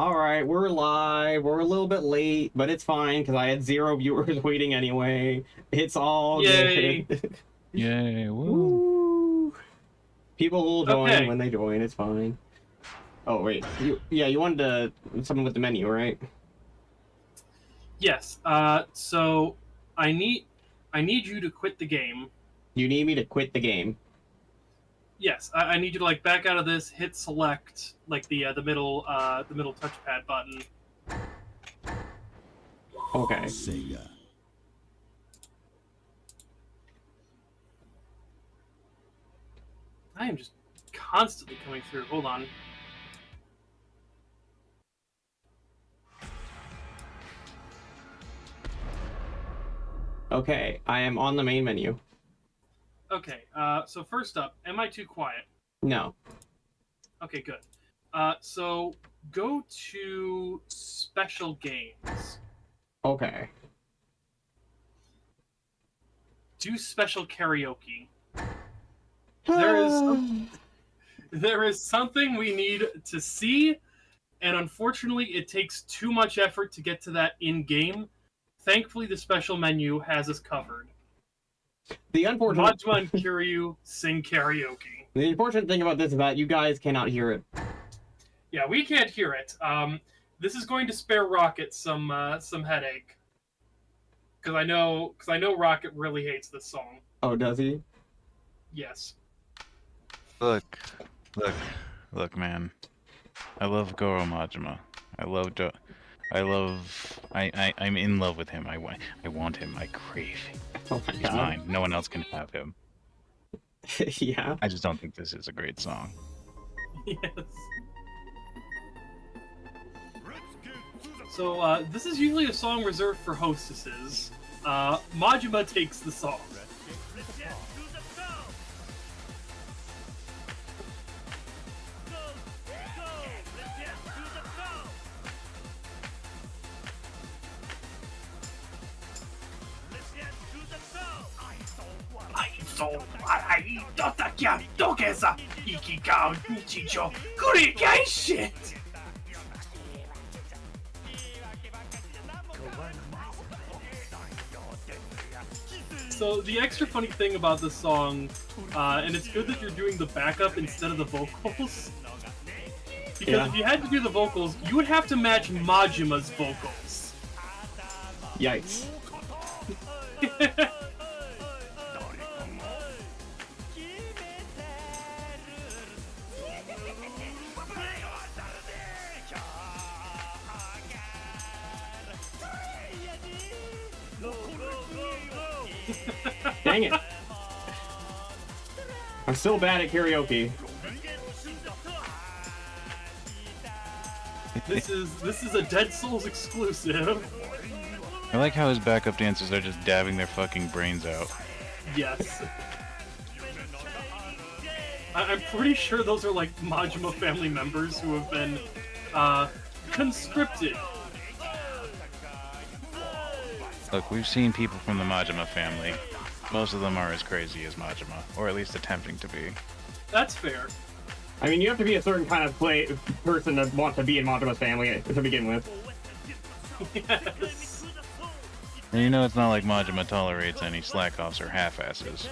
All right, we're live. We're a little bit late, but it's fine because I had 0 viewers waiting anyway. It's all Yay. good. Yay! Woo! Woo. People will join Okay. when they join. It's fine. Oh wait, you wanted something with the menu, right? Yes. So I need you to quit the game. You need me to quit the game. Yes, I need you to like back out of this, hit select, like the middle touchpad button. Okay. Sega. I am just constantly coming through. Hold on. Okay, I am on the main menu. Okay. So first up, am I too quiet? No. Okay, good. So go to special games. Okay. Do special karaoke. There is something we need to see, and unfortunately, it takes too much effort to get to that in-game. Thankfully, the special menu has us covered. The unfortunate Majima and Kiryu sing karaoke. the unfortunate thing about this is that you guys cannot hear it. Yeah, we can't hear it. This is going to spare Rokkit some headache, because I know Rokkit really hates this song. Oh, does he? Yes. Look, man. I love Goro Majima. I'm in love with him. I want him. I crave him. Oh my He's god. mine. No one else can have him. Yeah. I just don't think this is a great song. Yes. So, this is usually a song reserved for hostesses. Majima takes the song. So the extra funny thing about this song, and it's good that you're doing the backup instead of the vocals, because Yeah. if you had to do the vocals, you would have to match Majima's vocals. Yikes. Dang it. I'm still bad at karaoke. This is a Dead Souls exclusive. I like how his backup dancers are just dabbing their fucking brains out. Yes. I'm pretty sure those are like Majima family members who have been conscripted. Look, we've seen people from the Majima family. Most of them are as crazy as Majima, or at least attempting to be. That's fair. I mean, you have to be a certain kind of person to want to be in Majima's family to begin with. Yes. And you know it's not like Majima tolerates any slack-offs or half-asses.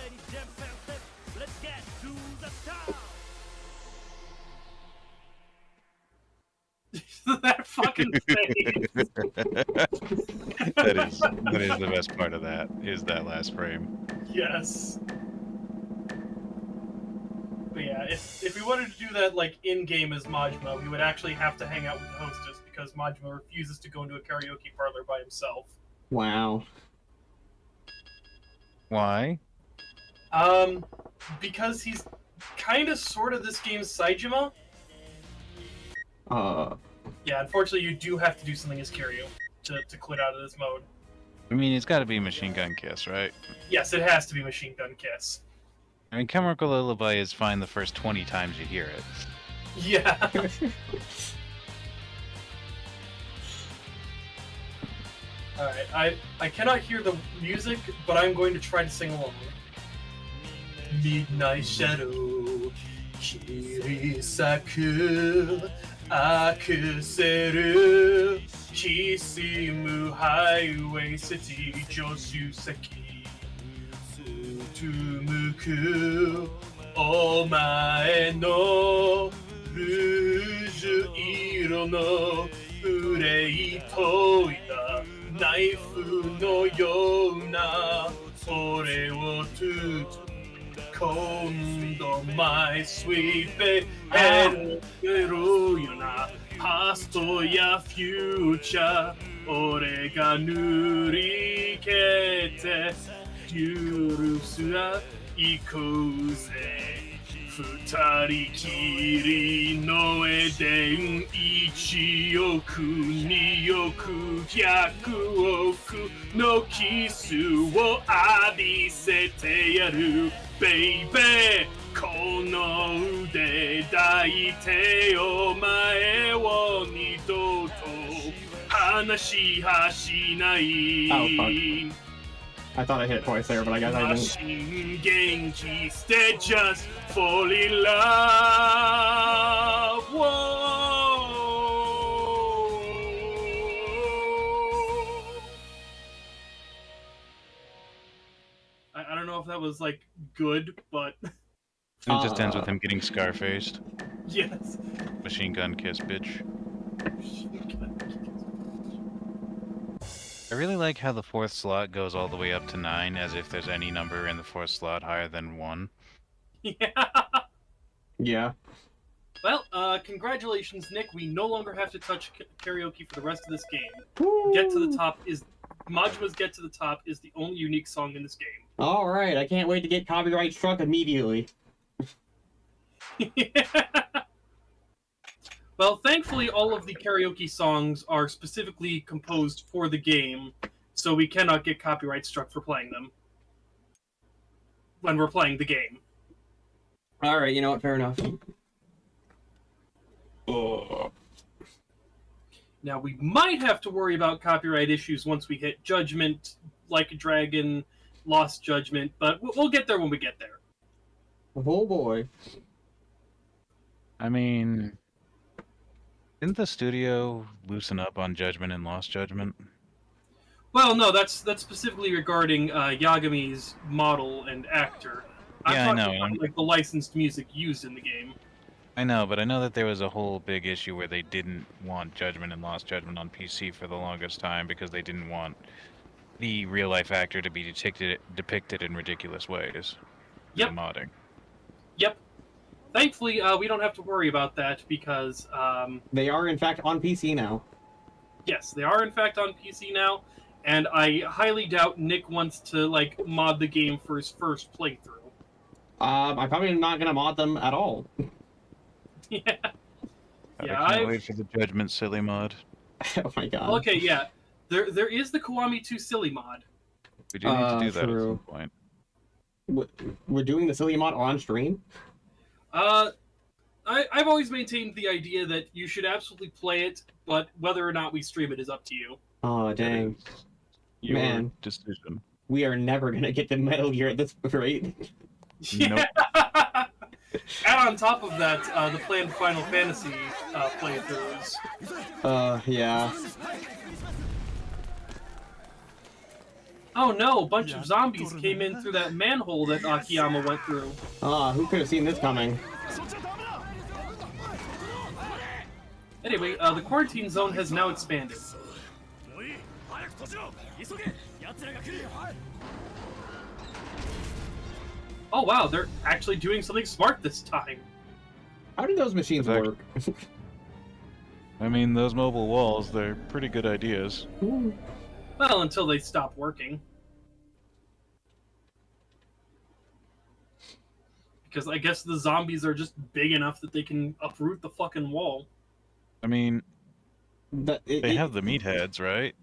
That fucking face. that is the best part of that, is that last frame. Yes. But yeah, if we wanted to do that like in-game as Majima, we would actually have to hang out with the hostess because Majima refuses to go into a karaoke parlor by himself. Wow. Why? Because he's kind of sort of this game's Saejima. Yeah, unfortunately you do have to do something as Kiryu to quit out of this mode. I mean, it's gotta be Machine Gun Kiss, right? Yes, it has to be Machine Gun Kiss. I mean, Chemical Lullaby is fine the first 20 times you hear it. Yeah. Alright, I cannot hear the music, but I'm going to try to sing along. Midnight shadow, kirisaku, アクセルきしむハイウェイシティ助手席うつむくお前のルージュ色の憂いといたナイフのような俺を包む今度 My sweet baby るよなパストやフューチャー俺が塗り消えて許すな行こうぜ二人きりのエデン1億2億100億のキスを浴びせてやるベイベーこの腕抱いてお前を二度と離しはしない Oh, I thought I hit it twice there, but I guess I didn't. 真元気 stay just fall in love I don't know if that was like good, but It just ends with him getting scar-faced. yes. Machine gun kiss, bitch. I really like how the fourth slot goes all the way up to 9, as if there's any number in the fourth slot higher than 1. Yeah. Yeah. Well, congratulations, Nick. We no longer have to touch karaoke for the rest of this game. Woo! Get to the Top is Majima's Get to the Top is the only unique song in this game. All right, I can't wait to get copyright struck immediately. Well, thankfully, all of the karaoke songs are specifically composed for the game, so we cannot get copyright struck for playing them when we're playing the game. All right, you know what? Fair enough. Now, we might have to worry about copyright issues once we hit Judgment, Like a Dragon, Lost Judgment, but we'll get there when we get there. Oh boy. I mean, didn't the studio loosen up on Judgment and Lost Judgment? Well, no, that's specifically regarding Yagami's model and actor. Yeah, I know. About, like the licensed music used in the game. I know, but I know that there was a whole big issue where they didn't want Judgment and Lost Judgment on PC for the longest time because they didn't want the real-life actor to be depicted in ridiculous ways. Yep. The modding. Yep. Thankfully, we don't have to worry about that because... They are, in fact, on PC now. Yes, they are, in fact, on PC now, and I highly doubt Nick wants to, like, mod the game for his first playthrough. I'm probably not gonna mod them at all. Yeah. Yeah, I can't wait for the Judgment silly mod. Oh my god. Okay, yeah. There is the Kiwami 2 silly mod. We do need to do that true. at some point. We're doing the silly mod on stream? I've always maintained the idea that you should absolutely play it, but whether or not we stream it is up to you. Oh, dang. Your Man. decision. We are never gonna get the Metal Gear at this rate. Yeah. And on top of that, the planned Final Fantasy playthroughs. Yeah. Oh no, a bunch of zombies came in through that manhole that Akiyama went through. Who could have seen this coming? Anyway, the quarantine zone has now expanded. Oh wow, they're actually doing something smart this time. How do those machines work? I mean, those mobile walls, they're pretty good ideas. Well, until they stop working. Because I guess the zombies are just big enough that they can uproot the fucking wall. I mean, they have the meat meatheads, right?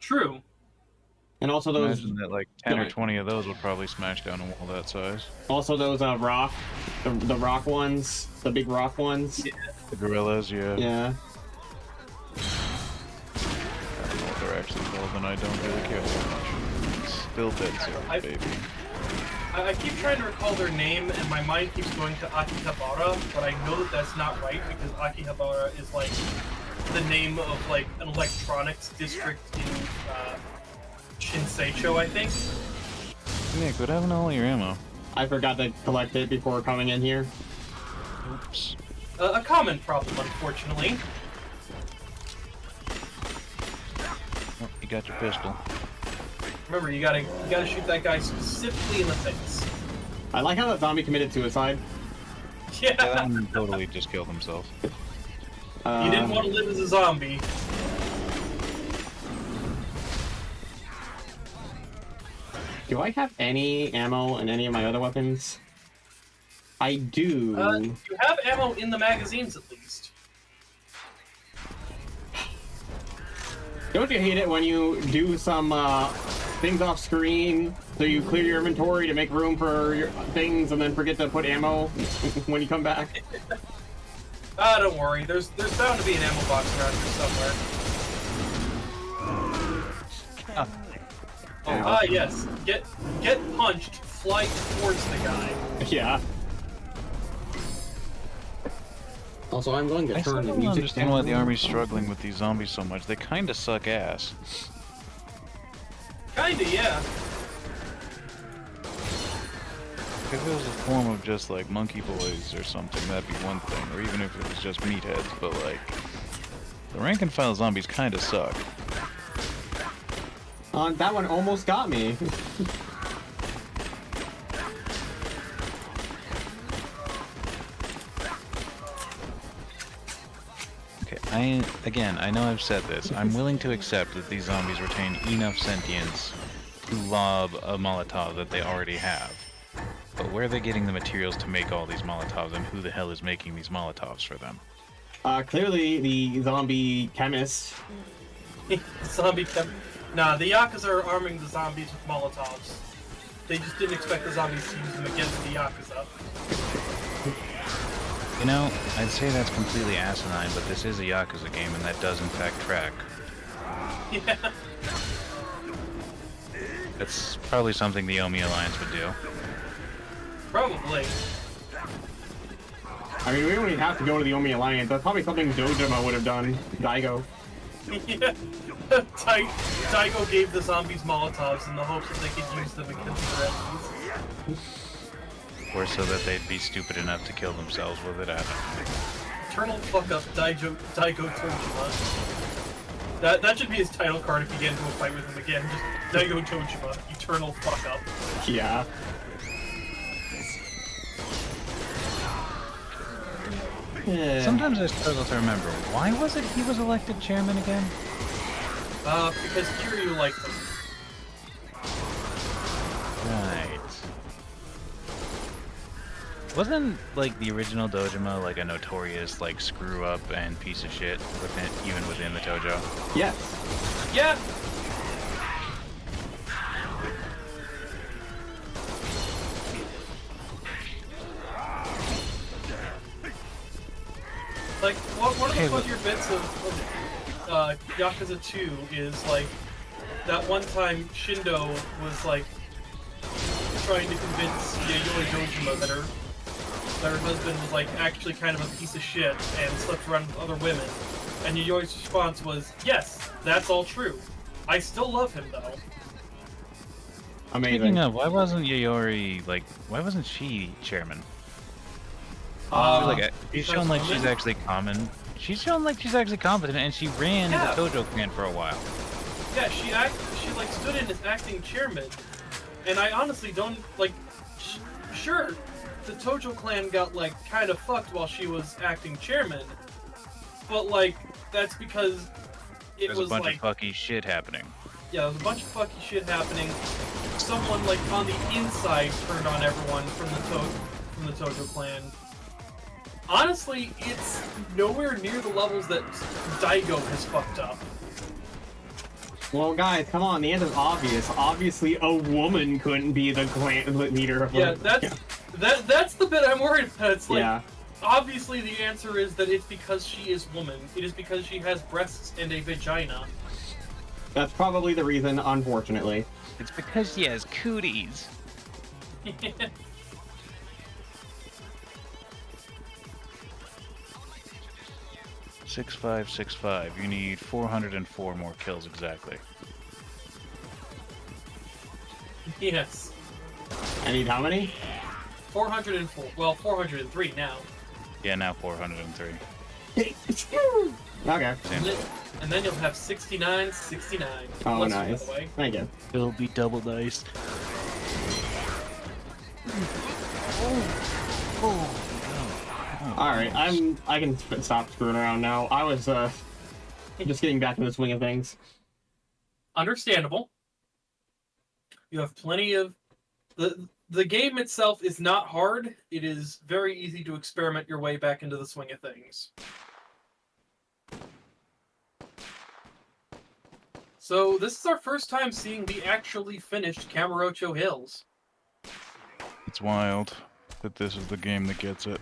True. And also those... Imagine that like 10 or 20 of those would probably smash down a wall that size. Also those rock... The rock ones. The big rock ones. Yeah. The gorillas, yeah. Yeah. I don't know what they're actually called, and I don't really care that much. Still Dead Zero, baby. I keep trying to recall their name, and my mind keeps going to Akihabara, but I know that that's not right because Akihabara is like the name of like an electronics district in Shinseicho, I think. Nick, what happened to all your ammo? I forgot to collect it before coming in here. Oops. A common problem, unfortunately. Oh, you got your pistol. Remember, you gotta shoot that guy specifically in the face. I like how that zombie committed suicide. Yeah, that Yeah, one totally just killed himself. he didn't want to live as a zombie. Do I have any ammo in any of my other weapons? I do. You have ammo in the magazines, at least. Don't you hate it when you do some things off screen, so you clear your inventory to make room for your things, and then forget to put ammo when you come back? Ah, don't worry. There's bound to be an ammo box around here somewhere. Oh, yes. Get punched. Fly towards the guy. Yeah. Also, I'm going to I still turn the don't music understand down. why the army's struggling with these zombies so much. They kinda suck ass. Kinda, yeah. If it was a form of just like monkey boys or something, that'd be one thing. Or even if it was just meatheads, but like the rank and file zombies kinda suck. That one almost got me. Okay, I know I've said this. I'm willing to accept that these zombies retain enough sentience to lob a Molotov that they already have. But where are they getting the materials to make all these Molotovs, and who the hell is making these Molotovs for them? Clearly the zombie chemist. Zombie chem. Nah, the Yakuza are arming the zombies with Molotovs. They just didn't expect the zombies to use them against the Yakuza. You know, I'd say that's completely asinine, but this is a Yakuza game, and that does in fact track. Yeah. That's probably something the Omi Alliance would do. Probably. I mean, we don't even have to go to the Omi Alliance. That's probably something Dojima would have done. Daigo. Yeah. Daigo gave the zombies Molotovs in the hopes that they could use them against the enemies. Or so that they'd be stupid enough to kill themselves with it at Eternal fuck up Daigo Tojima. That should be his title card if you get into a fight with him again. Just Daigo Tojima. Eternal fuck up. Yeah. Yeah. Sometimes I struggle to remember, why was it he was elected chairman again? Because Kiryu liked him. Right. Wasn't, like, the original Dojima, like, a notorious, like, screw-up and piece of shit, even within the Tojo? Yes. Yeah. Like, one of the funnier bits of Yakuza 2 is, like, that one time Shindo was, like, trying to convince Yayoi Dojima that her husband was, like, actually kind of a piece of shit and slept around with other women. And Yayoi's response was, yes, that's all true. I still love him, though. Amazing. Speaking of, why wasn't she chairman? She's shown like she's actually common. She's shown like she's actually competent, and she ran the Tojo clan for a while. Yeah, she like stood in as acting chairman, and I honestly don't like. Sure, the Tojo clan got like kind of fucked while she was acting chairman, but like that's because There's a bunch of fucky shit happening. Yeah, there's a bunch of fucky shit happening. Someone like on the inside turned on everyone from the Tojo clan. Honestly, it's nowhere near the levels that Daigo has fucked up. Well, guys, come on. The answer's obvious. Obviously, a woman couldn't be the clan leader of Yeah, that's the bit I'm worried about. It's like, yeah. obviously the answer is that it's because she is woman. It is because she has breasts and a vagina. That's probably the reason, unfortunately. It's because she has cooties. Six five, 6'5". You need 404 more kills exactly. Yes. I need how many? 404. Well, 403 now. Yeah, now 403. Okay. And then you'll have 69, 69. Oh, Plus, nice. by the way. Thank you. It'll be double dice. All right, I can stop screwing around now. I was just getting back in the swing of things. Understandable. You have plenty of the game itself is not hard. It is very easy to experiment your way back into the swing of things. So this is our first time seeing the actually finished Kamurocho Hills. It's wild that this is the game that gets it.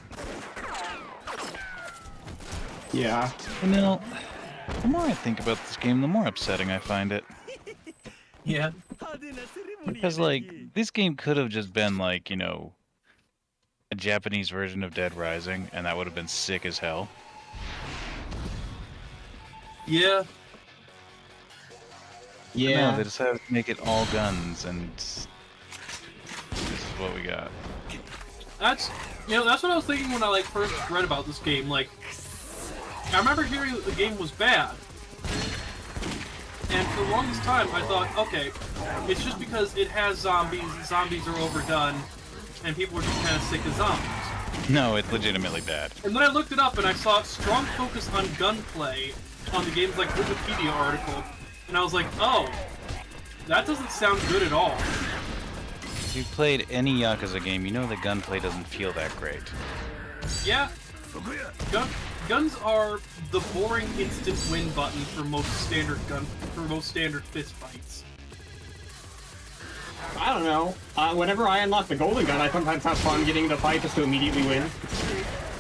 Yeah. You know, the more I think about this game, the more upsetting I find it. Yeah. Because, like, this game could have just been, like, you know, a Japanese version of Dead Rising, and that would have been sick as hell. Yeah. Yeah. No, they decided to make it all guns, and this is what we got. That's that's what I was thinking when I first read about this game. Like, I remember hearing that the game was bad, and for the longest time I thought, okay, it's just because it has zombies. Zombies are overdone, and people are just kind of sick of zombies. No, it's legitimately bad. And then I looked it up, and I saw strong focus on gunplay on the game's Wikipedia article, and I was like, oh, that doesn't sound good at all. If you've played any Yakuza game, you know the gunplay doesn't feel that great. Yeah, guns are the boring instant win button for most standard fist fights. I don't know. Whenever I unlock the golden gun, I sometimes have fun getting the fight just to immediately win.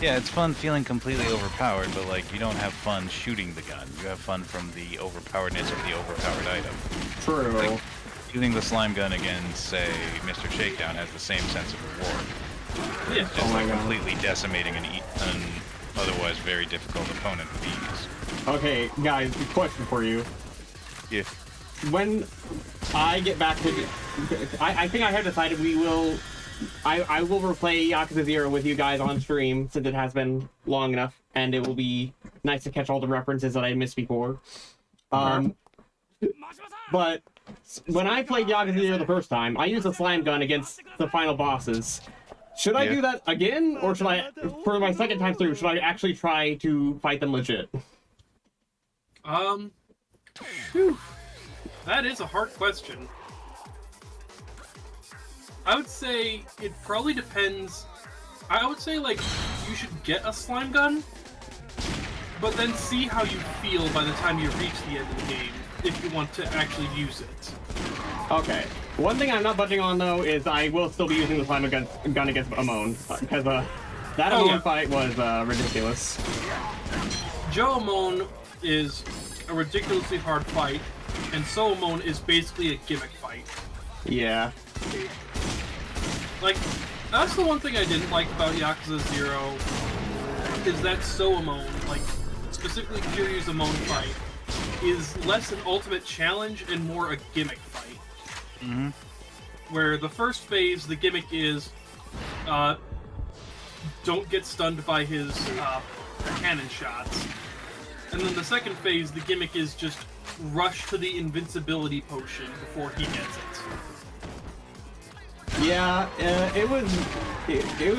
Yeah, it's fun feeling completely overpowered, but like you don't have fun shooting the gun. You have fun from the overpoweredness of the overpowered item. True. Like, using the slime gun against, say, Mr. Shakedown has the same sense of reward. Yeah. It's just completely decimating an otherwise very difficult opponent with ease. Okay, guys, question for you. Yeah. When I get back to... I think I have decided I will replay Yakuza 0 with you guys on stream, since it has been long enough, and it will be nice to catch all the references that I missed before. But when I played Yakuza 0 the first time, I used a slime gun against the final bosses. Should I do that again, or should I, for my second time through, should I actually try to fight them legit? Whew. That is a hard question. I would say it probably depends. I would say, you should get a slime gun, but then see how you feel by the time you reach the end of the game, if you want to actually use it. Okay. One thing I'm not budging on, though, is I will still be using the slime gun against Amon, because that Amon fight was ridiculous. Joe Amon is a ridiculously hard fight, and So Amon is basically a gimmick fight. Yeah. That's the one thing I didn't like about Yakuza 0, is that So Amon, specifically Kiryu's Amon fight, is less an ultimate challenge and more a gimmick fight. Mm-hmm. Where the first phase, the gimmick is, don't get stunned by his cannon shots. And then the second phase, the gimmick is just rush to the invincibility potion before he gets it. Yeah, it was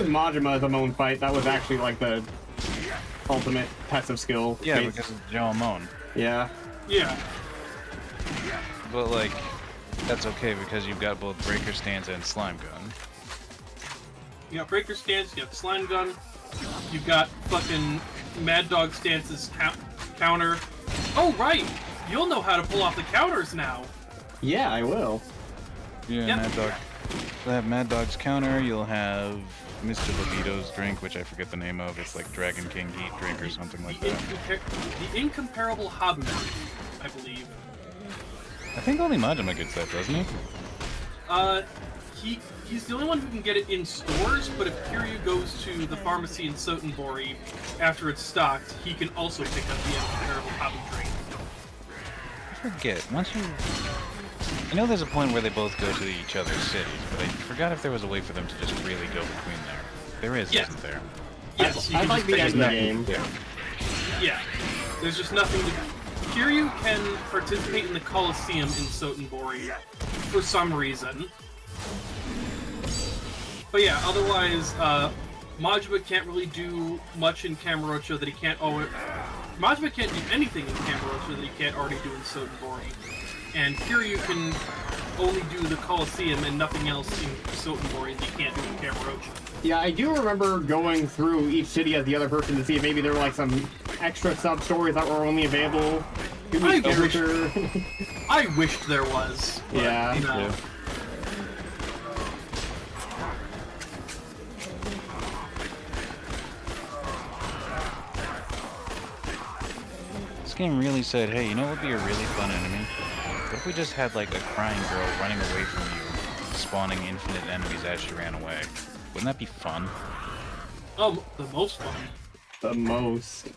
Majima's Amon fight that was actually the ultimate test of skill. Yeah, because of Joe Amon. Yeah. Yeah. But that's okay because you've got both Breaker Stance and Slime Gun. You got Breaker Stance, you got the Slime Gun, you've got fucking Mad Dog Stance's counter. Oh, right! You'll know how to pull off the counters now! Yeah, I will. Yeah, yep. Mad Dog. You'll have Mad Dog's counter, you'll have Mr. Libido's drink, which I forget the name of. It's like Dragon King Heat drink or something like that. The incomparable Habu, I believe. I think only Majima gets that, doesn't he? he's the only one who can get it in stores, but if Kiryu goes to the pharmacy in Sotenbori after it's stocked, he can also pick up the terrible copy drink. I forget, once you... I know there's a point where they both go to each other's cities, but I forgot if there was a way for them to just really go between there. There is, isn't there? Yes, you I can like just the take end of the it. game. Yeah, there's just nothing to... Kiryu can participate in the Coliseum in Sotenbori for some reason. But yeah, otherwise, Majima can't really do much in Kamurocho that he can't always... Majima can't do anything in Kamurocho that he can't already do in Sotenbori. And Kiryu can only do the Coliseum and nothing else in Sotenbori that he can't do in Kamurocho. Yeah, I do remember going through each city as the other person to see if maybe there were like some extra sub-stories that were only available to each character. I wished there was. But, Yeah. you know. Yeah. This game really said, hey, you know what would be a really fun enemy? What if we just had like a crying girl running away from you, spawning infinite enemies as she ran away? Wouldn't that be fun? Oh, the most fun. The most.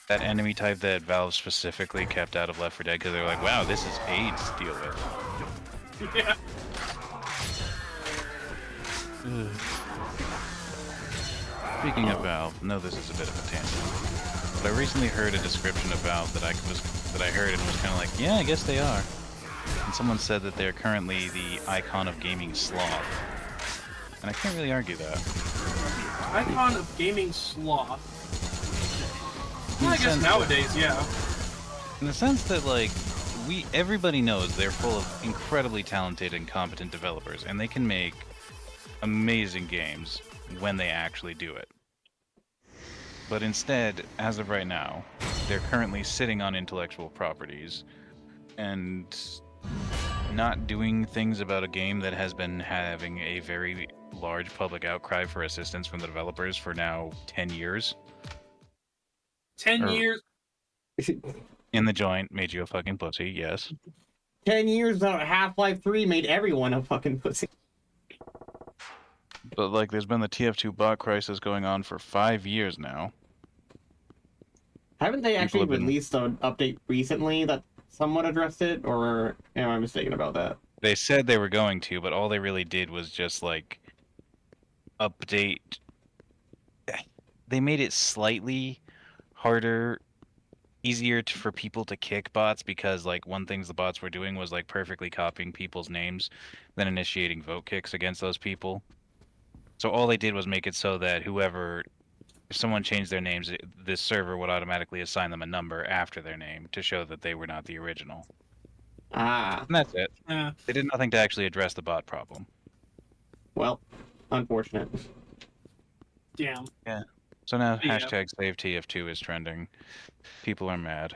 That enemy type that Valve specifically kept out of Left 4 Dead because they were like, wow, this is AIDS to deal with. Yeah. Speaking of Valve, no, this is a bit of a tangent, but I recently heard a description of Valve that I heard and was kind of like, yeah, I guess they are. And someone said that they're currently the icon of gaming sloth, and I can't really argue that. Icon of gaming sloth. In Well, I the guess sense nowadays, yeah. In the sense that, like, everybody knows they're full of incredibly talented and competent developers, and they can make amazing games when they actually do it. But instead, as of right now, they're currently sitting on intellectual properties and not doing things about a game that has been having a very large public outcry for assistance from the developers for now 10 years. 10 years. In the joint made you a fucking pussy, yes. 10 years of Half-Life 3 made everyone a fucking pussy. But, like, there's been the TF2 bot crisis going on for 5 years now. Haven't they actually have been- released an update recently that somewhat addressed it, or am I mistaken about that? They said they were going to, but all they really did was just, like, update. They made it slightly harder, easier for people to kick bots, because, like, one thing the bots were doing was, like, perfectly copying people's names, then initiating vote kicks against those people. So all they did was make it so that if someone changed their names, this server would automatically assign them a number after their name to show that they were not the original. Ah, And that's it. Yeah. They did nothing to actually address the bot problem. well, unfortunate. Damn. So now Yeah. hashtag save TF2 is trending. People are mad.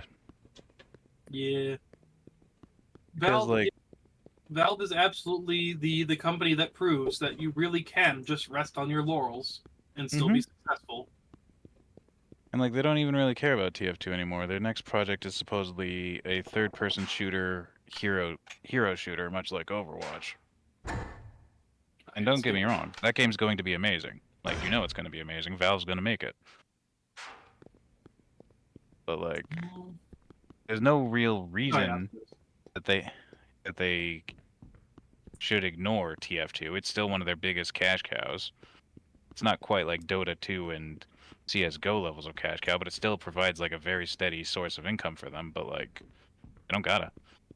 Yeah. Because, Valve is absolutely the company that proves that you really can just rest on your laurels and still be successful. and like they don't even really care about TF2 anymore. Their next project is supposedly a third-person shooter, hero shooter, much like Overwatch. And don't get me wrong, that game's going to be amazing. Like, you know it's going to be amazing. Valve's going to make it. But, like, there's no real reason that they should ignore TF2. It's still one of their biggest cash cows. It's not quite like Dota 2 and CSGO levels of cash cow, but it still provides, like, a very steady source of income for them. But, like, they don't gotta.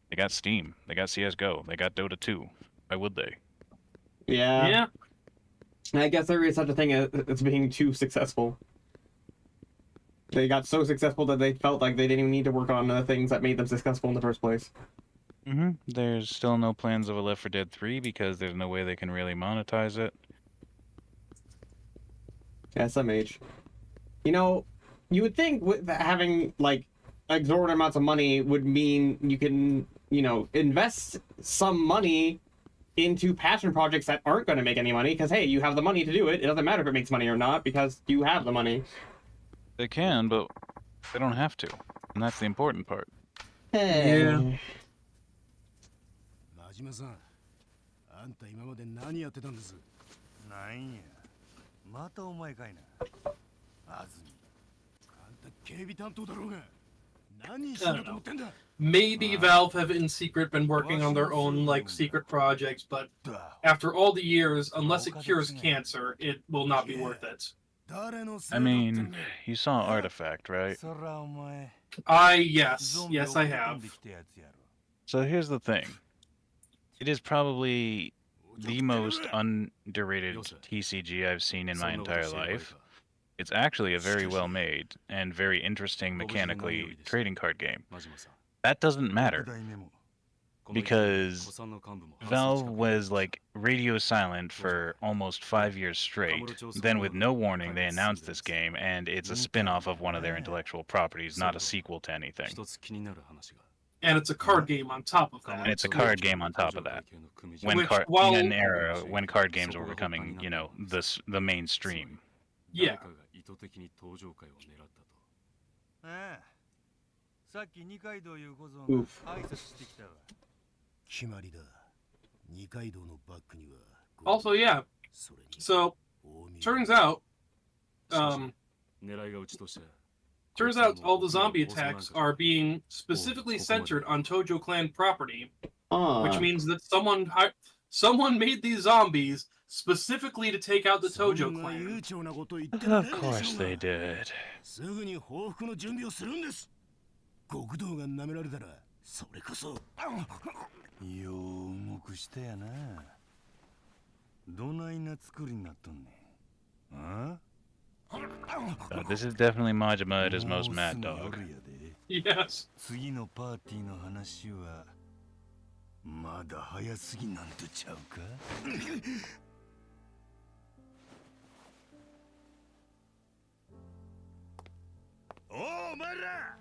They got Steam. They got CSGO. They got Dota 2. Why would they? Yeah. Yeah. I guess there is such a thing as being too successful. They got so successful that they felt like they didn't even need to work on the things that made them successful in the first place. There's still no plans of a Left 4 Dead 3 because there's no way they can really monetize it. SMH. You know, you would think with having, like, exorbitant amounts of money would mean you can, you know, invest some money into passion projects that aren't going to make any money, because, hey, you have the money to do it. It doesn't matter if it makes money or not, because you have the money. They can, but they don't have to. And that's the important part. Hey. Yeah. あんた今まで何やってたんです？なんや、またお前かいな。あずみ、あんた警備担当だろうが。何しようと思ってんだ。 Maybe Valve have in secret been working on their own like secret projects, but after all the years, unless it cures cancer, it will not be worth it. I mean, you saw Artifact, right? そらお前、 Yes, I have. できたやつやろ。 So here's the thing. It is probably the most underrated TCG I've seen in my entire life. It's actually a very well made and very interesting mechanically trading card game. That doesn't matter because Valve was like radio silent for almost 5 years straight. Then with no warning they announced this game, and it's a spin-off of one of their intellectual properties, not a sequel to anything. And it's a card game on top of that. And it's a card game on top of that. When Which, in while- an era when card games were becoming, you know, the mainstream. Yeah. ああ、さっき二階堂いう小僧が Oof. 挨拶してきたわ。決まりだ。二階堂のバックには。 Also, yeah. それに So 大宮 turns out, all the zombie attacks are being specifically centered on Tojo Clan property, which means that someone made these zombies specifically to take out the そん Tojo な Clan. 悠長なこと言ってら Of れるで course しょうが they did. すぐに報復の準備をするんです。極道が舐められたらそれこそ。よう動くしたやな。どないな作りになっとんねん。あ This is definitely Majima at his most mad dog. Yes. 次のパーティーの話はまだ早すぎなんとちゃうか。おお前ら、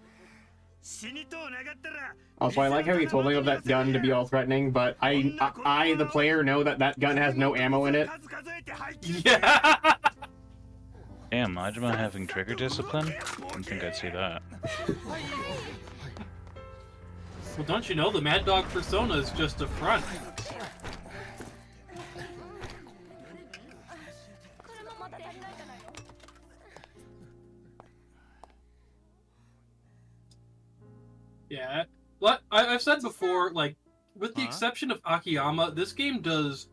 死にとうながったら。 Also, I like how he told me of that gun to be all threatening, but I, the player, know that that gun has no ammo in it. Yeah. Damn, Majima having trigger discipline? Didn't think I'd see that. Well, don't you know the Mad Dog persona is just a front? Yeah. What I've said before, like, with the exception of Akiyama, this game does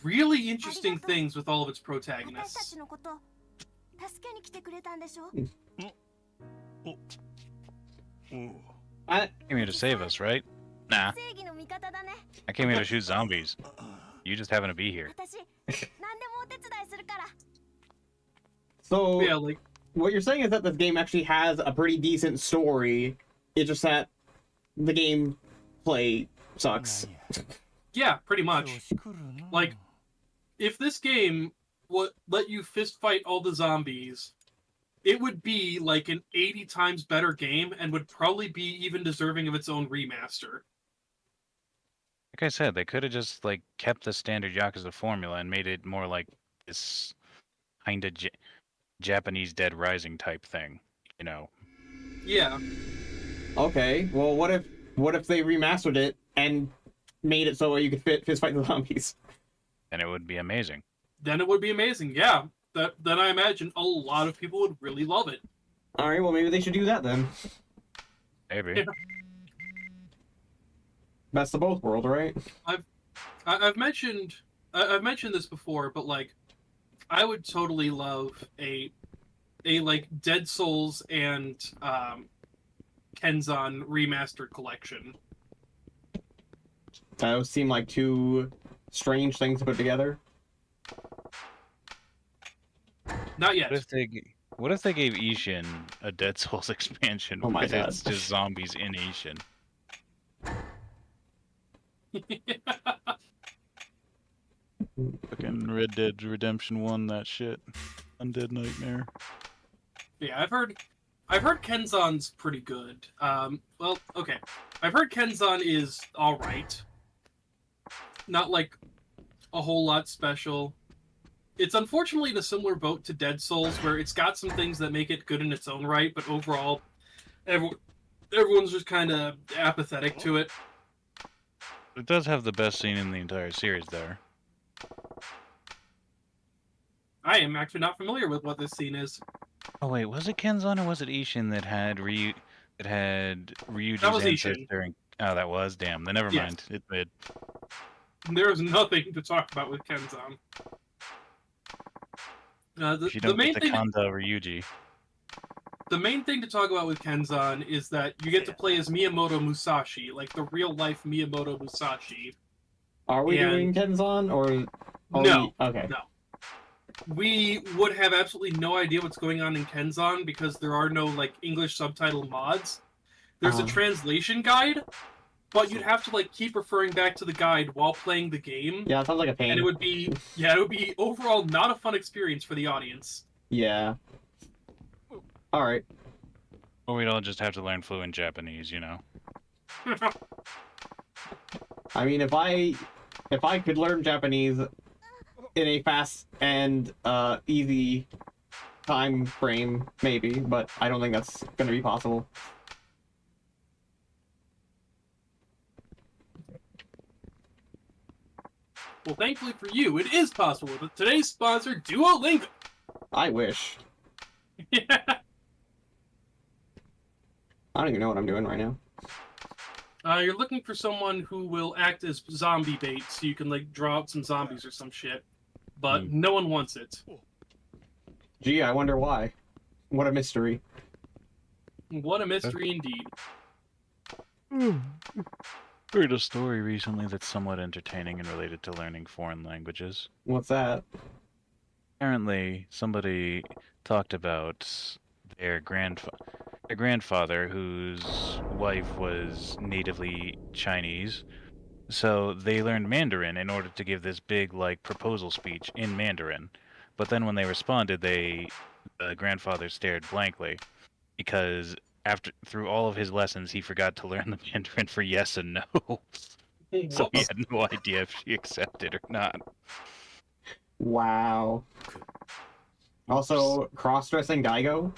really interesting things with all of its protagonists. I came here to save us, right? Nah. I came here to shoot zombies. You just happen to be here. So, Yeah, like, what you're saying is that this game actually has a pretty decent story. It's just that the gameplay sucks. yeah, pretty much. Like, if this game would let you fist fight all the zombies, it would be like an 80 times better game and would probably be even deserving of its own remaster. Like I said, they could have just like kept the standard Yakuza formula and made it more like this kind of Japanese Dead Rising type thing, you know? Yeah. Okay, well, what if they remastered it and made it so you could fist fight the zombies? And it would be amazing. Then it would be amazing, yeah. Then I imagine a lot of people would really love it. All right, well, maybe they should do that then. Maybe. Yeah. Best of both worlds, right? I've mentioned this before, but like, I would totally love a like Dead Souls and Kenzan remastered collection. Those seem like two strange things to put together. Not yet. What if they gave Ishin a Dead Souls expansion Oh my where God. it's just zombies in Ishin? Fucking Red Dead Redemption 1, that shit. Undead Nightmare. Yeah, I've heard Kenzan's pretty good. Well, okay. I've heard Kenzan is alright. Not like a whole lot special. It's unfortunately in a similar boat to Dead Souls, where it's got some things that make it good in its own right, but overall, everyone's just kind of apathetic to it. It does have the best scene in the entire series there. I am actually not familiar with what this scene is. Oh wait, was it Kenzan or was it Ishin that had Ryuji's That was ancestor? Ishin. Oh, that was? Damn. Then never Yes. mind. It did. There is nothing to talk about with Kenzan. If you The don't main get the thing. Kanda Ryuji. The main thing to talk about with Kenzan is that you get to play as Miyamoto Musashi, like the real life Miyamoto Musashi. Are we doing Kenzan or? No. Okay. No. We would have absolutely no idea what's going on in Kenzan because there are no like English subtitle mods. There's a translation guide, but you'd have to like keep referring back to the guide while playing the game. Yeah, it sounds like a pain. And it would be overall not a fun experience for the audience. Yeah. All right. Or we'd all just have to learn fluent Japanese, you know. I mean, if I could learn Japanese in a fast and easy time frame, maybe, but I don't think that's going to be possible. Well, thankfully for you, it is possible with today's sponsor, Duolingo. I wish. Yeah. I don't even know what I'm doing right now. You're looking for someone who will act as zombie bait so you can like draw out some zombies or some shit. But no one wants it. Gee, I wonder why. What a mystery. What a mystery indeed. Heard a story recently that's somewhat entertaining and related to learning foreign languages. What's that? Apparently, somebody talked about their grandfather, whose wife was natively Chinese. So they learned Mandarin in order to give this big, like, proposal speech in Mandarin. But then when they responded, the grandfather stared blankly because through all of his lessons, he forgot to learn the Mandarin for yes and no. So he had no idea if she accepted or not. Wow. Also, cross-dressing Daigo?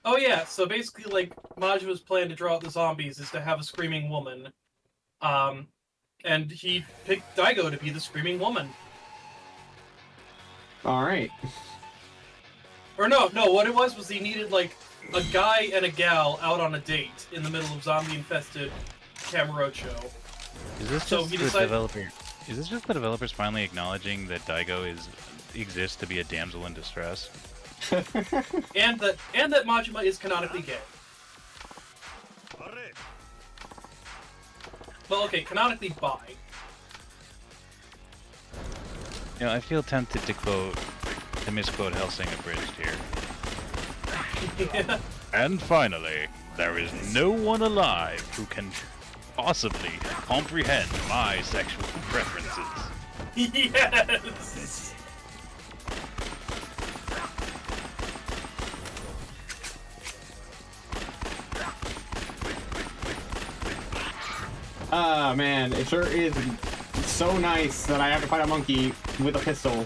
Oh yeah, so basically like Majua's plan to draw out the zombies is to have a screaming woman. And he picked Daigo to be the screaming woman. Alright. Or no, what it was he needed like a guy and a gal out on a date in the middle of zombie-infested Kamurocho. Is this So just he the decided- developer? Is this just the developers finally acknowledging that Daigo exists to be a damsel in distress? And that Majima is canonically gay. Well, okay, canonically bi. You know, I feel tempted to misquote Helsing Abridged here. Yeah. And finally, there is no one alive who can possibly comprehend my sexual preferences. Yes! Ah, man, it sure is so nice that I have to fight a monkey with a pistol.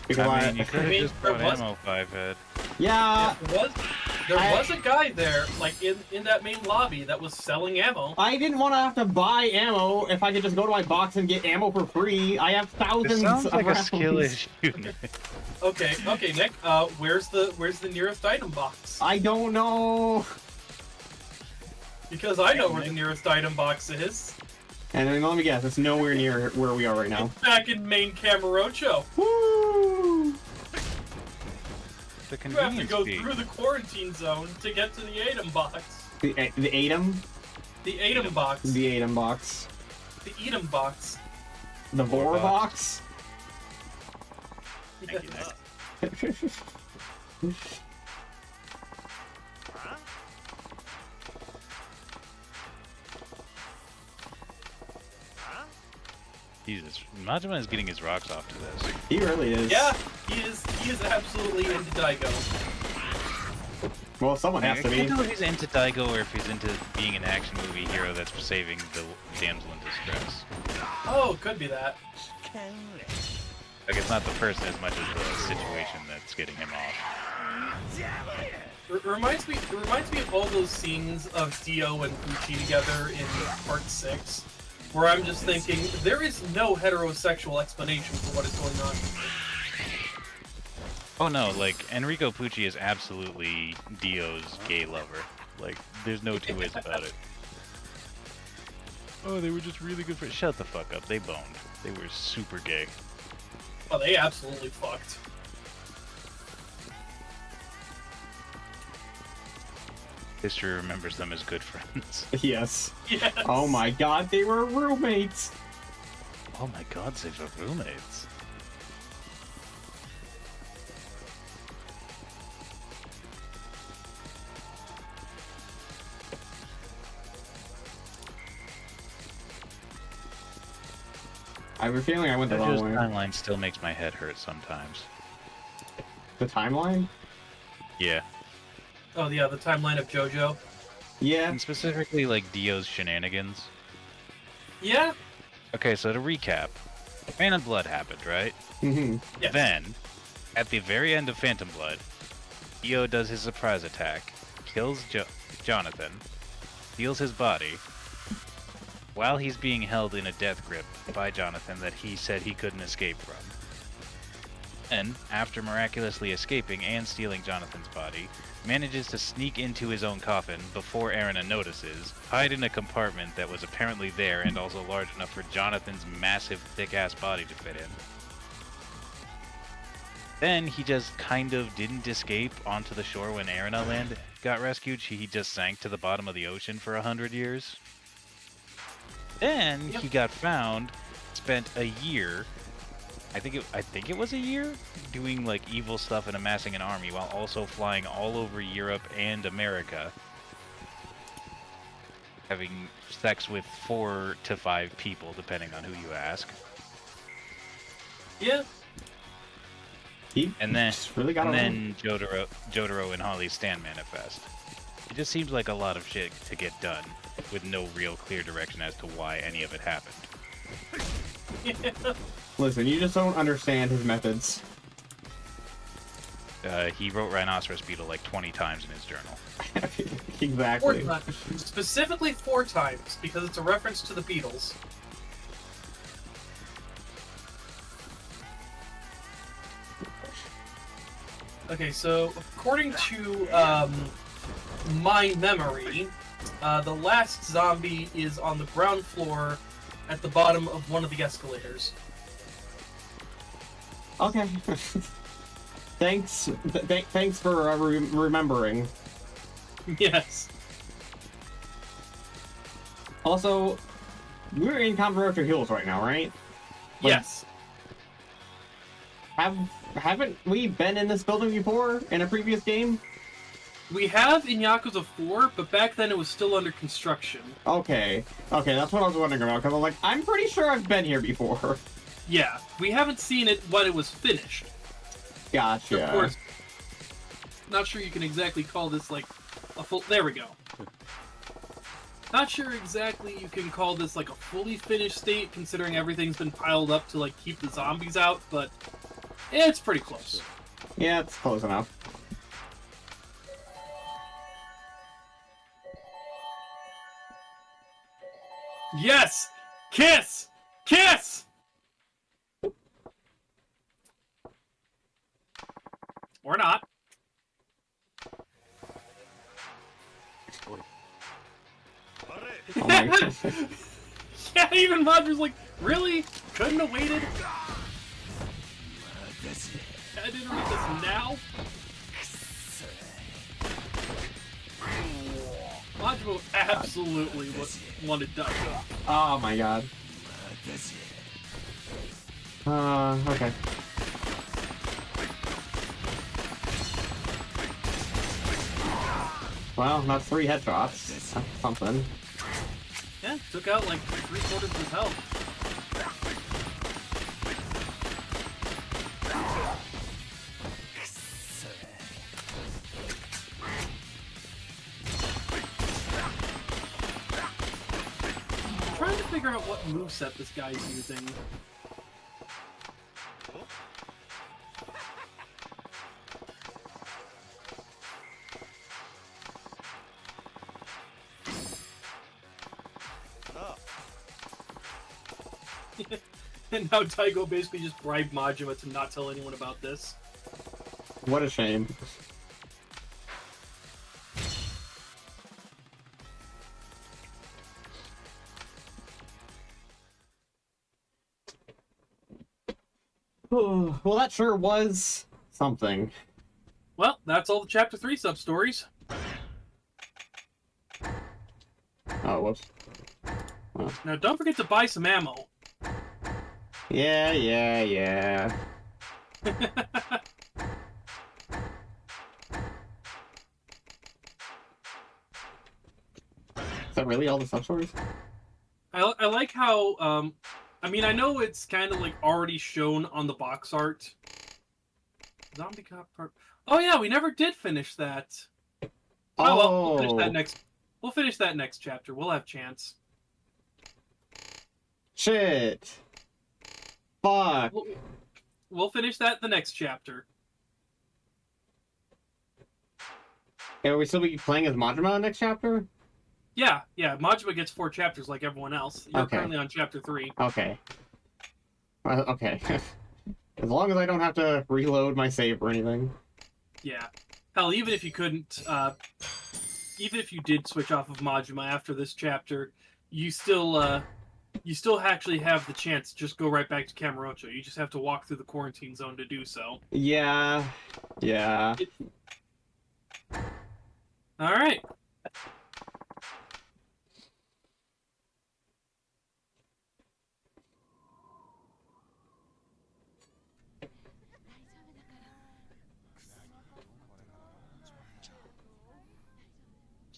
Because I mean, you could have mean, just there brought was- ammo 5-head. Yeah, There was a guy there, like in that main lobby, that was selling ammo. I didn't want to have to buy ammo if I could just go to my box and get ammo for free. I have thousands This sounds of like a rounds. skill issue. Okay, Nick. Where's the nearest item box? I don't know. Because I know where the nearest item box is. And then let me guess, it's nowhere near where we are right now. It's back in main Kamurocho. Woo! The You have to convenience go fee. through the quarantine zone to get to the item box. The Atom? The item box. The Atom box. The item box. The Vor box? Thank you, Nick. Jesus, Majima is getting his rocks off to this. He really is. Yeah, he is absolutely into Daigo. Well, someone has I to be. can't tell if he's into Daigo or if he's into being an action movie hero that's saving the damsel in distress. Oh, could be that. Like, it's not the person as much as the situation that's getting him off. It reminds me of all those scenes of Dio and Fuchi together in part 6, where I'm just thinking, there is no heterosexual explanation for what is going on. Oh no, like, Enrico Pucci is absolutely Dio's gay lover. Like, there's no two ways about it. Oh, they were just really good friends. Shut the fuck up, they boned. They were super gay. Oh, they absolutely fucked. History remembers them as good friends. Yes. Yes. Oh my god, they were roommates. Oh my god, they were roommates. I have a feeling I went the wrong JoJo's way. timeline still makes my head hurt sometimes. The timeline? Yeah. Oh, yeah, the timeline of JoJo. Yeah. And specifically, like, Dio's shenanigans. Yeah? Okay, so to recap, Phantom Blood happened, right? Mm-hmm. Yes. Then, at the very end of Phantom Blood, Dio does his surprise attack, kills Jonathan, steals his body, while he's being held in a death grip by Jonathan that he said he couldn't escape from. And, after miraculously escaping and stealing Jonathan's body, manages to sneak into his own coffin before Erina notices, hide in a compartment that was apparently there and also large enough for Jonathan's massive, thick-ass body to fit in. Then he just kind of didn't escape onto the shore when Erina got rescued. He just sank to the bottom of the ocean for 100 years. Then he got found, spent a year, I think it was a year, doing like evil stuff and amassing an army while also flying all over Europe and America, having sex with 4 to 5 people depending on who you ask. Yeah. And then, just really got Jotaro and Holly's stand manifest. It just seems like a lot of shit to get done, with no real clear direction as to why any of it happened. Listen, you just don't understand his methods. He wrote Rhinoceros Beetle like 20 times in his journal. Exactly. 4 times. Specifically 4 times, because it's a reference to the Beatles. Okay, so according to my memory, the last zombie is on the ground floor at the bottom of one of the escalators. Okay. Thanks. Thanks for remembering. Yes. Also, we're in Controversial Hills right now, right? Like, Yes. Haven't we been in this building before in a previous game? We have in Yakuza 4, but back then it was still under construction. Okay, that's what I was wondering about, because I'm pretty sure I've been here before. Yeah, we haven't seen it when it was finished. Gotcha. Of course, not sure you can exactly call this like a full... There we go. Not sure exactly you can call this like a fully finished state, considering everything's been piled up to like keep the zombies out, but it's pretty close. Yeah, it's close enough. Yes! Kiss! Kiss! Or not. Oh my God. Yeah, even Roger's like, really? Couldn't have waited? I didn't read this now? Majimo absolutely wanted done. Oh my god. Okay. Well, that's 3 headshots. That's something. Yeah, took out like 3/4 of his health. I'm trying to figure out what moveset this guy's using. And now Daigo basically just bribed Majima to not tell anyone about this. What a shame. Well, that sure was something. Well, that's all the Chapter 3 sub-stories. Oh, whoops. Now, don't forget to buy some ammo. Yeah. Is that really all the sub-stories? I like how, I mean, I know it's kind of like already shown on the box art. Zombie Cop part. Oh yeah, we never did finish that. Oh, well, we'll finish that next. We'll finish that next chapter. We'll have chance. Shit. Fuck. We'll finish that the next chapter. Are we still be playing as Majima next chapter? Yeah. Majima gets 4 chapters like everyone else. You're Okay. currently on chapter 3. Okay. Okay. As long as I don't have to reload my save or anything. Yeah. Hell, even if you couldn't, even if you did switch off of Majima after this chapter, you still actually have the chance to just go right back to Kamurocho. You just have to walk through the quarantine zone to do so. Yeah. All right.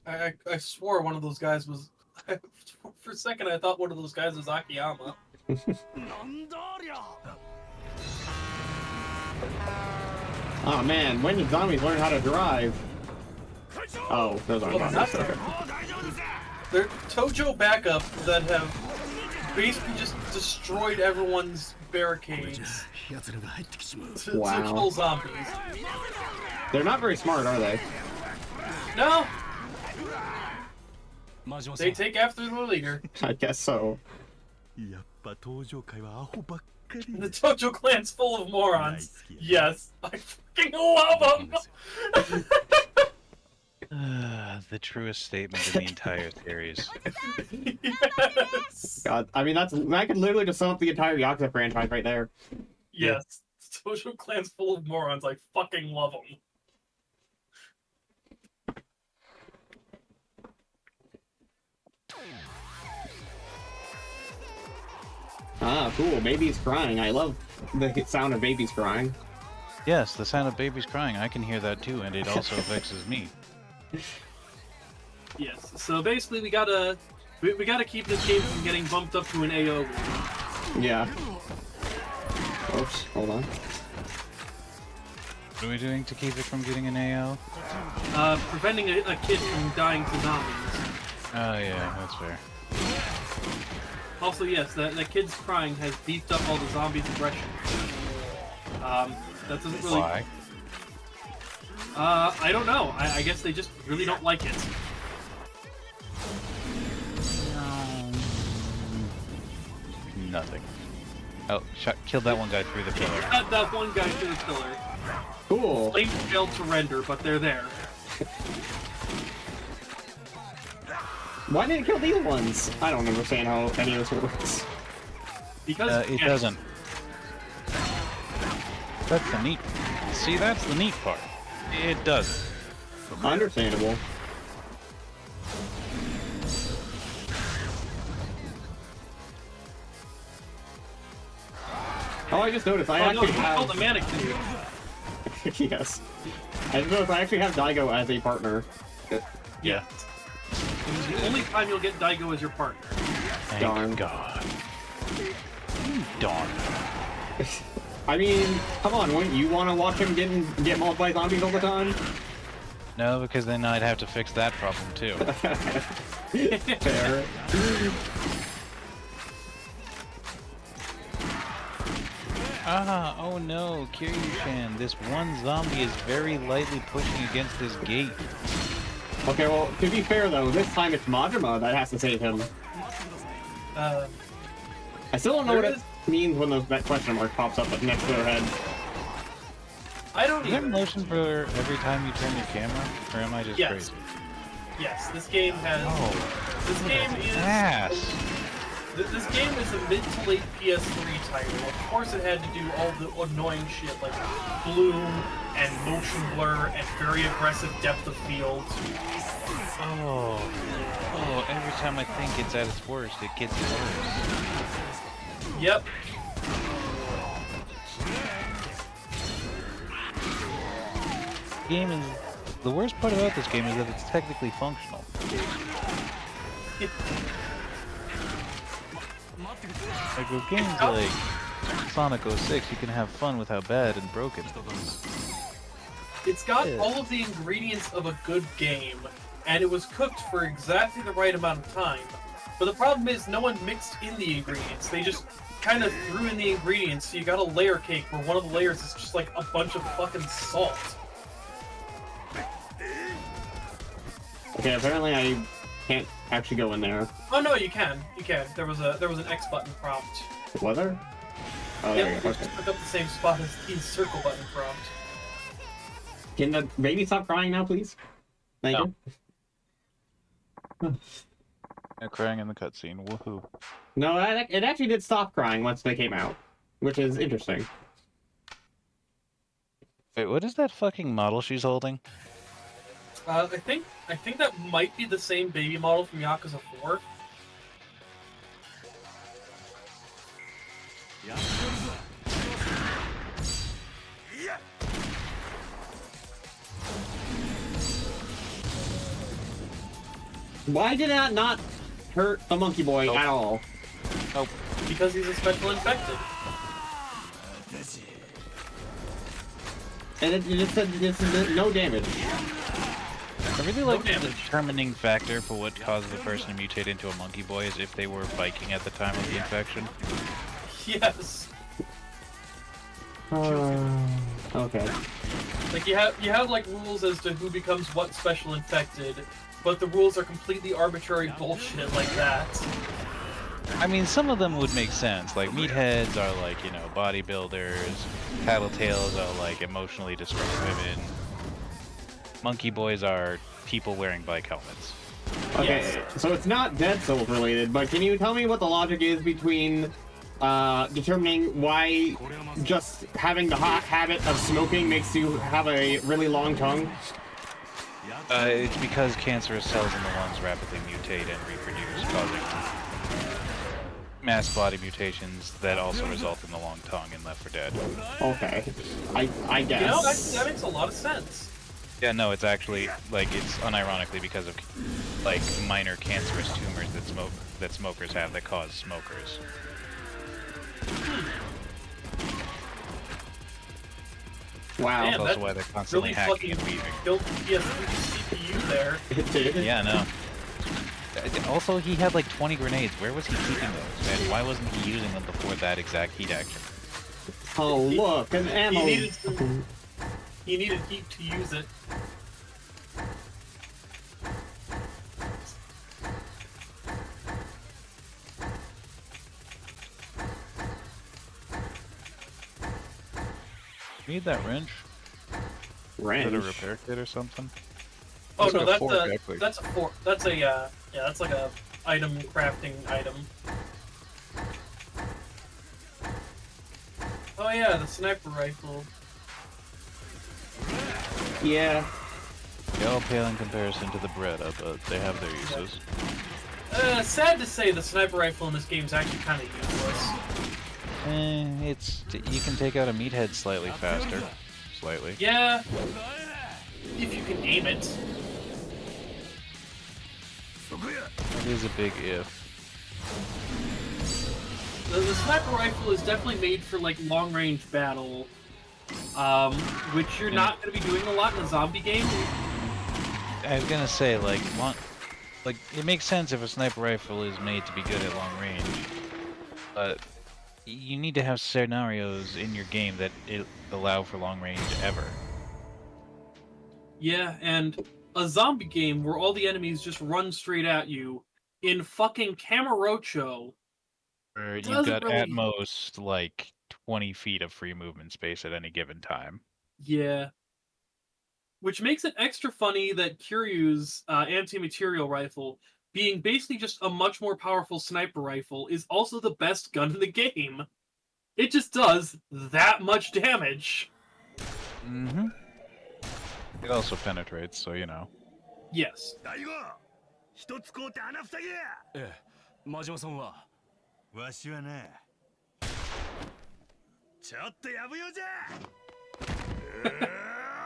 I swore one of those guys was... For a second, I thought one of those guys was Akiyama. Oh man, when did zombies learn how to drive? Oh, those aren't Not zombies. They're Tojo backup that have basically just destroyed everyone's barricades to Wow. kill zombies. They're not very smart, are they? No! They take after the leader. I guess so. やっぱ登場会はアホばっかり The Tojo clan's full of morons. Yes, I fucking love them! The truest statement in the entire series. Yes! God, I mean, that could literally just sum up the entire Yakuza franchise right there. Yes, the Tojo clan's full of morons. I fucking love them. Ah, cool. Baby's crying. I love the sound of babies crying. Yes, the sound of babies crying, I can hear that too, and it also vexes me. Yes, so basically we gotta keep this game from getting bumped up to an AO. Yeah. Oops, hold on. What are we doing to keep it from getting an AO? Preventing a kid from dying to zombies. Oh yeah, that's fair. Also, yes, that kid's crying has beefed up all the zombies' aggression. That doesn't really... Why? I don't know. I guess they just really don't like it. Nothing. Oh, killed that one guy through the pillar. Got that one guy through the pillar. Cool. Flames failed to render, but they're there. Why didn't it kill these ones? I don't understand how any of this works. Because It doesn't. That's the neat... See, that's the neat part. It doesn't. Understandable. Oh, I just noticed I Oh no, actually he killed the have... mannequin. Yes. I just noticed I actually have Daigo as a partner. Yeah. This is the only time you'll get Daigo as your partner. Thank Darn. God. Darn. I mean, come on, wouldn't you want to watch him get mauled by zombies all the time? No, because then I'd have to fix that problem too. Fair. Ah, oh no, Kiryu-chan, this one zombie is very lightly pushing against this gate. Okay, well, to be fair though, this time it's Majima that has to save him. I still don't know what it means when that question mark pops up next to their head. I don't Is there either. motion for every time you turn your camera? Or am I just Yes. crazy? Yes, this game has. Oh, This game is. ass! This game is a mid to late PS3 title. Of course, it had to do all the annoying shit like bloom and motion blur and very aggressive depth of field. Oh, every time I think it's at its worst, it gets worse. Yep. Game is... The worst part about this game is that it's technically functional. Like with games like Sonic 06, you can have fun with how bad and broken it is. It's got all of the ingredients of a good game, and it was cooked for exactly the right amount of time. But the problem is, no one mixed in the ingredients. They just kind of threw in the ingredients, so you got a layer cake where one of the layers is just like a bunch of fucking salt. Okay, apparently I can't actually go in there. Oh no, you can. You can. There was an X button prompt. Was there? Oh, there Yep, you it go. just took up the same spot as the circle button prompt. Can the baby stop crying now, please? Thank No. you. Yeah, crying in the cutscene, woohoo. No, it actually did stop crying once they came out, which is interesting. Wait, what is that fucking model she's holding? I think that might be the same baby model from Yakuza 4. Why did that not hurt the monkey boy at all? Oh, Because he's a special infected. And it just said this is no damage. I really like the damage. determining factor for what causes a person to mutate into a monkey boy is if they were biking at the time of the infection. Yes. Okay. Like you have like rules as to who becomes what special infected, but the rules are completely arbitrary bullshit like that. I mean, some of them would make sense. Like, meatheads are like, you know, bodybuilders. Tattletales are like emotionally distressed women. Monkey boys are people wearing bike helmets. Okay, Yes. so it's not Dead Cells related, but can you tell me what the logic is between determining why just having the hot habit of smoking makes you have a really long tongue? It's because cancerous cells in the lungs rapidly mutate and reproduce, causing mass body mutations that also result in the long tongue in Left 4 Dead. Okay, I guess. You know, that makes a lot of sense. Yeah, no, it's actually, like, it's unironically because of, like, minor cancerous tumors that smokers have that cause smokers. Wow. Damn, That's also that why they're constantly really hacking fucking and weaving. killed the PS3 CPU there. It did. Yeah, no. Also, he had like 20 grenades. Where was he keeping those? And why wasn't he using them before that exact heat action? Oh look, an ammo. He needed heat to use it. Need that wrench? Wrench. Is it a repair kit or something? Oh Looks no, like a that's fork, a actually. that's a fork. That's a yeah, that's like a item crafting item. Oh yeah, the sniper rifle. Yeah. They all pale in comparison to the Beretta, but they have their uses. Sad to say, the sniper rifle in this game is actually kind of useless. You can take out a meathead slightly faster. Slightly. Yeah, if you can aim it. It is a big if. The sniper rifle is definitely made for like long-range battle, which you're not going to be doing a lot in a zombie game. I was gonna say, like, it makes sense if a sniper rifle is made to be good at long range, but you need to have scenarios in your game that allow for long range ever. Yeah, and a zombie game where all the enemies just run straight at you in fucking Camarocho. Where you've Doesn't got really- at most like 20 feet of free movement space at any given time. Yeah. Which makes it extra funny that Kiryu's anti-material rifle, being basically just a much more powerful sniper rifle, is also the best gun in the game. It just does that much damage. Mm-hmm. It also penetrates, so you know. Yes. 大悟一つ買うて穴塞げやええ真島さんはわしはなちょっとやぶよじゃ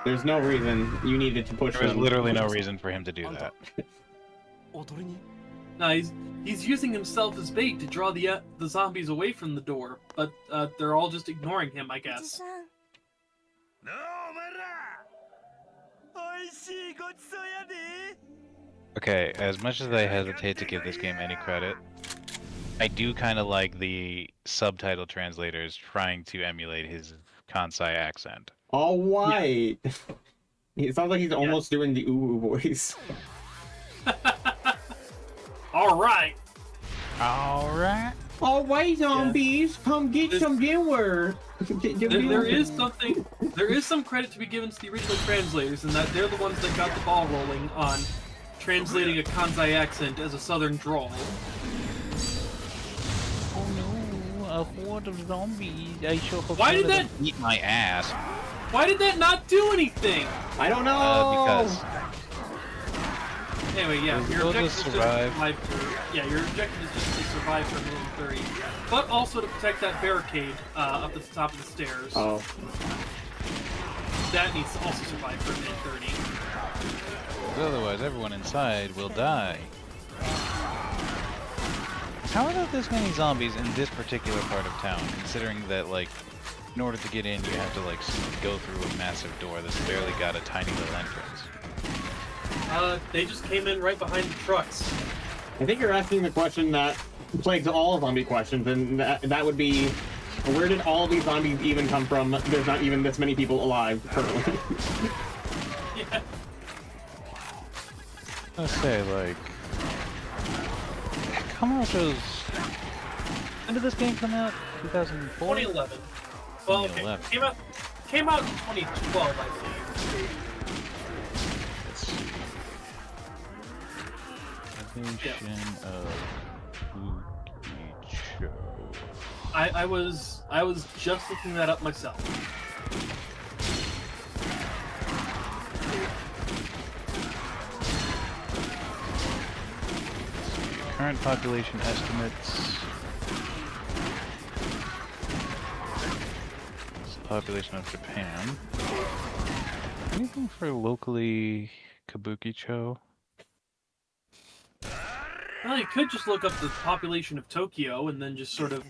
There's no reason you needed to push There was them. literally no reason for him to do that. おとりに Now he's using himself as bait to draw the zombies away from the door, but they're all just ignoring him, I おじ guess. さんなあお前らおいしいごちそうやで Okay, as much as I hesitate to give this game any credit, I do kind of like the subtitle translators trying to emulate his Kansai accent. All white. It sounds like he's almost doing the ooh voice. Alright! Alright. All white zombies, come get This- some dinner. There is some credit to be given to the original translators in that they're the ones that got the ball rolling on translating a Kansai accent as a southern drawl. Oh no, a horde of zombies. I shall Why did that- eat my ass. Why did that not do anything? I don't know. Because Anyway, yeah, We'll your just objective is just to survive. survive for, yeah, your objective is just to survive for a minute and 30, but also to protect that barricade up at the top of the stairs. Oh. That needs to also survive for a minute 30. otherwise everyone inside will die. How are there this many zombies in this particular part of town, considering that, like, in order to get in, you have to, like, go through a massive door that's barely got a tiny little entrance? They just came in right behind the trucks. I think you're asking the question that plagues all zombie questions, and that would be, where did all these zombies even come from? There's not even this many people alive currently. Yeah. Let's say, like, Kamarocho's... When did this game come out? 2004? 2011. Well, okay. 2011. Came out in 2012, I believe. Edition of Fukicho. I was just looking that up myself. Current population estimates. This is the population of Japan. Anything for locally Kabukicho? Well, you could just look up the population of Tokyo and then just sort of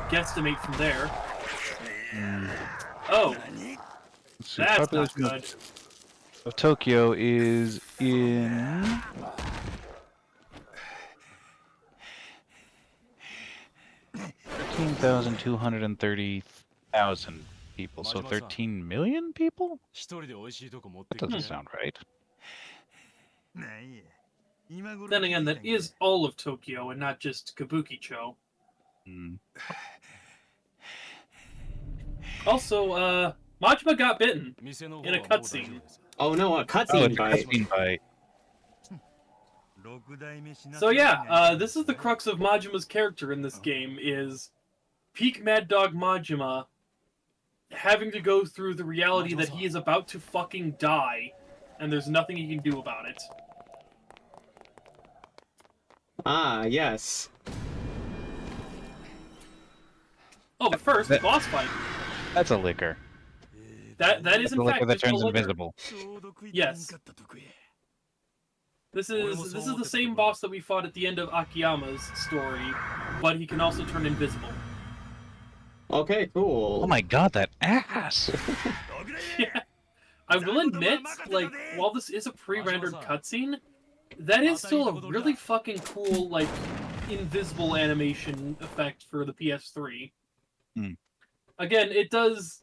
guesstimate from there. Oh, Let's see, that's not population good. of Tokyo is in 13,230,000 people. So 13 million people? 一人で美味しいとこ持って That く doesn't sound right. なんや今頃 Then again, that is all of Tokyo and not just Kabukicho. Hmm. Also, Majima got bitten. 店の方 In a はもう大丈夫 cutscene. です Oh no, a Oh, cutscene it's a bite. cutscene bite. 六代目しな So yeah, this is the crux of Majima's character in this game, is peak Mad Dog Majima having to go through the reality that he is about to fucking die, and there's nothing he can do about it. Ah, yes. Oh, but first, That- boss fight. That's a liquor. That is That's in a fact liquor that just a turns liquor. invisible. Yes. This is the same boss that we fought at the end of Akiyama's story, but he can also turn invisible. Okay, cool. Oh my god, that ass! Yeah. I will admit, like, while this is a pre-rendered cutscene, that is still a really fucking cool, like, invisible animation effect for the PS3. Hmm. Again, it does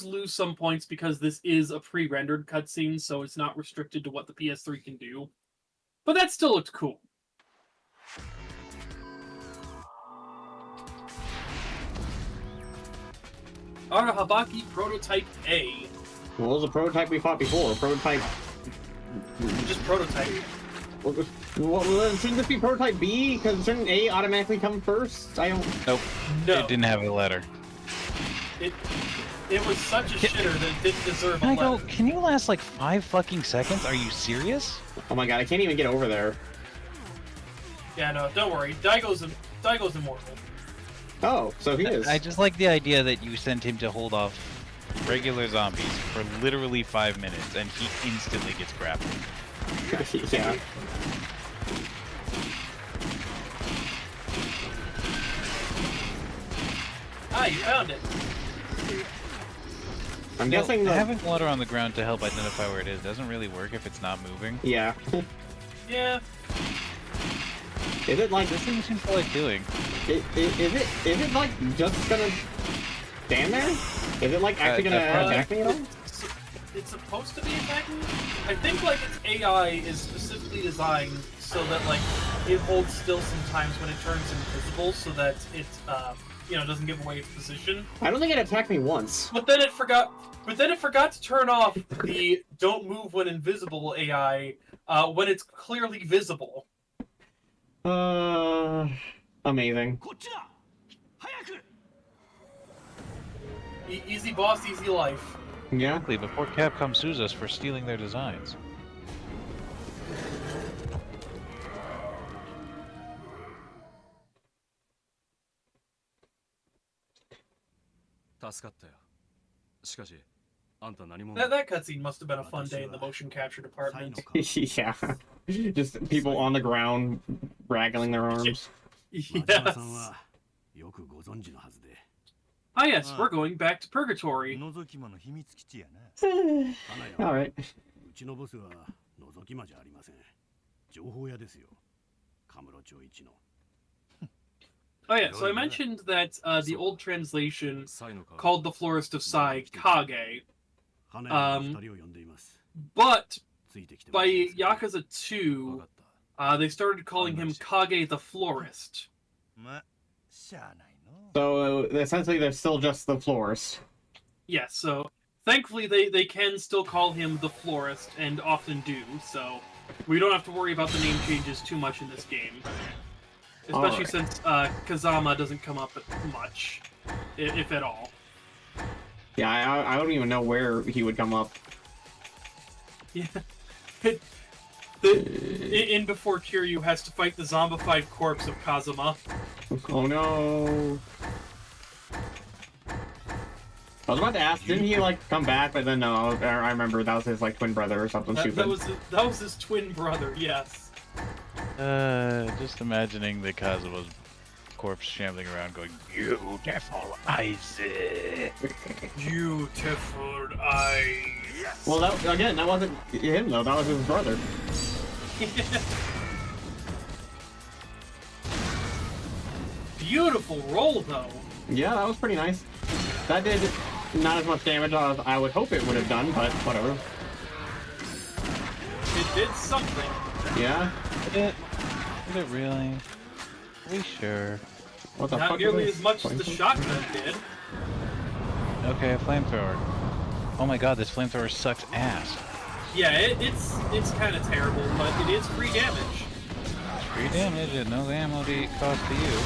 lose some points because this is a pre-rendered cutscene, so it's not restricted to what the PS3 can do. But that still looked cool. Arahabaki Prototype A. What was the prototype we fought before? Prototype. Just Prototype. Well, shouldn't this be prototype B? Because shouldn't A automatically come first? I don't. Nope. No. It didn't have a letter. It was such a shitter that it didn't deserve a letter. Can you last like 5 fucking seconds? Are you serious? Oh my god, I can't even get over there. Yeah, no, don't worry. Daigo's immortal. Oh, so he is. I just like the idea that you sent him to hold off regular zombies for literally 5 minutes, and he instantly gets grappled. Yeah. Ah, you found it. I'm guessing that. Having water on the ground to help identify where it is doesn't really work if it's not moving. Yeah. Yeah. Is it like This thing seems to like doing. Is it like just gonna stand there? Is it like actually gonna attack me at all? It's supposed to be attacking. I think like its AI is specifically designed so that like it holds still sometimes when it turns invisible, so that it doesn't give away its position. I don't think it attacked me once. But then it forgot. But then it forgot to turn off the "Don't move when invisible" AI when it's clearly visible. Amazing. Easy boss, easy life. Yeah. Exactly, before Capcom sues us for stealing their designs. That cutscene must have been a fun day in the motion capture department. Yeah. Just people on the ground wraggling their arms. Yes. Ah yes, we're going back to Purgatory. Alright. Oh yeah, so I mentioned that the old translation called the Florist of Sai Kage. But by Yakuza 2, they started calling him Kage the Florist. So essentially they're still just the florist. Yes, so thankfully they can still call him the Florist, and often do, so we don't have to worry about the name changes too much in this game. Especially since Kazama doesn't come up much, if at all. Yeah, I don't even know where he would come up. Yeah. In Before Kiryu has to fight the zombified corpse of Kazama. Oh no. I was about to ask, didn't he like come back? But then no, I remember that was his like twin brother or something stupid. That was his twin brother, yes. Just imagining the Kazuma's corpse shambling around going, "Beautiful eyes." Beautiful eyes. Well, that wasn't him though. That was his brother. Beautiful roll though. Yeah, that was pretty nice. That did not as much damage as I would hope it would have done, but whatever. It did something. Yeah. Did it really? Are we sure? What the Not fuck nearly is as much as the shotgun did. Okay, a flamethrower. Oh my god, this flamethrower sucks ass. Yeah, it's kind of terrible, but it is free damage. It's free damage at no ammo cost to you.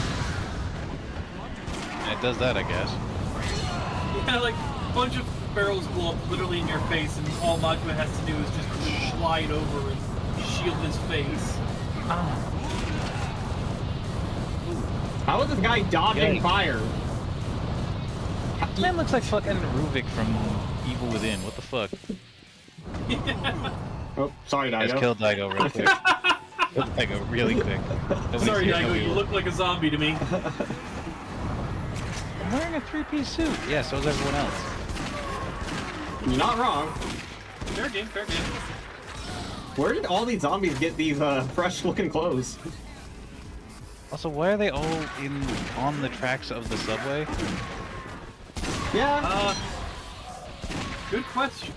And it does that, I guess. Yeah, like a bunch of barrels blow up literally in your face, and all Majima has to do is just slide over and shield his face. How is this guy dodging fire? This man looks like fucking Ruvik from Evil Within. What the fuck? Oh, sorry, Let's Daigo. kill Daigo real quick. Kill Daigo really quick. Nobody's Sorry, here, Daigo, nobody you will. look like a zombie to me. I'm wearing a 3-piece suit. Yeah, so is everyone else. You're not wrong. Fair game, fair game. Where did all these zombies get these fresh-looking clothes? Also, why are they all on the tracks of the subway? Yeah. Good question.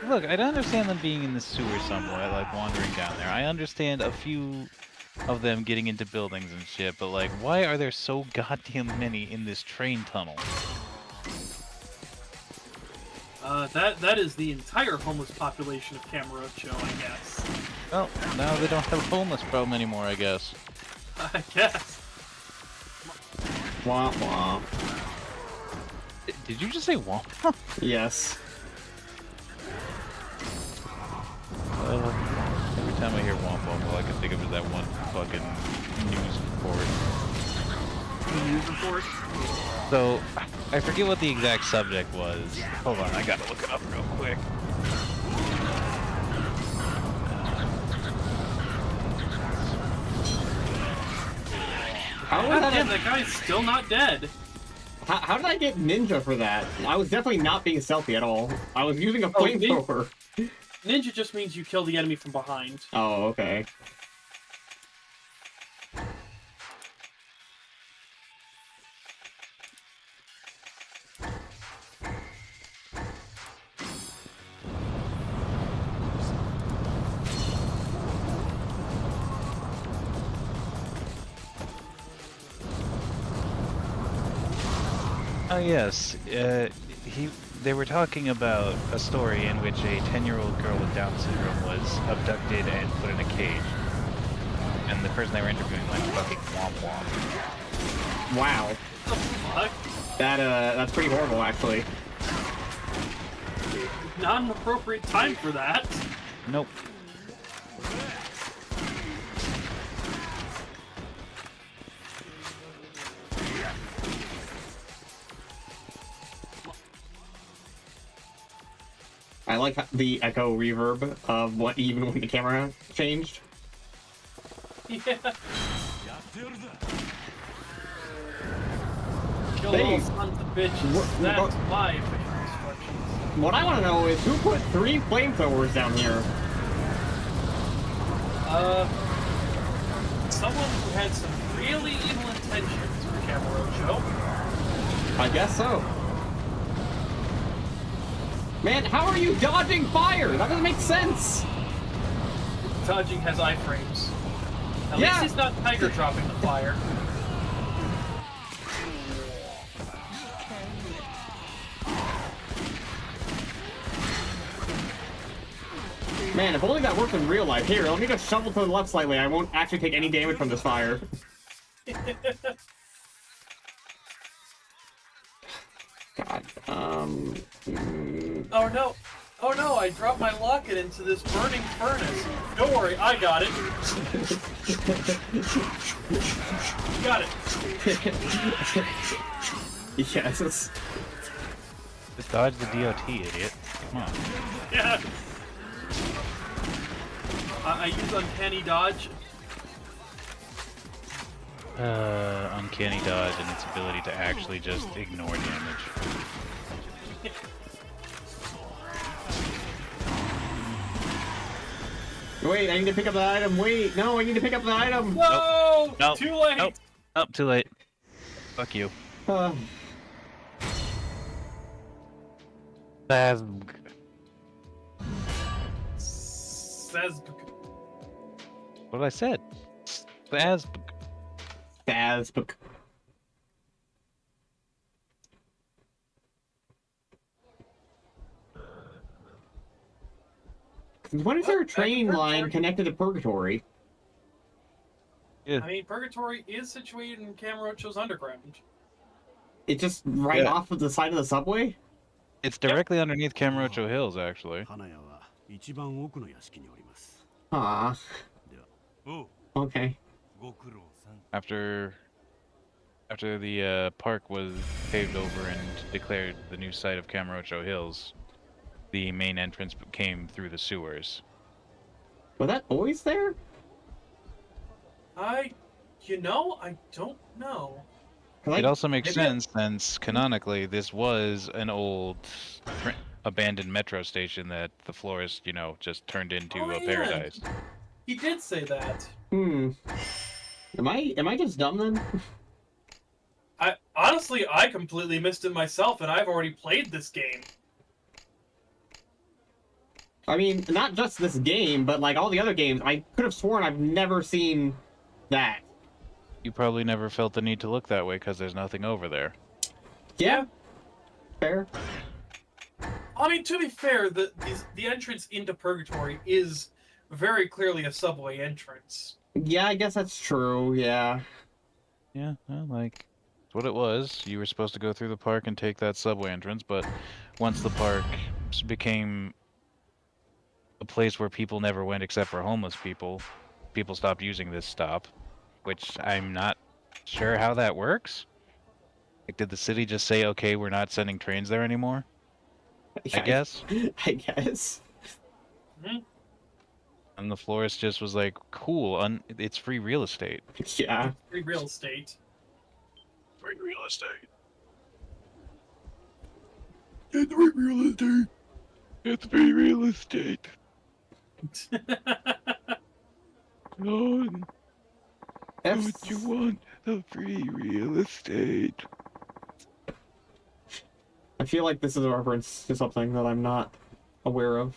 Look, I don't understand them being in the sewer somewhere, like wandering down there. I understand a few of them getting into buildings and shit, but like, why are there so goddamn many in this train tunnel? That is the entire homeless population of Kamurocho, I guess. Well, now they don't have a homeless problem anymore, I guess. I guess. Womp womp. Did you just say womp? Yes. Every time I hear womp womp, all I can think of is that one fucking news report. The news report. So, I forget what the exact subject was. Hold on, I gotta look it up real quick. How God did damn, I, that guy's still not dead. how did I get ninja for that? I was definitely not being stealthy at all. I was using a flamethrower. Ninja just means you kill the enemy from behind. Oh, okay. Oh yes, they were talking about a story in which a 10-year-old girl with Down syndrome was abducted and put in a cage. And the person they were interviewing went fucking womp womp. Wow. What the fuck? That's pretty horrible, actually. Not an appropriate time for that. Nope. I like the echo reverb of what even when the camera changed. Yeah. Kill Hey. all sons of bitches. That's my official instructions. What I want to know is who put 3 flamethrowers down here? Someone who had some really evil intentions for Kamurocho. I guess so. Man, how are you dodging fire? That doesn't make sense. Dodging has iframes. At Yeah. least he's not tiger dropping the fire. Man, if only that worked in real life. Here, let me just shovel to the left slightly. I won't actually take any damage from this fire. God, Oh no! Oh no, I dropped my locket into this burning furnace. Don't worry, I got it. Got it. Yes. Just dodge the DOT, idiot. Come on. Yeah. I use uncanny dodge. Uncanny dodge and its ability to actually just ignore damage. Wait, I need to pick up the item. Wait, no, I need to pick up the item. No! Nope. Too late! Nope. Oh, too late. Fuck you. Uh, Says What I said. Spaz. Spazbook. When is there a train line connected to Purgatory? Yeah. I mean, Purgatory is situated in Kamurocho's underground. It's just right Yeah. off of the side of the subway? It's directly underneath Kamurocho Hills, actually. 花屋は一番奥の屋敷におります。 Ah, では、おう、 okay. ご苦労さん。 After the park was paved over and declared the new site of Kamurocho Hills, the main entrance came through the sewers. Was that always there? I don't know. 'Cause It also makes maybe I- sense since canonically this was an old abandoned metro station that the florist, just turned into Oh, a yeah. paradise. He did say that. Am I just dumb then? I completely missed it myself, and I've already played this game. I mean, not just this game, but like all the other games. I could have sworn I've never seen that. You probably never felt the need to look that way because there's nothing over there. Yeah. Fair. I mean, to be fair, the entrance into Purgatory is very clearly a subway entrance. Yeah, I guess that's true. Yeah. Yeah, well, like, it's what it was. You were supposed to go through the park and take that subway entrance, but once the park became a place where people never went except for homeless people, people stopped using this stop, which I'm not sure how that works. Like, did the city just say, okay, we're not sending trains there anymore? I guess. I guess. And the florist just was like, cool, it's free real estate. Yeah. Free real estate. Free real estate. It's free real estate. It's free real estate. What you want, the free real estate. I feel like this is a reference to something that I'm not aware of.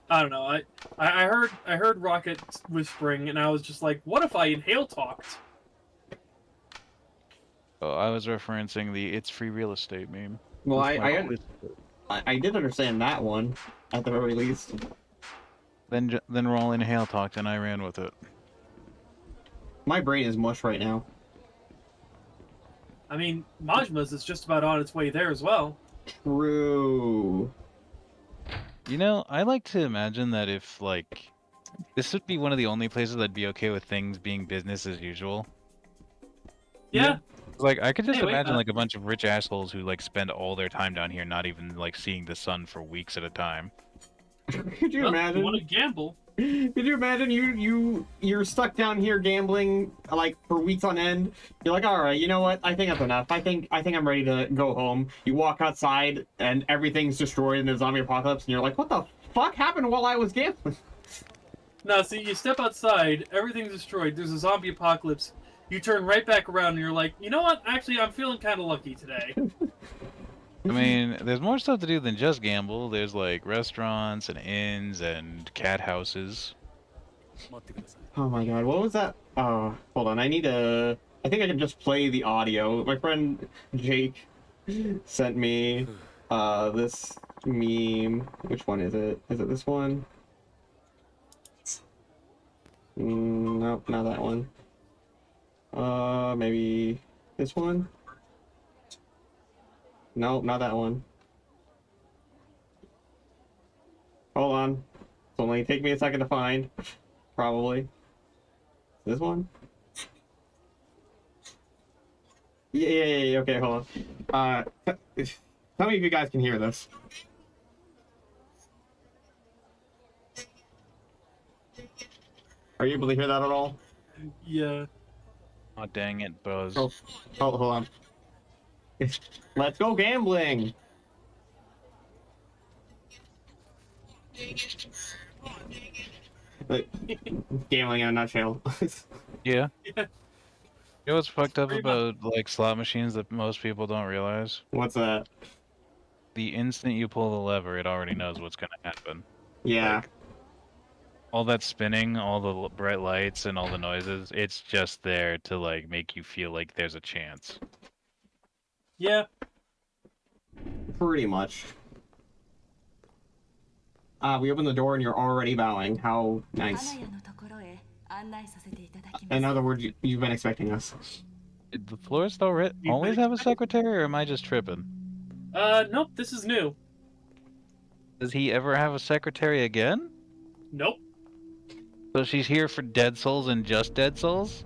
I don't know. I heard Rokkit whispering, and I was just like, what if I inhale talked? Oh, I was referencing the "it's free real estate" meme. Well, I did understand that one at the very least. Then Rall inhale talked, and I ran with it. My brain is mush right now. I mean, Majma's is just about on its way there as well. True. You know, I like to imagine that if, like, this would be one of the only places I'd be okay with things being business as usual. Yeah. Like, I could just Hey, wait, imagine, like, a bunch of rich assholes who, like, spend all their time down here not even, like, seeing the sun for weeks at a time. Could you Well, imagine? You want to gamble? Could you imagine you're stuck down here gambling like for weeks on end? You're like, all right, you know what? I think that's enough. I think I'm ready to go home. You walk outside and everything's destroyed in the zombie apocalypse, and you're like, what the fuck happened while I was gambling? No, see, you step outside, everything's destroyed. There's a zombie apocalypse. You turn right back around, and you're like, you know what? Actually, I'm feeling kind of lucky today. I mean, there's more stuff to do than just gamble. There's, like, restaurants and inns and cat houses. Oh my god, what was that? Oh, hold on. I think I can just play the audio. My friend Jake sent me this meme. Which one is it? Is it this one? Nope, not that one. Maybe this one? Nope, not that one. Hold on. It'll only take me a second to find. Probably. This one? Yeah, okay, hold on. Tell me if you guys can hear this. Are you able to hear that at all? Yeah. Oh, dang it, Buzz. Oh, hold on. Let's go gambling! Gambling in a nutshell. Yeah. You know what's fucked up about, like, slot machines that most people don't realize? What's that? The instant you pull the lever, it already knows what's gonna happen. Yeah. Like, all that spinning, all the bright lights and all the noises, it's just there to, like, make you feel like there's a chance. Yeah. Pretty much. We open the door and you're already bowing. How nice. In other words, you've been expecting us. Did the florist always have a secretary, or am I just tripping? Nope, this is new. Does he ever have a secretary again? Nope. So she's here for Dead Souls and just Dead Souls?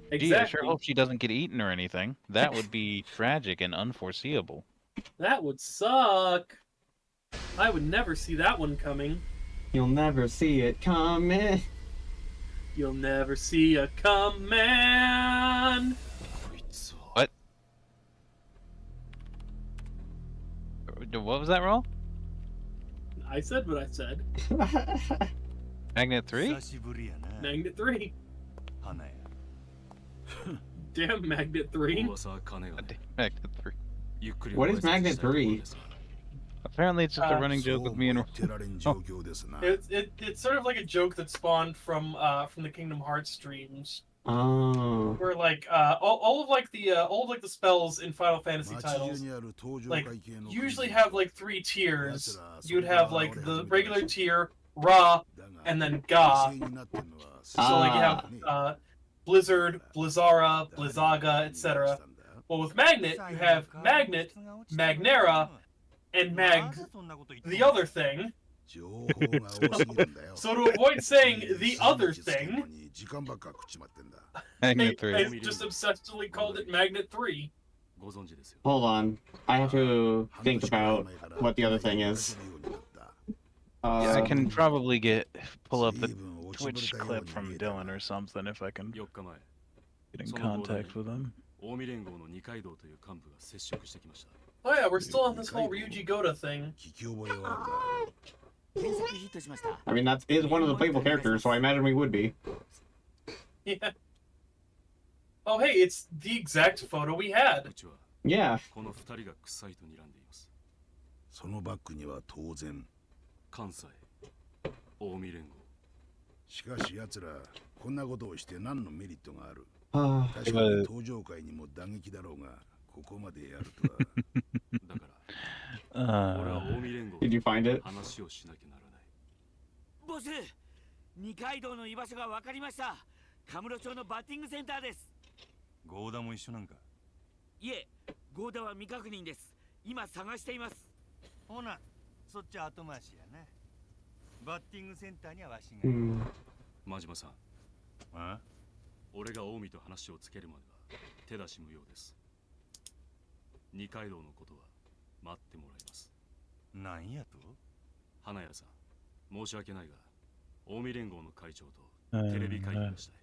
Exactly. Gee, I sure hope she doesn't get eaten or anything. That would be tragic and unforeseeable. That would suck. I would never see that one coming. You'll never see it coming. You'll never see a command. What? What was that, Roll? I said what I said. Magnet 3? Magnet 3. Damn, Magnet 3. Magnet 3. What is Magnet 3? Apparently it's just a running joke with me and It's sort of like a joke that spawned from the Kingdom Hearts streams. Oh. Where like all of like the spells in Final Fantasy titles like usually have like 3 tiers. You'd have like the regular tier, Ra, and then Ga. So like you have Blizzard, Blizzara, Blizzaga, etc. Well, with Magnet, you have Magnet, Magnera, and the other thing. So to avoid saying the other thing, Magnet I 3. just obsessively called it Magnet 3. Hold on. I have to think about what the other thing is. Yeah, I can probably pull up the Twitch clip from Dylan or something if I can get in contact with him. Oh yeah, we're still on this whole Ryuji Goda thing. I mean, that is one of the playable characters, so I imagine we would be. Yeah. Oh hey, it's the exact photo we had. Yeah. そのバックには当然関西近江連合しかし奴らこんなことをして何のメリットがある Did 確かに登場会にも打撃だろうがここまでやるとはだから俺は近江連合 you find it? 話をしなきゃならないボス二階堂の居場所が分かりましたカムロ町のバッティングセンターですゴーダも一緒なんかいえゴーダは未確認です今探していますほなそっち後回しやなバッティングセンターにはわしが真島さんあ俺が近江と話をつけるまでは手出し無用です二階堂のことは待ってもらいますなんやと花屋さん申し訳ないが近江連合の会長とテレビ会議をしたい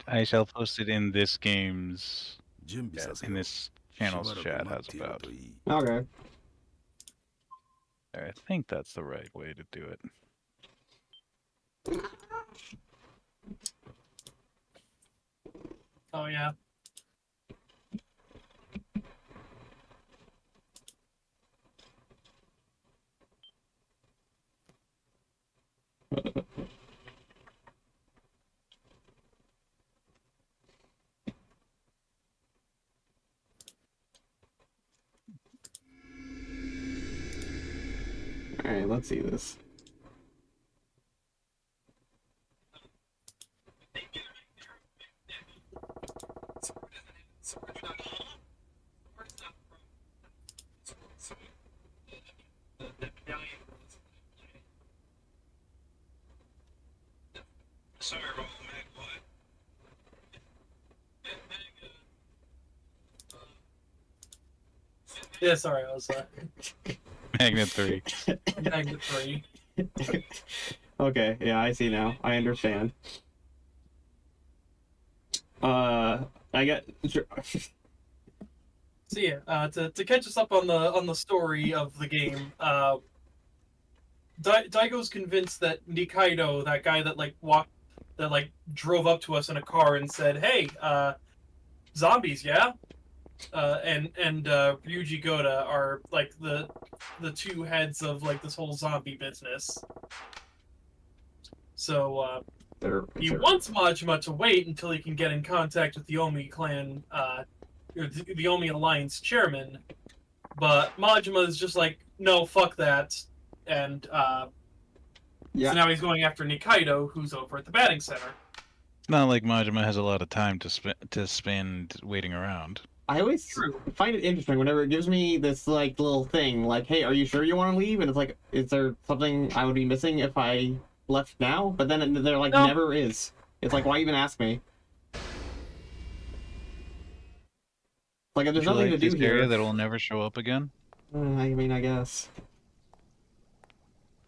I shall post it in this game's 準備させ in よ this channel's chat. How's about? Okay. I think that's the right way to do it. Oh yeah. Alright, let's see this. Yeah, sorry, I was Magnet 3. Magnet 3. Okay, yeah, I see now. I understand. I get. So yeah, to catch us up on the story of the game, Daigo's convinced that Nikaido, that guy that drove up to us in a car and said, "Hey, zombies, yeah," and Ryuji Goda are like the two heads of like this whole zombie business. So he wants Majima to wait until he can get in contact with the Omi clan, or the Omi Alliance chairman, but Majima is just like, no, fuck that, and Yeah. so now he's going after Nikaido, who's over at the batting center. It's not like Majima has a lot of time to spend waiting around. I always find it interesting whenever it gives me this like little thing, like, "Hey, are you sure you want to leave?" And it's like, "Is there something I would be missing if I left now?" But then there like No. never is. It's like, why even ask me? Like, if there's Would you nothing like to do this here. area that will never show up again? I mean, I guess.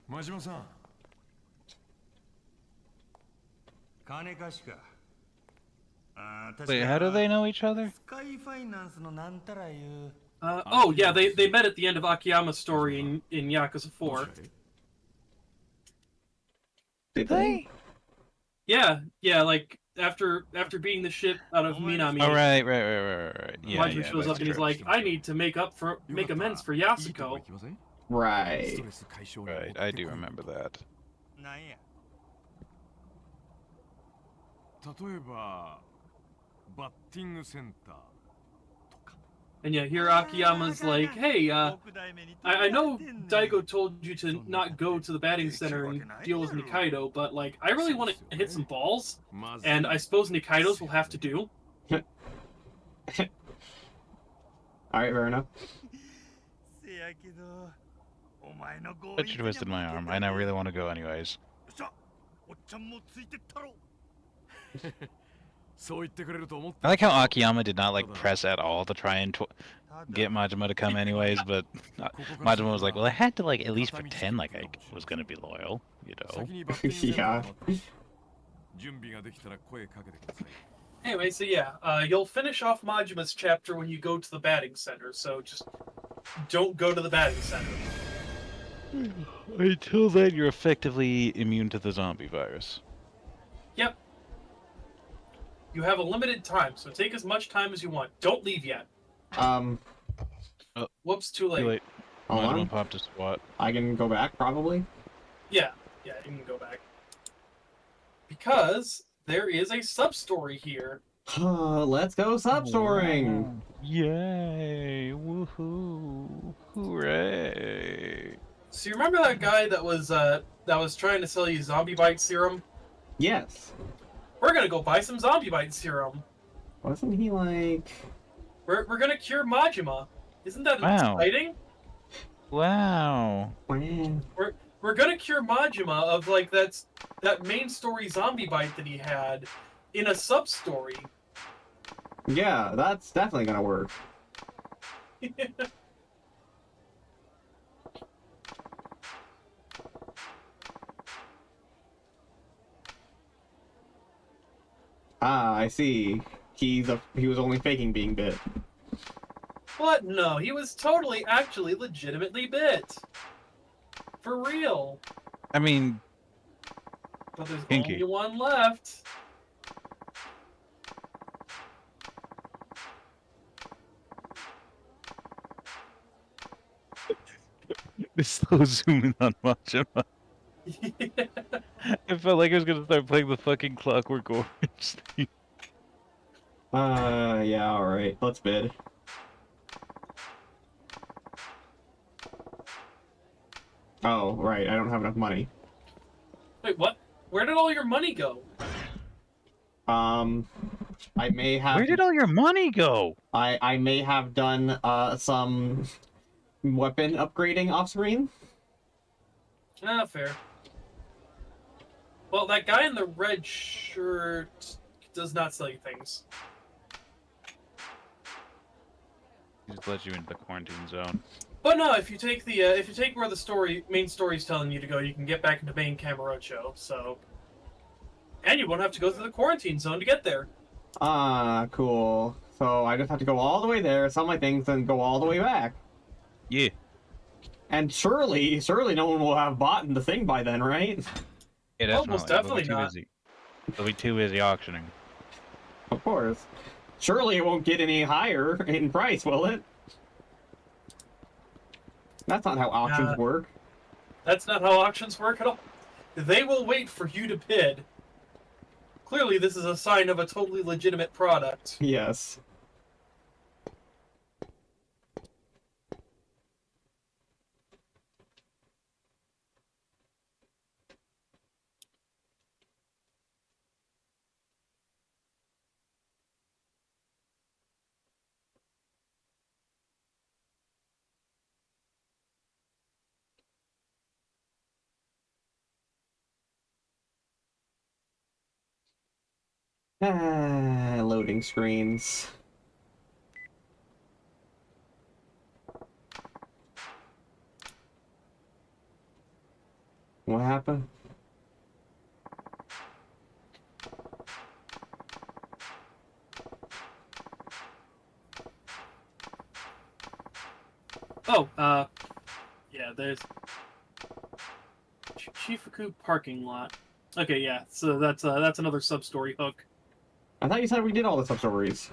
真島さん金貸しかあー Wait, how do they know each other? スカイファイナンスのなんたらいう Oh yeah, they met at the end of Akiyama's story in Yakuza 4. Did they? Yeah, like after beating the shit out of Minami. Oh, right. Yeah, Majima shows up and he's like, I need to make amends for Yasuko. Right. Right, I do remember that. なんや例えばバッティングセンター And yeah, here Akiyama's like, hey, I know Daigo told you to not go to the batting center and deal with Nikaido, but like, I really want to hit some balls, and I suppose Nikaido's will have to do. Alright, fair enough. But you twisted my arm. I now really want to go anyways. I like how Akiyama did not like press at all to try and get Majima to come anyways, but Majima was like, well, I had to like at least pretend like I was gonna be loyal, you know. Yeah. Anyway, so yeah, you'll finish off Majima's chapter when you go to the batting center, so just don't go to the batting center. Until then, you're effectively immune to the zombie virus. Yep. You have a limited time, so take as much time as you want. Don't leave yet. Whoops, too late. Too late. Hold Majima on. popped a SWAT. I can go back, probably? Yeah, you can go back. Because there is a sub-story here. Let's go sub-storing! Yay! Woohoo! Hooray! So you remember that guy that was trying to sell you zombie bite serum? Yes. We're gonna go buy some zombie bite serum. Wasn't he like... We're gonna cure Majima. Isn't that exciting? Wow. We're gonna cure Majima of like that main story zombie bite that he had in a sub story. Yeah, that's definitely gonna work. Ah, I see. He was only faking being bit. What? No, he was totally, actually, legitimately bit. For real. I mean, But there's Pinky. only one left. this slow zoom in on Majima. I felt like I was gonna start playing the fucking Clockwork Orange thing. Yeah, alright. Let's bid. Oh, right. I don't have enough money. Wait, what? Where did all your money go? I may have... Where did all your money go? I may have done, some weapon upgrading off-screen. Ah, fair. Well, that guy in the red shirt does not sell you things. He just let you into the quarantine zone. But no, if you take where the main story's telling you to go, you can get back into main Kamurocho. So, and you won't have to go through the quarantine zone to get there. Ah, cool. So I just have to go all the way there, sell my things, and go all the way back. Yeah. And surely no one will have bought the thing by then, right? Yeah, that's Almost definitely not. They'll be too busy auctioning. Of course. Surely it won't get any higher in price, will it? That's not how auctions work. That's not how auctions work at all. They will wait for you to bid. Clearly, this is a sign of a totally legitimate product. Yes. Loading screens. What happened? Oh, yeah, there's Chifuku parking lot. Okay, yeah, so that's another sub-story hook. I thought you said we did all the sub-stories.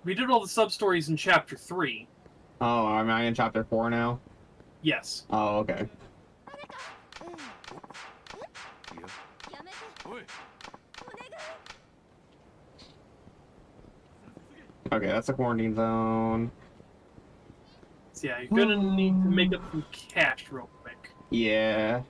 We did all the sub-stories in Chapter 3. Oh, am I in Chapter 4 now? Yes. Oh, okay. Okay, that's a quarantine zone. So yeah, you're gonna need to make up some cash real quick. Yeah.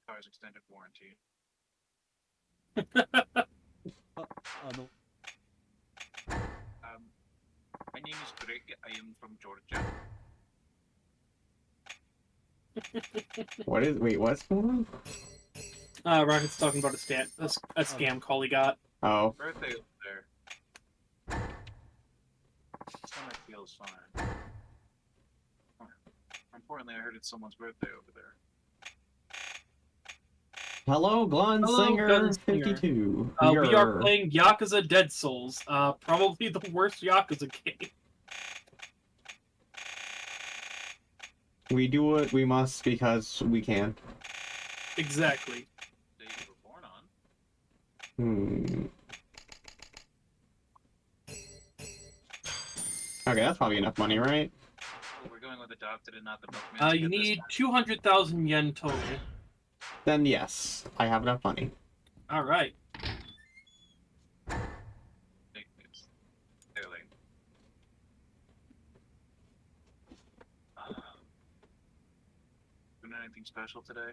Car's extended warranty. My name is Greg. I am from Georgia. What's going on? Rocket's talking about a scam call he got. Oh. Birthday over there. Stomach feels fine. Importantly, I heard it's someone's birthday over there. Hello, Glunsinger 52. We are playing Yakuza Dead Souls. Probably the worst Yakuza game. We do what we must because we can. Exactly. Day you were born on. Okay, that's probably enough money, right? Well, we're going with adopted and not the milkman. You need 200,000 yen total. Then yes, I have enough money. All right. Doing anything special today?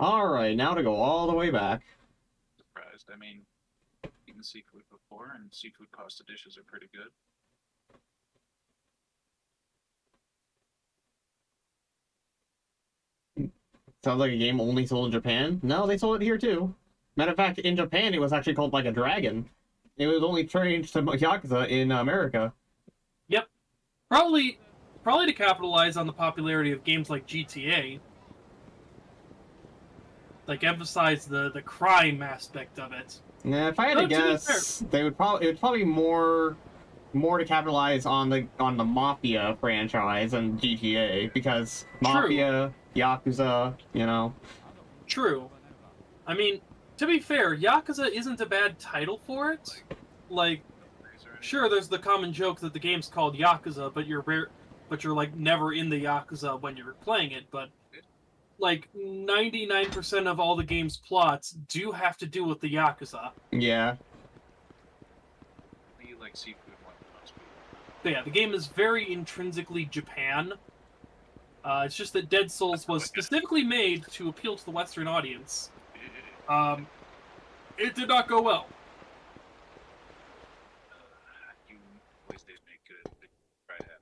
Alright, now to go all the way back. Surprised. I mean, eaten seafood before, and seafood pasta dishes are pretty good. Sounds like a game only sold in Japan. No, they sold it here too. Matter of fact, in Japan it was actually called like a dragon. It was only changed to Yakuza in America. Yep. Probably to capitalize on the popularity of games like GTA. Like emphasize the crime aspect of it. Yeah, if I had to guess, it would probably more to capitalize on the Mafia franchise and GTA, because Mafia, Yakuza, you know. True. I mean, to be fair, Yakuza isn't a bad title for it. Like, sure, there's the common joke that the game's called Yakuza, but you're like never in the Yakuza when you're playing it, but like 99% of all the game's plots do have to do with the Yakuza. Yeah. You like seafood more than most people. But yeah, the game is very intrinsically Japan. It's just that Dead Souls was specifically made to appeal to the Western audience. It did not go well. You always did make good fried addict.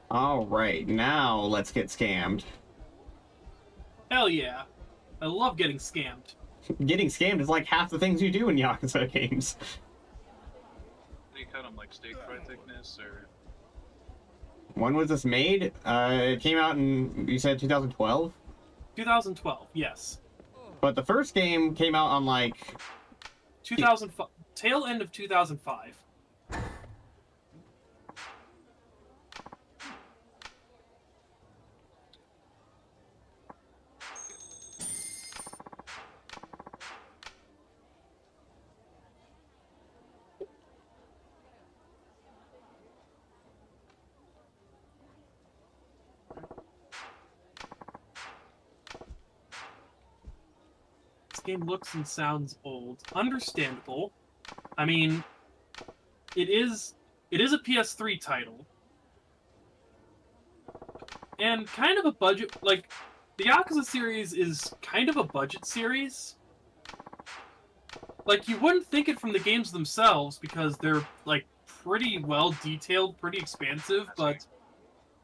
Alright, now let's get scammed. Hell yeah. I love getting scammed. Getting scammed is like half the things you do in Yakuza games. Do you cut them like steak fry thickness, or...? When was this made? It came out in, you said 2012? 2012, yes. But the first game came out on like... 2005, tail end of 2005. Game looks and sounds old. Understandable. I mean, it is a PS3 title. And kind of a budget, like, the Yakuza series is kind of a budget series. Like, you wouldn't think it from the games themselves, because they're, like, pretty well detailed, pretty expansive, but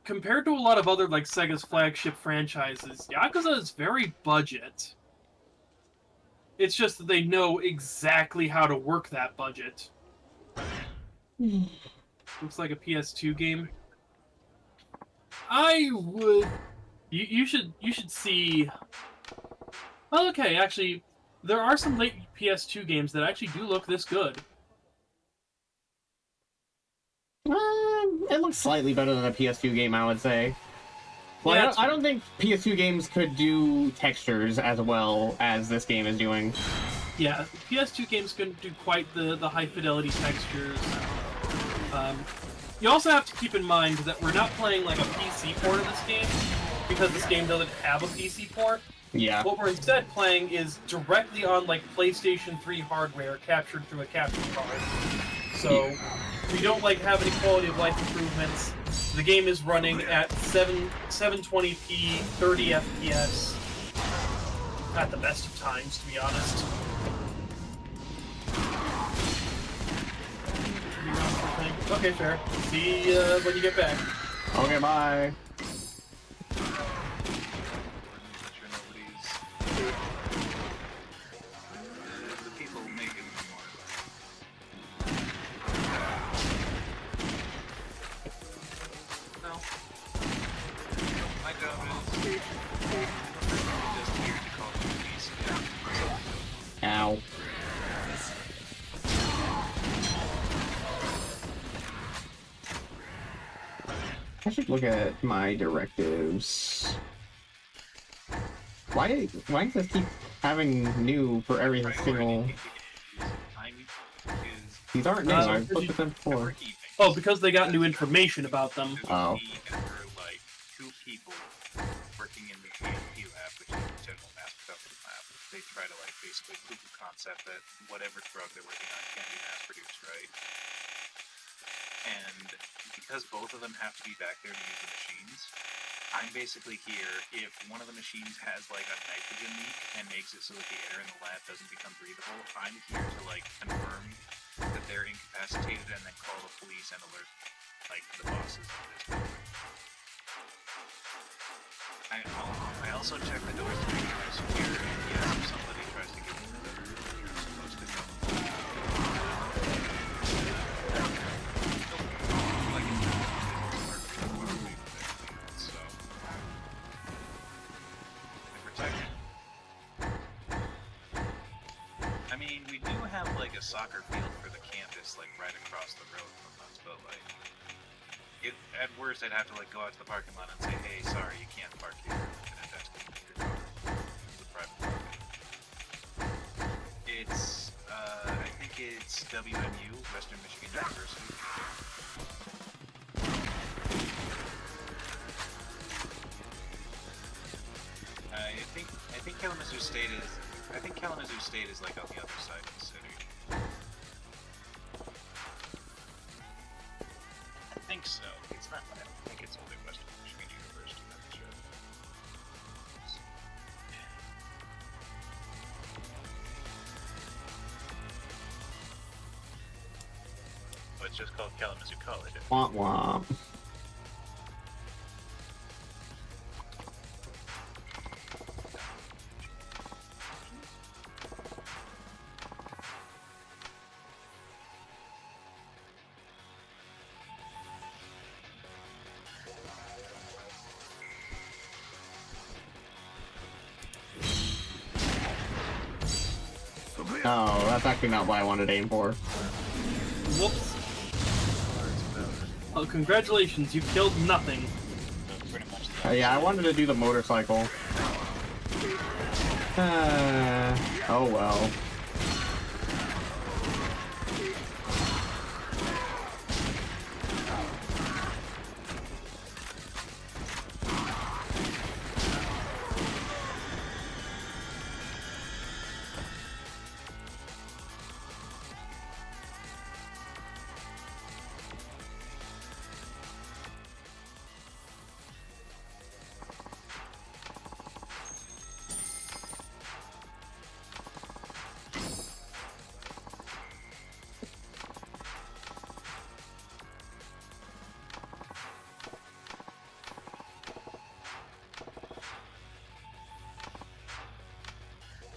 compared to a lot of other, like, Sega's flagship franchises, Yakuza is very budget. It's just that they know exactly how to work that budget. Looks like a PS2 game. I would... You should see Oh, okay, actually, there are some late PS2 games that actually do look this good. It looks slightly better than a PS2 game, I would say. Well, Yeah, I don't think PS2 games could do textures as well as this game is doing. Yeah, PS2 games couldn't do quite the high fidelity textures. You also have to keep in mind that we're not playing like a PC port of this game, because this game doesn't have a PC port. Yeah. What we're instead playing is directly on like PlayStation 3 hardware captured through a capture card. So we don't like have any quality of life improvements. The game is running at 720p, 30 FPS. At the best of times, to be honest. Okay, fair. See when you get back. Okay, bye. Ow. I should look at my directives. Why does this keep having new for every single... These aren't new, I've looked at them before. Oh, because they got new information about them. Oh. Like 2 people working in the GMP lab, which is the general mass production lab. They try to like basically prove the concept that whatever drug they're working on can be mass produced, right? And because both of them have to be back there to use the machines, I'm basically here if one of the machines has like a nitrogen leak and makes it so that the air in the lab doesn't become breathable, I'm here to like confirm that they're incapacitated and then call the police and alert like the bosses of this building. I also check the doors to make sure they're secure, and yes, if somebody tries to get through, you're supposed to go. I mean, we do have like a soccer field for the campus, like right across the road from us, but like, at worst, I'd have to like go out to the parking lot and say, "Hey, sorry, you can't park here." And I'd have to keep your car. It's a private parking. It's, I think it's WMU, Western Michigan University. I think Kalamazoo State is. I think Kalamazoo State is like on the other side of the city. I think so. It's not. I don't think it's only Western Michigan University. I'm sure. But it's just called Kalamazoo College. Womp womp. Oh, that's actually not what I wanted to aim for. Whoops. Oh, congratulations, you killed nothing. Yeah, I wanted to do the motorcycle. Oh well.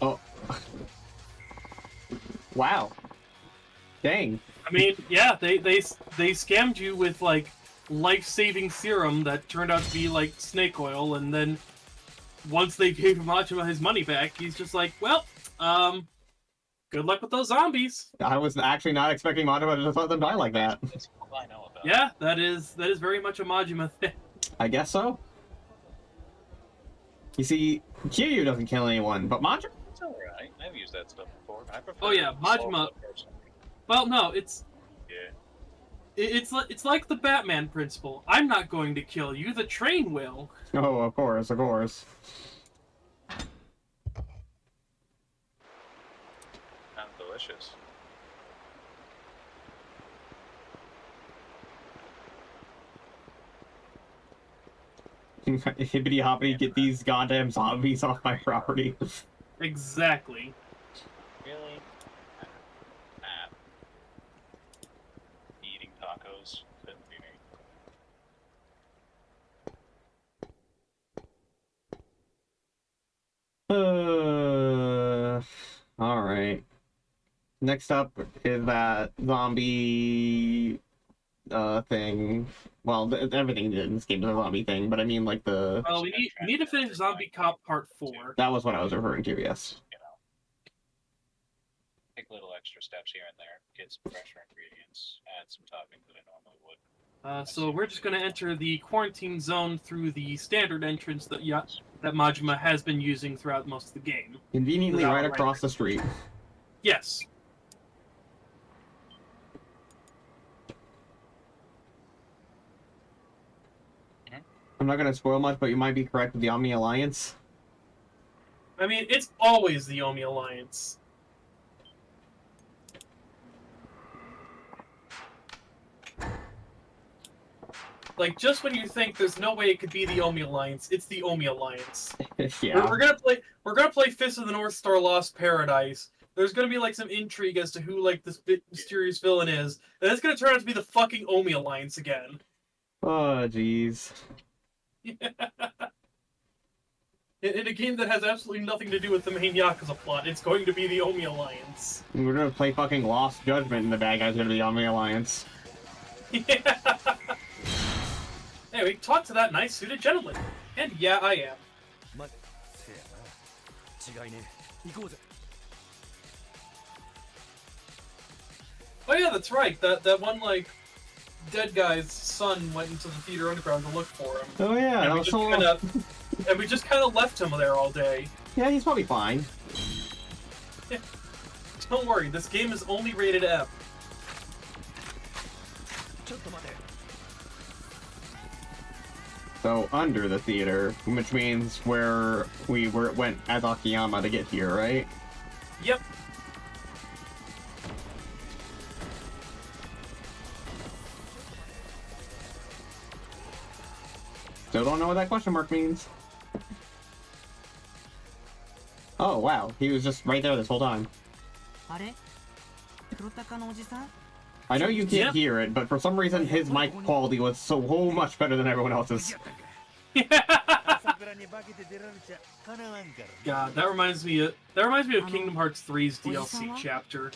Oh. Wow. Dang. I mean, yeah, they scammed you with like life-saving serum that turned out to be like snake oil, and then once they gave Majima his money back, he's just like, well, good luck with those zombies. I was actually not expecting Majima to just let them die like that. That's all I know about. Yeah, that is very much a Majima thing. I guess so. You see, Kiryu doesn't kill anyone, but Majima... It's alright. I've used that stuff before. I prefer Oh yeah, Majima. Well, no, it's like the Batman principle. I'm not going to kill you. The train will. Oh, of course, of course. Sounds delicious. Hippity hoppity, get these goddamn zombies off my property. Exactly. Really? Eating tacos couldn't be me. Alright. Next up is that zombie thing. Well, everything in this game is a zombie thing, but I mean like the... Well, we need to finish Zombie Cop Part 4. That was what I was referring to, yes. You know, take little extra steps here and there, get some fresher ingredients, add some toppings that I normally would. So we're just going to enter the quarantine zone through the standard entrance that Majima has been using throughout most of the game. Conveniently Without right across the street. Yes. I'm not going to spoil much, but you might be correct with the Omni Alliance. I mean, it's always the Omi Alliance. Like, just when you think there's no way it could be the Omi Alliance, it's the Omi Alliance. Yeah. We're gonna play Fist of the North Star Lost Paradise. There's gonna be like some intrigue as to who like this mysterious villain is, and it's gonna turn out to be the fucking Omi Alliance again. Oh, jeez. In a game that has absolutely nothing to do with the main Yakuza plot, it's going to be the Omi Alliance. We're gonna play fucking Lost Judgment, and the bad guy's gonna be the Omni Alliance. Yeah. Anyway, talk to that nice suited gentleman. And yeah, I am. Oh yeah, that's right. That one like dead guy's son went into the theater underground to look for him. Oh yeah, And that we was just so... and we just kind of left him there all day. Yeah, he's probably fine. Don't worry, this game is only rated F. So under the theater, which means where we went as Akiyama to get here, right? Yep. Still don't know what that question mark means. Oh wow, he was just right there this whole time. I know you can't hear it, but for some reason his mic quality was so much better than everyone else's. God, that reminds me of Kingdom Hearts 3's DLC chapter.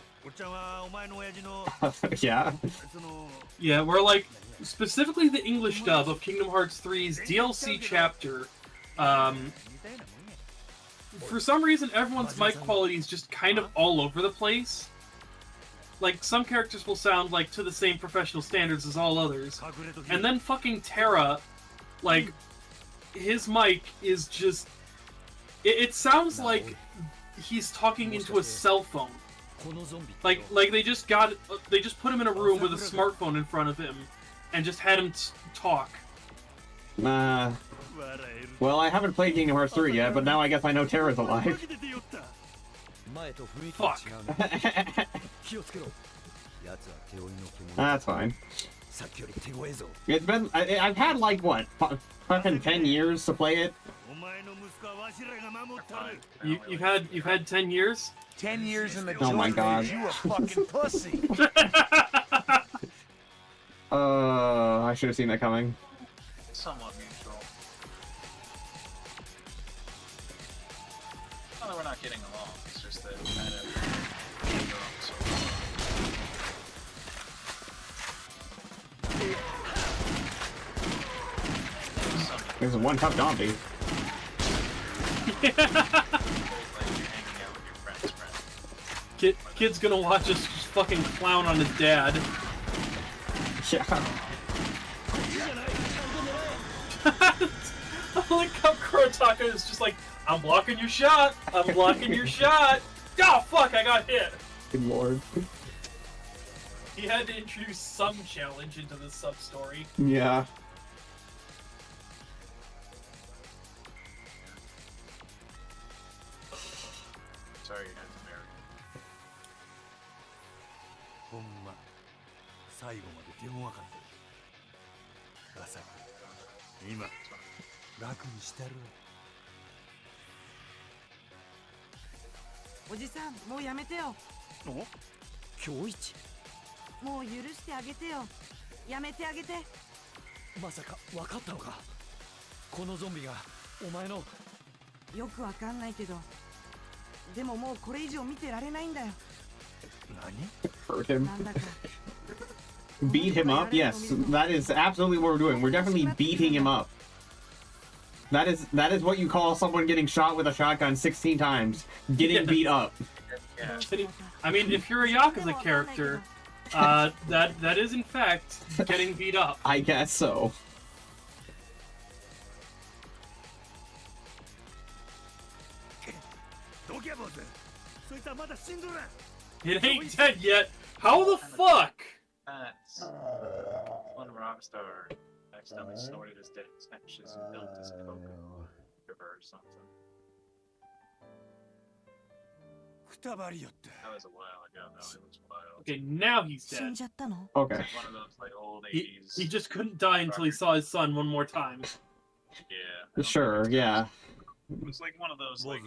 Yeah. Yeah, where like specifically the English dub of Kingdom Hearts 3's DLC chapter, for some reason everyone's mic quality is just kind of all over the place. Like, some characters will sound, like, to the same professional standards as all others. And then fucking Terra, like, his mic is just... It sounds like he's talking into a cell phone. Like they just put him in a room with a smartphone in front of him and just had him talk. Well, I haven't played Kingdom Hearts 3 yet, but now I guess I know Terra's alive. Fuck. That's fine. It's been... I've had, like, what? Fucking 10 years to play it? You've had 10 years? 10 years in the Oh my god. You a fucking pussy. I should have seen that coming. Somewhat mutual. Not that we're not getting along, it's just that kind of... There's one tough zombie. Kid's gonna watch us just fucking clown on his dad. Yeah. I like how Kurotaka is just like, I'm blocking your shot. I'm blocking your shot. Oh fuck! I got hit. Good lord. He had to introduce some challenge into the sub-story. Yeah. Sorry, you're not American. ほんま最後まで手ごわかった。ガサ今楽にしてる。おじさん、もうやめてよ。お今日一もう許してあげてよ。やめてあげて。まさか分かったのか。このゾンビがお前の。よくわかんないけど、でももうこれ以上見てられないんだよ。Hurt him. なんだか Beat him up? Yes, that is absolutely what we're doing. We're definitely beating him up. That is what you call someone getting shot with a shotgun 16 times. Getting beat up. I mean, if you're a Yakuza character, that is in fact getting beat up. I guess so. It ain't dead yet. How the fuck? One Rockstar accidentally snorted his dead ashes and built his coke river or something. That was a while ago, though. It was wild. Okay, now he's 死ん dead. じゃったの？ Okay. It's like one of those like old He 80s. just couldn't die until he saw his son one more time. Yeah. Sure, yeah. It was like one of those like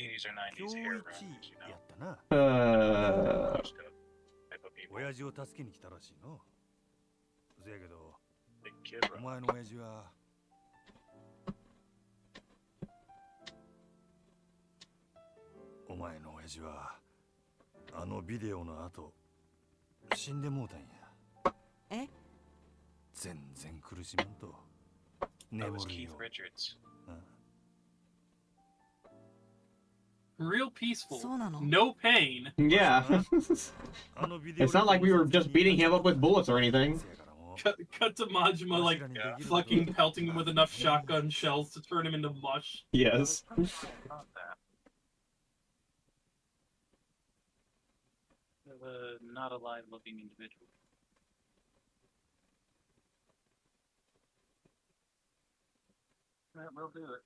80s or 90s hair rounds, you know. やったな。 Just a type of people. 親父を助けに来たらしいの。せやけど、 Big kid, お right? 前の親父は。お前の親父はあのビデオの後死んでもうたんや。え？全然苦しまんと。 That was 眠り Keith よ。 Richards. Real peaceful. そうなの？ No pain. Yeah. It's not like we were just beating him up with bullets or anything. Cut to Majima like fucking pelting him with enough shotgun shells to turn him into mush. Yes. Not that. Not a live-looking individual. That will do it.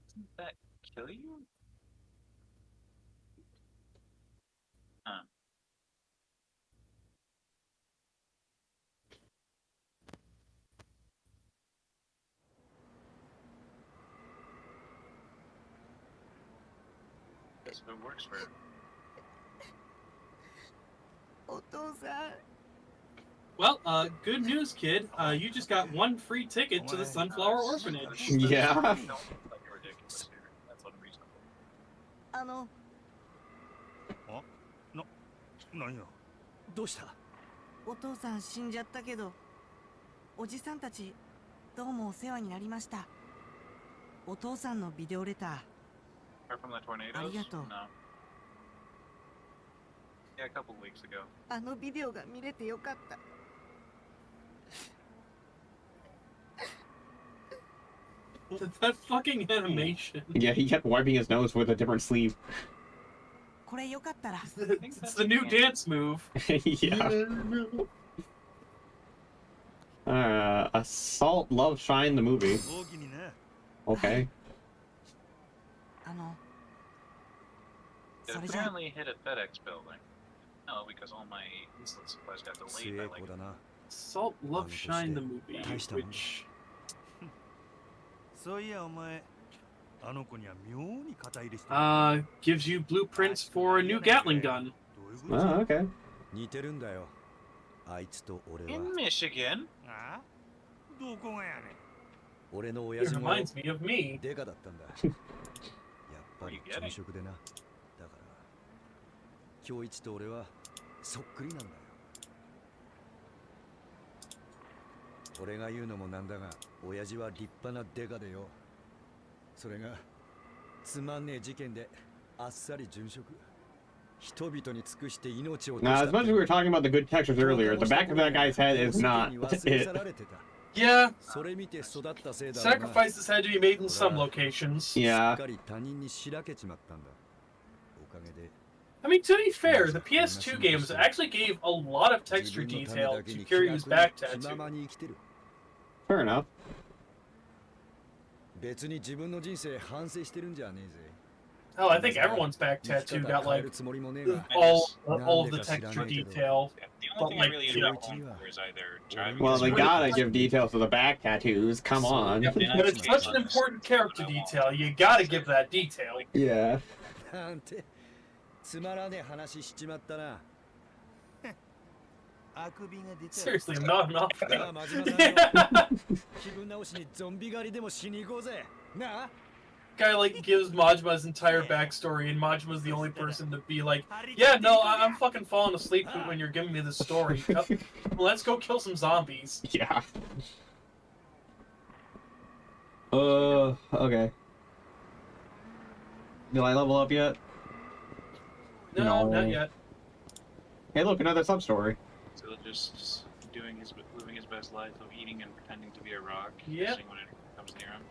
Doesn't that kill you? Huh. Guess if it works for it. お父さん。 Well, good news, kid. You just got one free ticket to the Sunflower Orphanage. Yeah. Don't look like you're ridiculous here. That's unreasonable. あの、何や。どうした？お父さん死んじゃったけど、おじさんたちどうもお世話になりました。お父さんのビデオレター。 Apart from the tornadoes? Arigato. No. Yeah, a couple weeks ago. あのビデオが見れてよかった。 That fucking animation. Yeah, he kept wiping his nose with a different sleeve. これよかったら。 It's the new dance move. Yeah. Assault Love Shine the movie. 大きにね。 Okay. あの、 It それじゃあ apparently hit a FedEx building. No, because all my insulin supplies got delayed by 強い like 子だな。 Salt Love Shine the movie, which そういやお前、あの子には妙に肩入れしてる。 gives you blueprints for a new Gatling gun. どういうこと Oh, okay. 似てるんだよ。あいつと俺は。 in Michigan. ああどこがやねん。俺の It 親父も reminds me of me. デカだったんだ。やっぱり朝食でな。だから、今日一と俺はそっくりなんだよ。俺が言うのもなんだが、親父は立派なデカでよ。それがつまんねえ事件であっさり殉職。人々に尽くして命を落とした。 Now, as much as we were talking about the good textures earlier, the back of that guy's head is not it. Yeah. それ見て育ったせいだ。 Sacrifices had to be made in some locations. Yeah. しっかり他人にしらけちまったんだ。おかげで。 I mean, to be fair, the PS2 games actually gave a lot of texture detail to Kiryu's back tattoo. Fair enough. 別に自分の人生反省してるんじゃねえぜ。 Hell, I think everyone's back tattoo got like all of the texture detail. The only thing I really enjoy is either driving. Well, they gotta give details to the back tattoos. Come on. But it's such an important character detail. You gotta give that detail. Yeah. なんてつまらねえ話しちまったな。 Seriously, I'm not enough. 気分直しにゾンビ狩りでもしに行こうぜ。なあ。 Guy like gives Majma's entire backstory, and Majma's the only person to be like, "Yeah, no, I'm fucking falling asleep when you're giving me this story. Let's go kill some zombies." Yeah. Okay. Did I level up yet? No, not yet. Hey, look, another sub-story. So just living his best life of eating and pretending to be a rock, Yep. when it comes near him.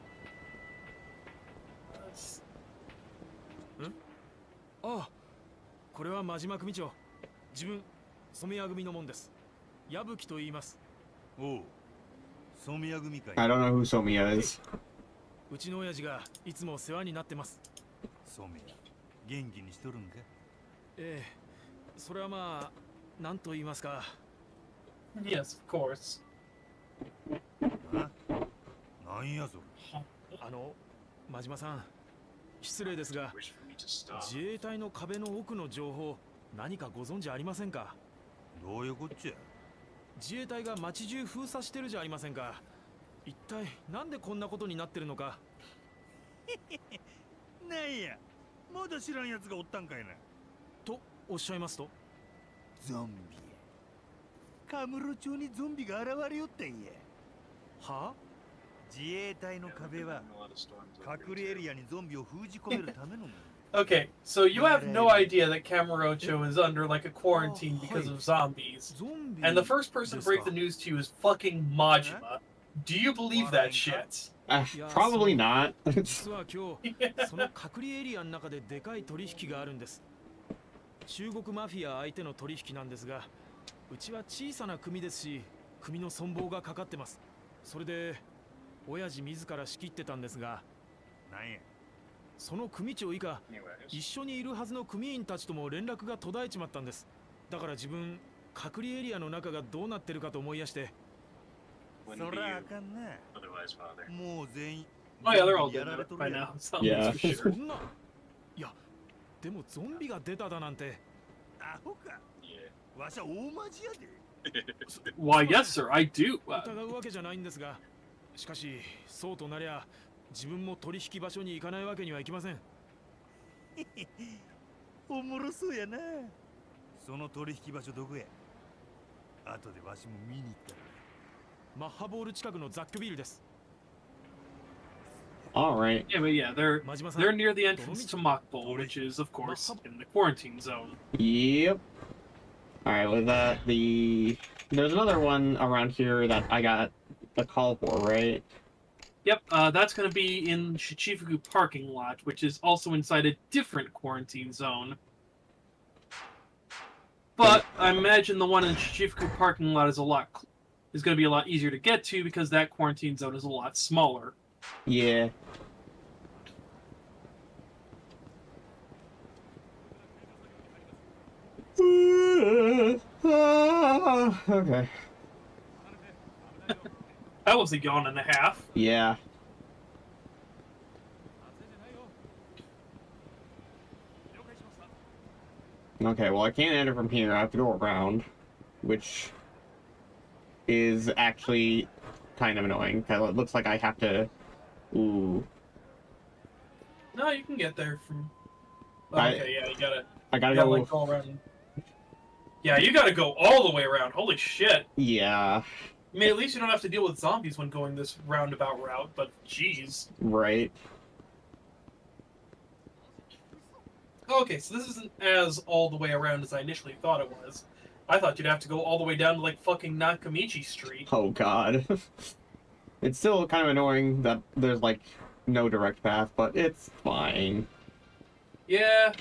ああ、これは真島組長。自分染谷組のもんです。矢吹と言います。おう、染谷組かい。 I don't know who Somiya is. うちの親父がいつも世話になってます。染谷、元気にしとるんか。ええ、それはまあ、なんと言いますか。 Yes, of course. なんやそれ。真島さん、失礼ですが、自衛隊の壁の奥の情報、何かご存知ありませんか？どういうこっちゃ。自衛隊が街中封鎖してるじゃありませんか。一体なんでこんなことになってるのか。なんや、まだ知らんやつがおったんかいな。とおっしゃいますと？ゾンビや。カムロ町にゾンビが現れよったんや。はあ？自衛隊の壁は隠れエリアにゾンビを封じ込めるためのもの。Okay, so you have no idea that Kamurocho is under like a quarantine because of zombies. And the first person to break the news to you is fucking Majima. Do you believe that shit? Probably not. 実は今日、その隔離エリアの中ででかい取引があるんです。中国マフィア相手の取引なんですが、うちは小さな組ですし、組の存亡がかかってます。それで、親父自ら仕切ってたんですが、なんや。その組長以下、一緒にいるはずの組員たちとも連絡が途絶えちまったんです。だから自分、隔離エリアの中がどうなってるかと思いやして。そらあかんな。もう全員。Oh yeah, they're all dead by now. Yeah. そんな。いや、でもゾンビが出ただなんて。アホか。わしゃ大マジやで。Why, yes, sir, I do. 疑うわけじゃないんですが、しかし、そうとなりゃ、自分も取引場所に行かないわけにはいきません。おもろそうやな。その取引場所どこや。後でわしも見に行ったら。マッハボール近くの雑居ビルです。All right. Yeah, but yeah, they're near the entrance to Machbol, which is, of course, in the quarantine zone. Yep. All right. With that, there's another one around here that I got a call for, right? Yep, that's going to be in Shichifuku parking lot, which is also inside a different quarantine zone. But I imagine the one in Shichifuku parking lot is going to be a lot easier to get to because that quarantine zone is a lot smaller. Yeah. Okay. That was a yawn and a half. Yeah. Okay, well I can't enter from here, I have to go around, which is actually kind of annoying, because it looks like I have to... Ooh. No, you can get there from... Okay, yeah, you gotta go... like, go around. Yeah, you gotta go all the way around. Holy shit. Yeah. I mean, at least you don't have to deal with zombies when going this roundabout route, but jeez. Right. Okay, so this isn't as all the way around as I initially thought it was. I thought you'd have to go all the way down to, like, fucking Nakamichi Street. Oh god. It's still kind of annoying that there's, like, no direct path, but it's fine. Yeah.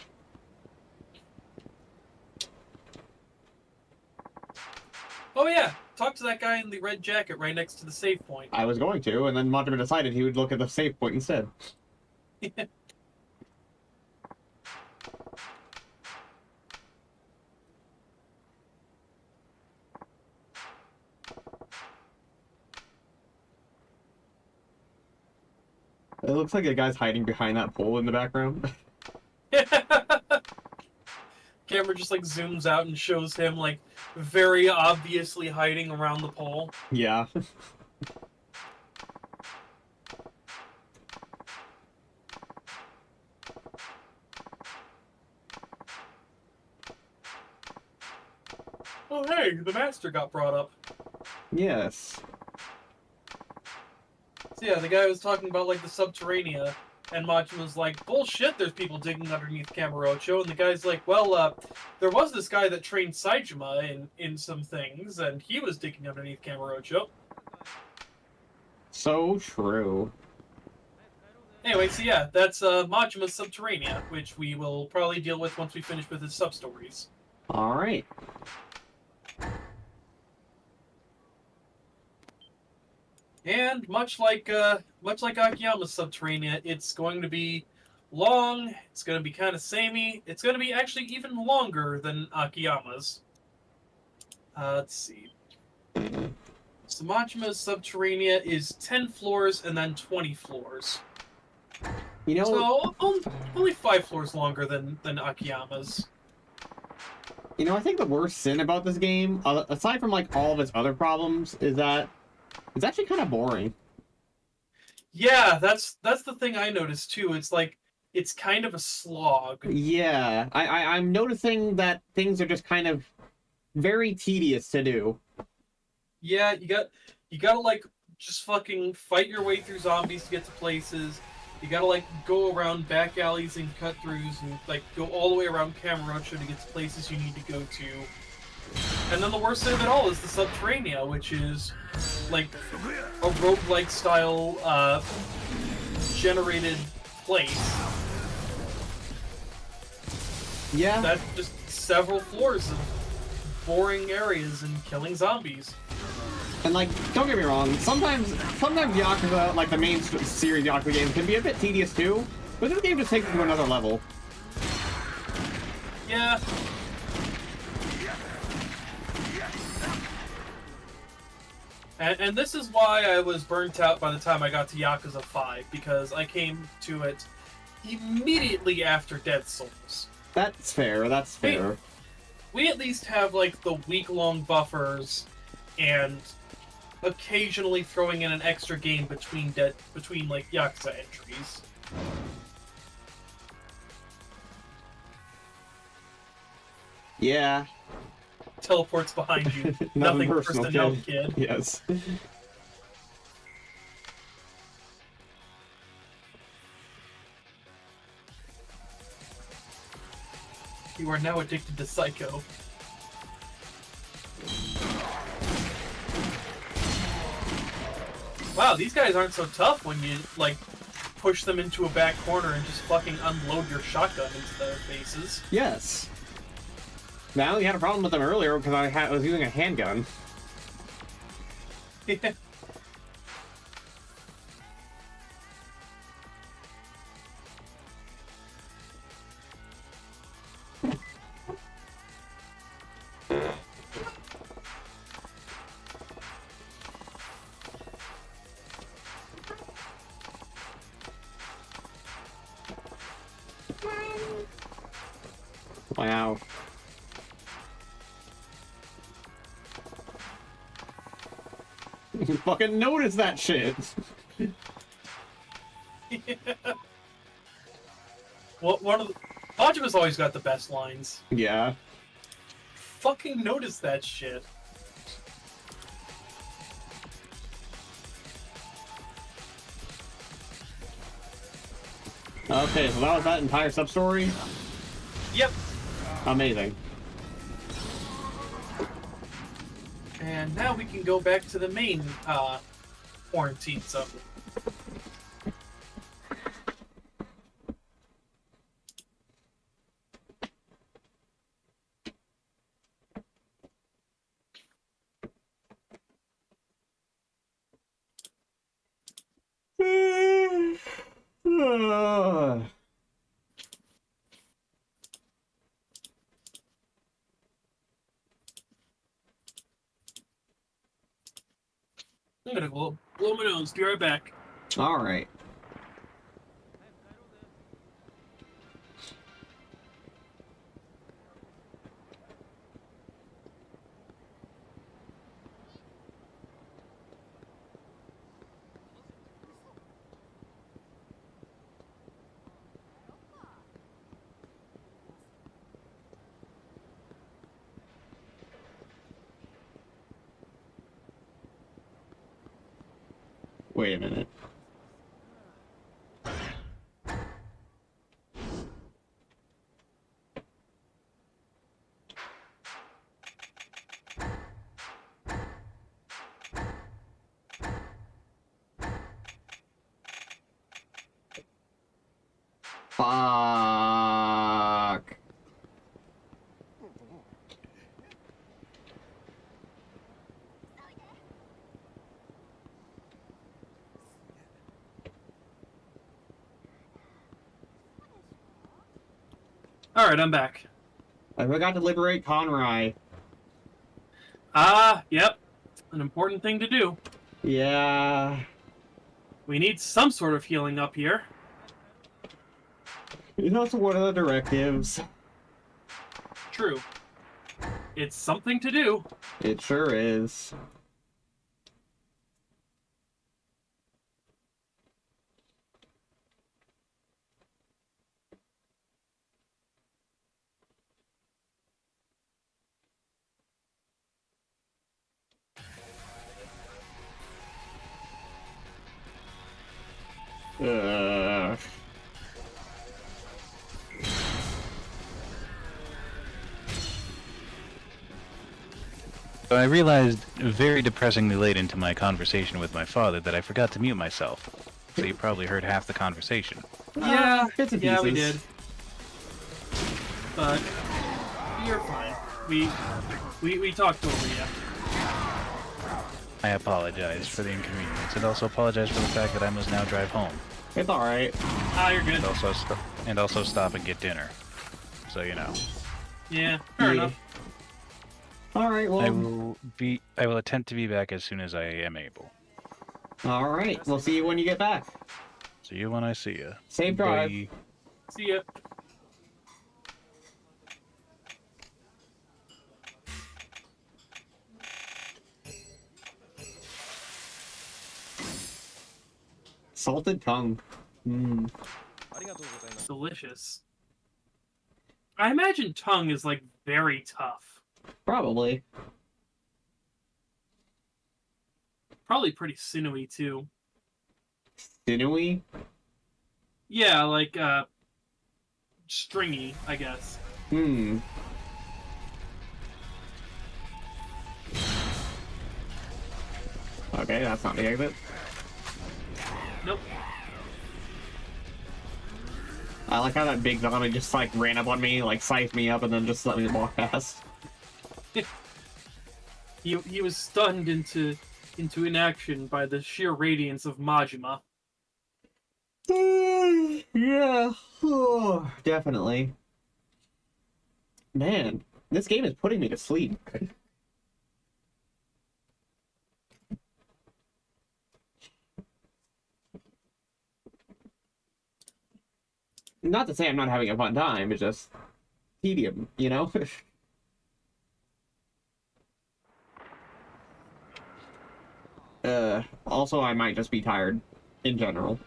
Oh yeah, talk to that guy in the red jacket right next to the save point. I was going to, and then Montemer decided he would look at the save point instead. It looks like a guy's hiding behind that pole in the background. Camera just like zooms out and shows him like very obviously hiding around the pole. Yeah. Oh hey, the master got brought up. Yes. So yeah, the guy was talking about like the Subterranea, and Machima's like, bullshit, there's people digging underneath Kamurocho, and the guy's like, well, there was this guy that trained Saijima in some things, and he was digging underneath Kamurocho. So true. Anyway, so yeah, that's Machima's Subterranea, which we will probably deal with once we finish with his sub-stories. Alright. And much like Akiyama's Subterranea, it's going to be long, it's going to be kind of samey, it's going to be actually even longer than Akiyama's. Let's see. So Machima's Subterranea is 10 floors and then 20 floors. You know, so only 5 floors longer than Akiyama's. You know, I think the worst sin about this game, aside from like all of its other problems, is that it's actually kind of boring. Yeah, that's the thing I noticed too. It's like it's kind of a slog. Yeah, I'm noticing that things are just kind of very tedious to do. Yeah, you gotta like just fucking fight your way through zombies to get to places. You gotta like go around back alleys and cut throughs and like go all the way around Kamurocho to get to places you need to go to. And then the worst thing of it all is the Subterranea, which is like a roguelike style generated place. Yeah. That's just several floors of boring areas and killing zombies. And like, don't get me wrong, sometimes Yakuza, like the main series Yakuza games, can be a bit tedious too, but this game just takes it to another level. Yeah. And this is why I was burnt out by the time I got to Yakuza 5, because I came to it immediately after Dead Souls. That's fair, that's fair. We at least have, like, the week-long buffers, and occasionally throwing in an extra game between like, Yakuza entries. Yeah. Teleports behind you. Nothing personal, to note, kid. Yes. You are now addicted to Psycho. Wow, these guys aren't so tough when you, like, push them into a back corner and just fucking unload your shotgun into their faces. Yes. I only had a problem with them earlier because I was using a handgun. Yeah. Wow. You fucking notice that shit. Yeah. Well, Majima's always got the best lines. Yeah. fucking notice that shit. Okay, so that was that entire sub-story? Yep. Amazing. And now we can go back to the main quarantine stuff. I'm gonna blow my nose. Be right back. All right. Wait a minute. Fuck. Alright, I'm back. I forgot to liberate Conrai. Yep. An important thing to do. Yeah. We need some sort of healing up here. It's also one of the directives. True. It's something to do. It sure is. Ugh. So I realized very depressingly late into my conversation with my father that I forgot to mute myself. So you probably heard half the conversation. Yeah, bits and yeah, we pieces. did. But you're fine. We talked over you. I apologize for the inconvenience, and also apologize for the fact that I must now drive home. It's alright. Ah, you're good. And also stop and get dinner. So you know. Yeah, fair enough. Alright, well... I will attempt to be back as soon as I am able. Alright, we'll see you when you get back. See you when I see you. Safe drive. Bye. See ya. Salted tongue. Mmm. Delicious. I imagine tongue is, like, very tough. Probably. Probably pretty sinewy, too. Sinewy? Yeah, like, stringy, I guess. Hmm. Okay, that's not the exit. Nope. I like how that big zombie just like ran up on me, like scythed me up, and then just let me walk past. He was stunned into inaction by the sheer radiance of Majima. Yeah, definitely. Man, this game is putting me to sleep. Not to say I'm not having a fun time, it's just tedium, you know? Also I might just be tired in general.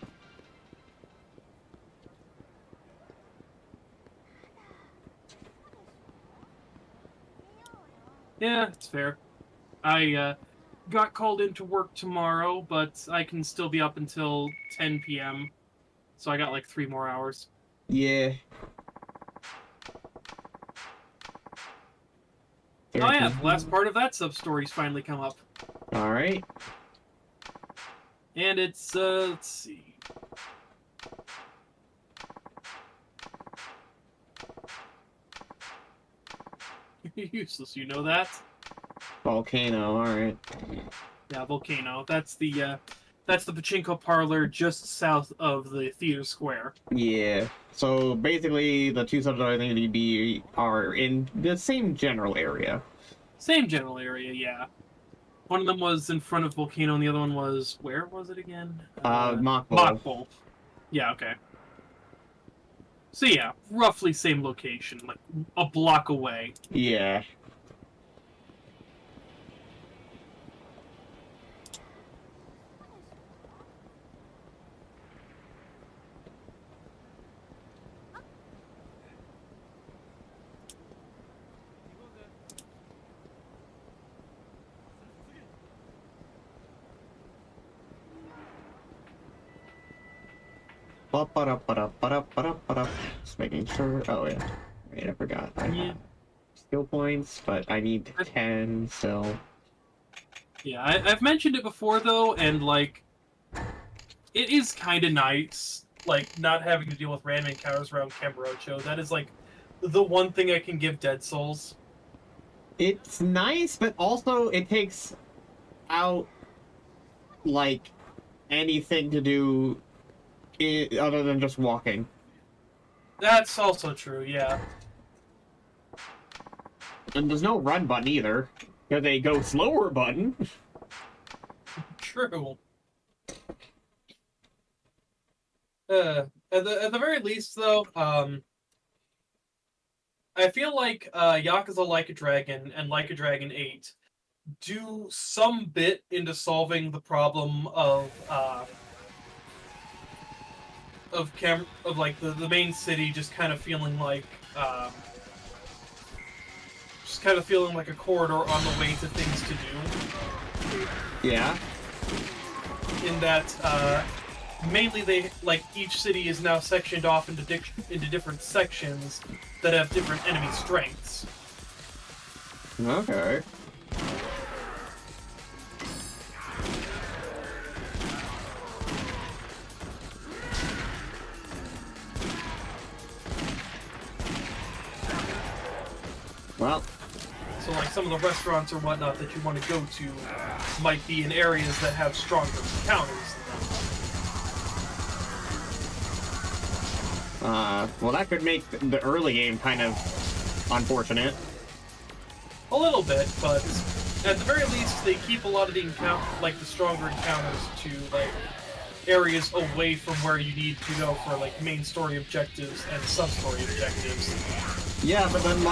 Yeah, it's fair. I got called into work tomorrow, but I can still be up until 10 p.m. So I got like 3 more hours. Yeah. Oh yeah, the last part of that sub-story's finally come up. Alright. And it's, let's see. Useless, you know that? Volcano, alright. Yeah, Volcano. That's the pachinko parlor just south of the theater square. Yeah. So basically, the two subs I think are in the same general area. Same general area, yeah. One of them was in front of Volcano, and the other one was, where was it again? Mock Bowl. Mock Bowl. Yeah, okay. So yeah, roughly same location, like a block away. Yeah. Just making sure. Oh yeah. Wait, I forgot. I have skill points, but I need 10 still. Yeah, I've mentioned it before though, and like, it is kind of nice, like not having to deal with random encounters around Kamurocho. That is like the one thing I can give Dead Souls. It's nice, but also it takes out like anything to do other than just walking. That's also true, yeah. And there's no run button either. There's a go slower button. True. At the very least, though, I feel like Yakuza Like a Dragon and Like a Dragon 8 do some bit into solving the problem of like the main city just kind of feeling like a corridor on the way to things to do. Yeah. In that mainly they like each city is now sectioned off into different sections that have different enemy strengths. Okay. Well, so like some of the restaurants or whatnot that you want to go to might be in areas that have stronger encounters than them. well, that could make the early game kind of unfortunate. A little bit, but at the very least, they keep a lot of the the stronger encounters to like areas away from where you need to go for like main story objectives and sub-story objectives. Yeah, but then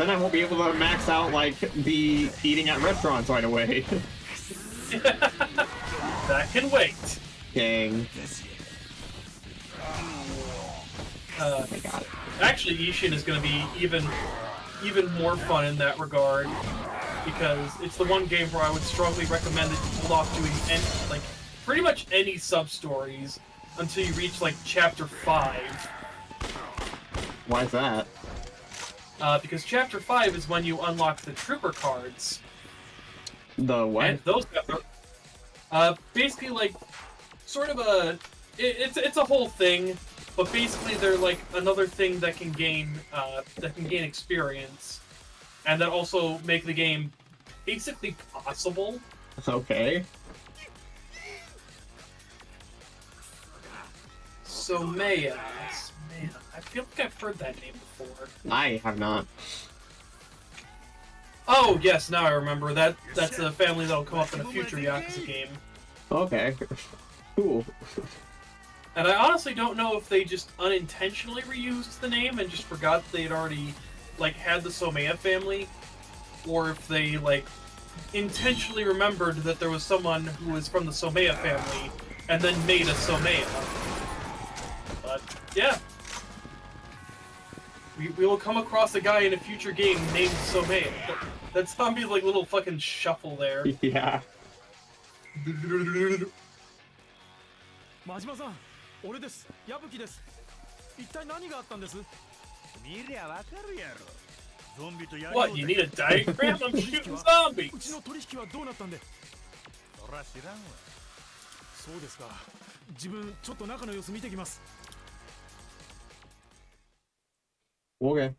I won't be able to max out like the eating at restaurants right away. That can wait. Dang. Oh my God. Actually, Ishin is going to be even more fun in that regard, because it's the one game where I would strongly recommend that you hold off doing pretty much any sub-stories until you reach like Chapter 5. Why is that? Because Chapter 5 is when you unlock the Trooper cards. The what? And those basically like sort of it's a whole thing, but basically they're like another thing that can gain experience, and that also make the game basically possible. Okay. Somea. I feel like I've heard that name before. I have not. Oh yes, now I remember that. That's a family that'll come up in a future Yakuza game. Okay. Cool. And I honestly don't know if they just unintentionally reused the name and just forgot that they'd already like had the Somea family, or if they like intentionally remembered that there was someone who was from the Somea family and then made a Somea. But yeah, we will come across a guy in a future game named Somea. That zombie's like little fucking shuffle there. Yeah. 真島さん、俺です。矢吹です。一体何があったんです？見りゃわかるやろ。ゾンビとやり What? You need a diagram? I'm shooting zombies. うちの取引はどうなったんで？そら知らんわ。そうですか。自分ちょっと中の様子見てきます。Okay.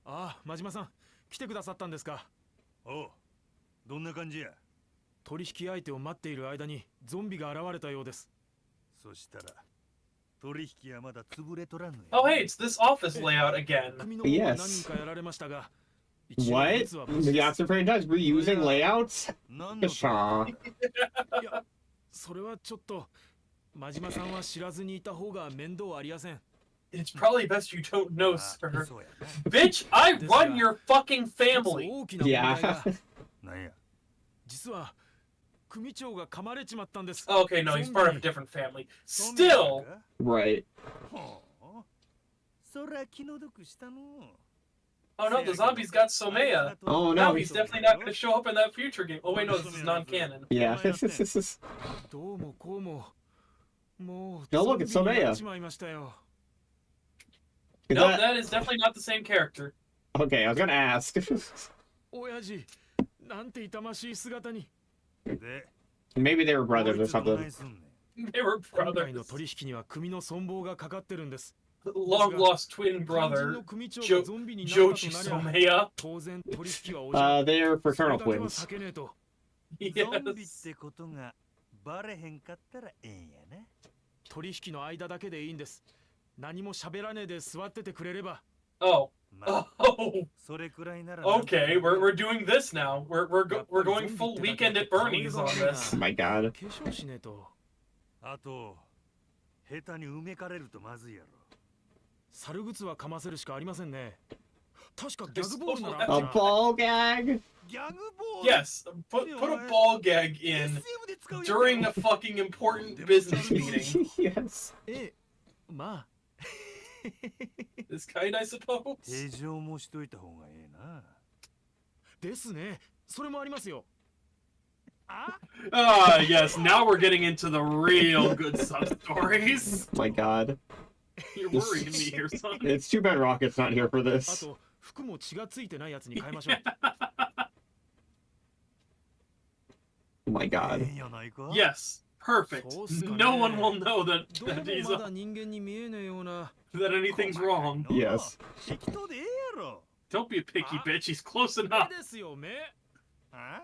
ああ、真島さん、来てくださったんですか。おう、どんな感じや。取引相手を待っている間にゾンビが現れたようです。そしたら取引はまだ潰れとらんのや。 Oh, hey, it's this office layout again. 組の方が何人かやられましたが、一応 What? 実は The Yakuza franchise reusing layouts? なんの Shaw. いや、それはちょっと真島さんは知らずにいた方が面倒ありやせん。 It's probably best you don't know, sir. そうや Bitch, I run your fucking family. 大きな問題が Yeah. な。なんや。実は組長が噛まれちまったんです。 Okay, no, he's part of a different family. Still, Right. ほう。そら気の毒したの。 oh no, the zombies got Somea. Oh Now no. he's definitely not going to show up in that future game. Oh wait, no, this is non-canon. Yeah. どうもこうももう No, look, it's ゾンビにな Somea. っちまいましたよ。 Is No, that- that is definitely not the same character. Okay, I was gonna ask. 親父、なんて痛ましい姿に。で、 Maybe they were brothers or こいつど something. ないすんねん。 They were 今回の brothers. 取引には組の存亡がかかってるんです。 Long lost twin 肝心 brother, の組長 Jo- がゾンビになったと Joji なりゃ Somea. 当然取引はおじゃ。 They are それ fraternal だけは twins. 避けねえと。ゾンビっ Yes. てことがバレへんかったらええんやな。取引の間だけでいいんです。何も喋らねえで座っててくれれば。 Oh. まあ、 Oh. それくらいなら。 Okay, we're doing this now. We're going full weekend at Bernie's on this. Oh my god. 化粧しねえと。あと、下手に埋めかれるとまずいやろ。猿靴はかませるしかありませんね。確かギャグボールならあ A ったな。 ball gag? ギャグボール Yes, put a ball gag in SM で使うやつ during a fucking important business meeting. Yes. ええ、まあ。 This kind, I suppose. 手錠もしといた方がええな。ですね。それもありますよ。 Ah, yes. Now we're getting into the real good sub stories. My god. You're worrying me here, son. It's too bad Rocket's not here for あ this. と服も血がついてないやつに変えましょう。 Oh my え god. えんやないか。 Yes, perfect. No one will know that どう that も he's まだ人間に見えねえような。 that anything's wrong. Yes. 適当でええやろ。 Don't be a picky bitch. He's close 目 enough. ですよ、目。あ？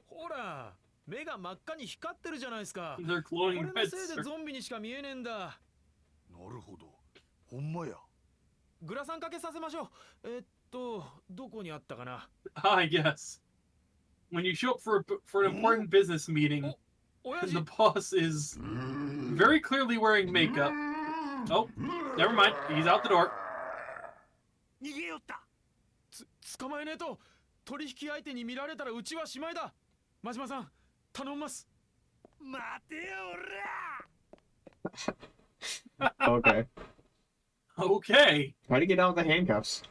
ほら、目が真っ赤に光ってるじゃないですか。 They're これ glowing の reds. せいでゾンビにしか見えねえんだ。なるほど。ほんまや。グラサンかけさせましょう。どこにあったかな。 Ah, yes. When you show up for an important business meeting, 親 and 父 the boss is very clearly wearing makeup. Oh, never mind. He's out the door. 逃げよった。捕まえねえと取引相手に見られたらうちはしまいだ。真島さん、頼みます。待てよおら。 Okay. Okay. How do you get out of the handcuffs?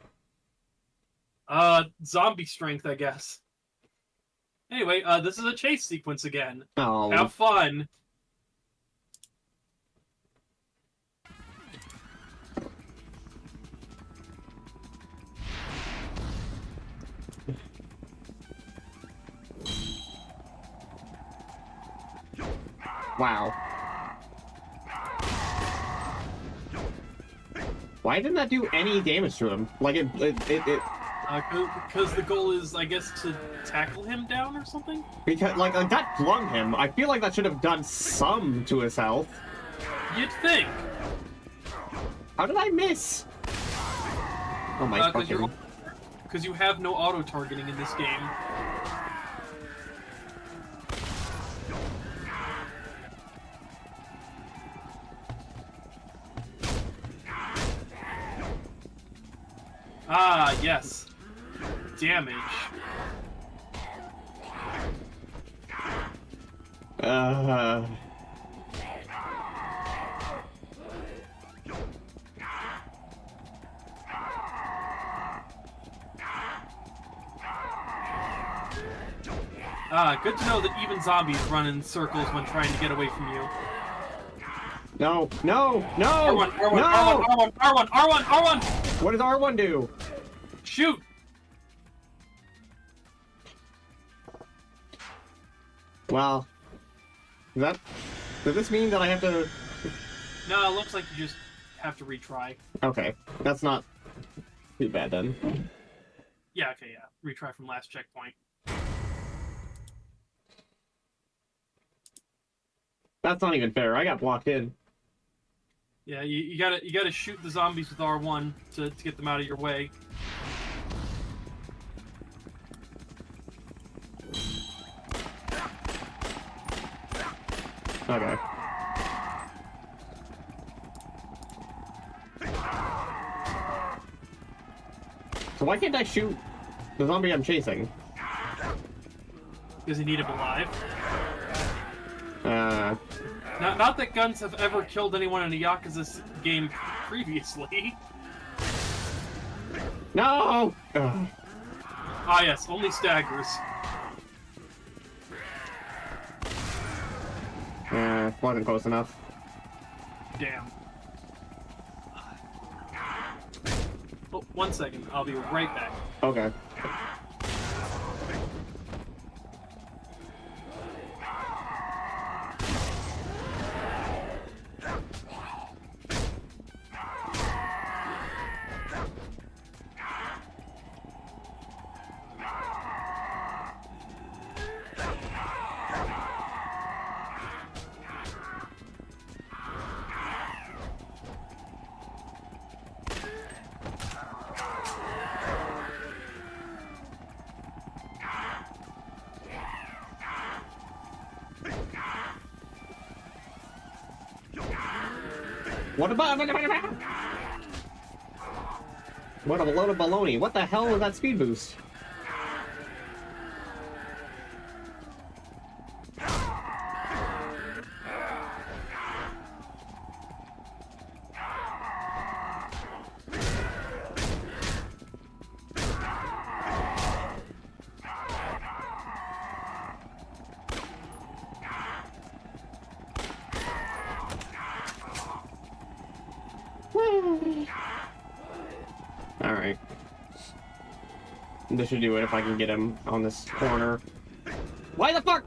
Zombie strength, I guess. Anyway, this is a chase sequence again. Oh. Have fun. Wow. Why didn't that do any damage to him? Like it Because the goal is, I guess, to tackle him down or something? because like that flung him. I feel like that should have done some to his health. You'd think. How did I miss? Oh my fucking. Because you have no auto-targeting in this game. Ah, yes. Damage. Good to know that even zombies run in circles when trying to get away from you. No, no, no! R1, R1, no! R1, R1, R1, R1, R1! What does R1 do? Shoot! Well, does this mean that I have to... No, it looks like you just have to retry. Okay, that's not too bad then. Yeah, okay, yeah. Retry from last checkpoint. That's not even fair. I got blocked in. Yeah, you gotta shoot the zombies with R1 to get them out of your way. Okay. So why can't I shoot the zombie I'm chasing? Because you need him alive. Uh... Not that guns have ever killed anyone in a Yakuza game previously. No! Ugh. Ah yes, only staggers. Wasn't close enough. Damn. Oh, 1 second. I'll be right back. Okay. What about... What a load of baloney. What the hell was that speed boost? Alright. This should do it if I can get him on this corner. Why the fuck?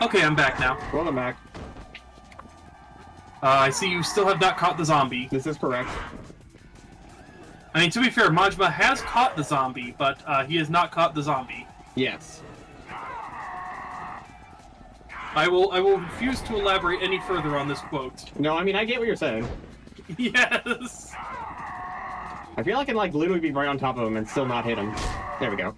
Okay, I'm back now. Welcome back. I see you still have not caught the zombie. This is correct. I mean, to be fair, Majima has caught the zombie, but he has not caught the zombie. Yes. I will refuse to elaborate any further on this quote. No, I mean, I get what you're saying. Yes! I feel I can, like, literally be right on top of him and still not hit him. There we go.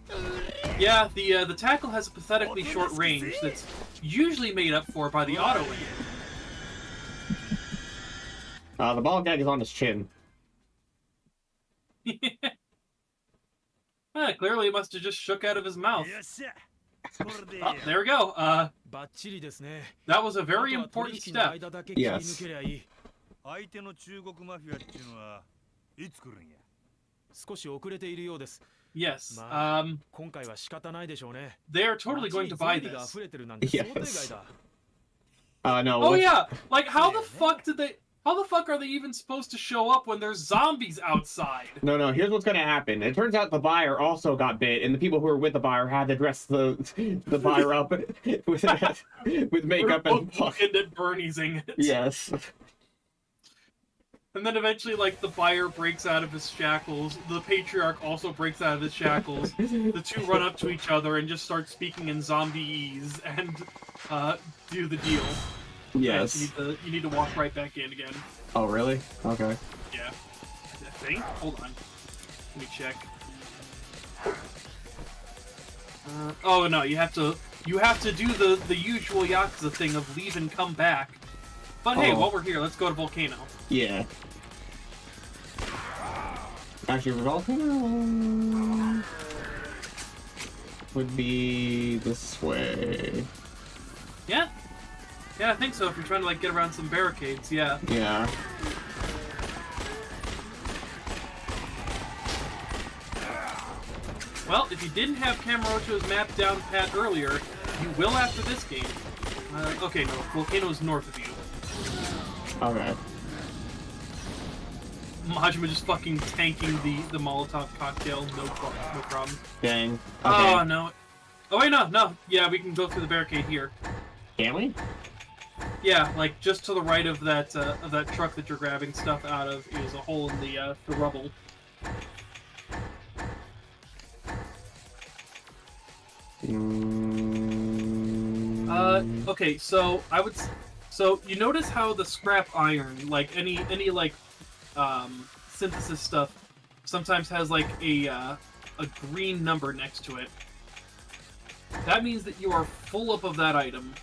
Yeah, the tackle has a pathetically short range that's usually made up for by the auto aim. The ball gag is on his chin. Clearly it must have just shook out of his mouth. Oh, there we go. That was a very important step. Yes. 相手の中国マフィアっていうのはいつ来るんや。少し遅れているようです。 Yes. 今回は仕方ないでしょうね。 They are totally going to buy this. Yes. No. Oh yeah. Like how the fuck are they even supposed to show up when there's zombies outside? No, here's what's gonna happen. It turns out the buyer also got bit, and the people who were with the buyer had to dress the buyer up with makeup and at Bernie's it. Yes. And then eventually, like, the buyer breaks out of his shackles, the patriarch also breaks out of his shackles, the two run up to each other and just start speaking in zombie-ese and do the deal. Yes. You need to walk right back in again. Oh, really? Okay. Yeah. I think? Hold on. Let me check. Oh no, you have to do the usual Yakuza thing of leave and come back. But hey, while we're here, let's go to Volcano. Yeah. Actually, Volcano would be this way. Yeah? Yeah, I think so, if you're trying to, like, get around some barricades, yeah. Yeah. Well, if you didn't have Kamurocho's map down pat earlier, you will after this game. Okay, no, Volcano's north of you. Okay. Majima just fucking tanking the Molotov cocktail, no problem. Dang. Okay. Oh, no. Oh, wait, no. Yeah, we can go through the barricade here. Can we? Yeah, like, just to the right of that truck that you're grabbing stuff out of is a hole in the rubble. Okay, so so you notice how the scrap iron, like any like synthesis stuff, sometimes has like a green number next to it. That means that you are full up of that item.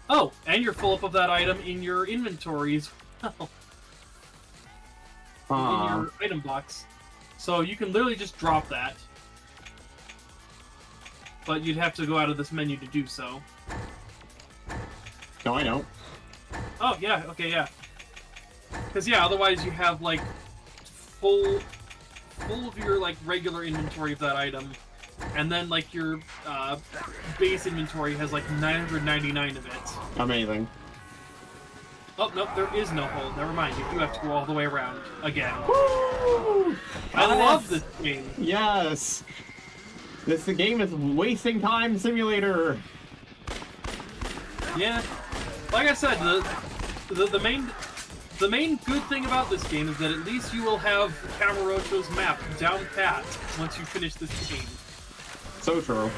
Oh, and you're full up of that item in your inventory as well. In your item box. So you can literally just drop that. But you'd have to go out of this menu to do so. No, I don't. Oh, yeah, okay, yeah. Because, yeah, otherwise you have, like, full of your, like, regular inventory of that item. And then, like, your base inventory has, like, 999 of it. Amazing. Oh, nope, there is no hole. Never mind, you do have to go all the way around again. Woo! I love this game. Yes! This game is wasting time simulator. Yeah, like I said, the main good thing about this game is that at least you will have Kamurocho's map down pat once you finish this game. So true.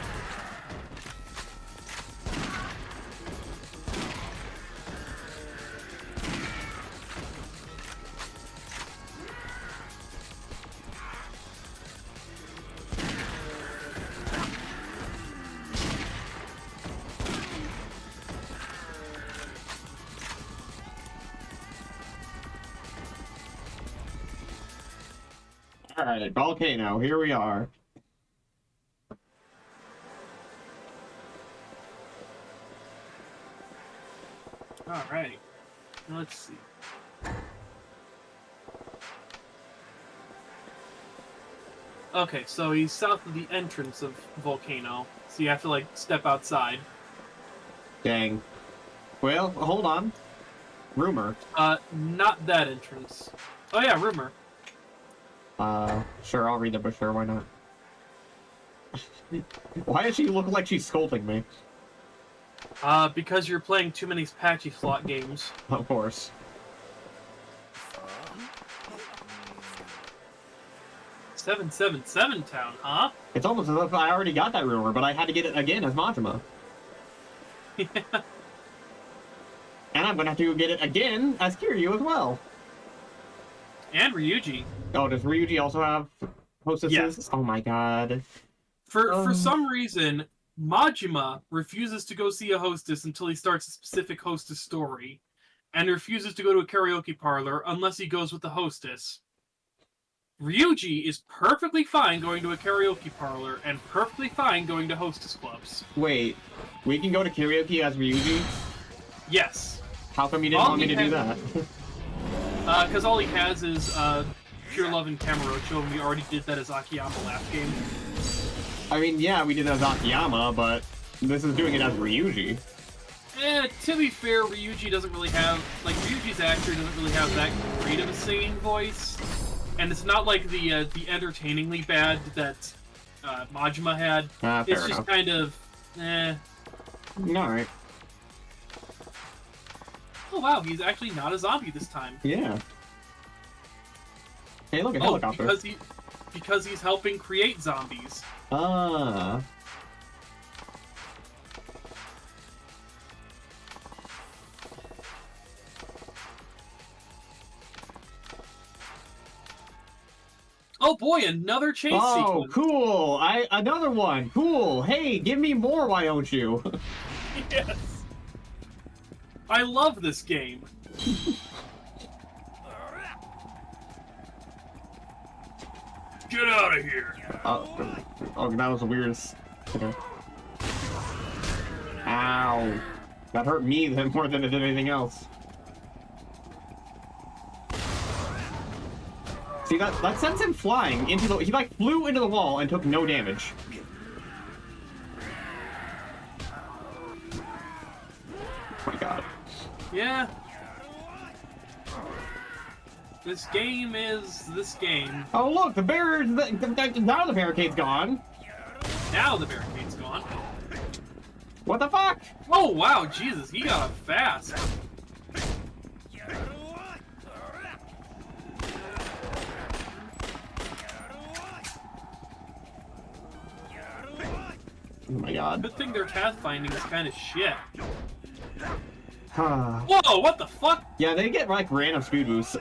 Alright, Volcano, here we are. Alright, let's see. Okay, so he's south of the entrance of Volcano, so you have to, like, step outside. Dang. Well, hold on. Rumor. Not that entrance. Oh yeah, Rumor. Sure, I'll read it, but sure, why not? Why does she look like she's scolding me? Because you're playing too many patchy slot games. Of course. $777 town, huh? It's almost as if I already got that rumor, but I had to get it again as Majima. Yeah. And I'm gonna have to get it again as Kiryu as well. And Ryuji. Oh, does Ryuji also have hostesses? Yes. Oh my god. For some reason, Majima refuses to go see a hostess until he starts a specific hostess story, and refuses to go to a karaoke parlor unless he goes with the hostess. Ryuji is perfectly fine going to a karaoke parlor and perfectly fine going to hostess clubs. Wait, we can go to karaoke as Ryuji? Yes. How come you didn't want me to do that? Because all he has is Pure Love and Kamurocho, and we already did that as Akiyama last game. I mean, yeah, we did that as Akiyama, but this is doing it as Ryuji. To be fair, Ryuji doesn't really have... Like, Ryuji's actor doesn't really have that great of a singing voice. And it's not like the entertainingly bad that Majima had. It's just kind of... Alright. Oh wow, he's actually not a zombie this time. Yeah. Hey, look at helicopter. Because he's helping create zombies. Ah. Oh boy, another chase sequence. Oh, cool! Another one. Cool. Hey, give me more. Why don't you? Yes. I love this game. Get out of here. Oh, that was the weirdest. Okay. Ow. That hurt me more than it did anything else. See, that sends him flying into the... He, like, flew into the wall and took no damage. Oh my god. Yeah. This game is this game. Oh, look, the barrier... Now the barricade's gone. Now the barricade's gone. What the fuck? Oh, wow, Jesus, he got up fast. Oh my god. Good thing their pathfinding is kind of shit. Huh. Whoa, what the fuck? Yeah, they get, like, random speed boosts.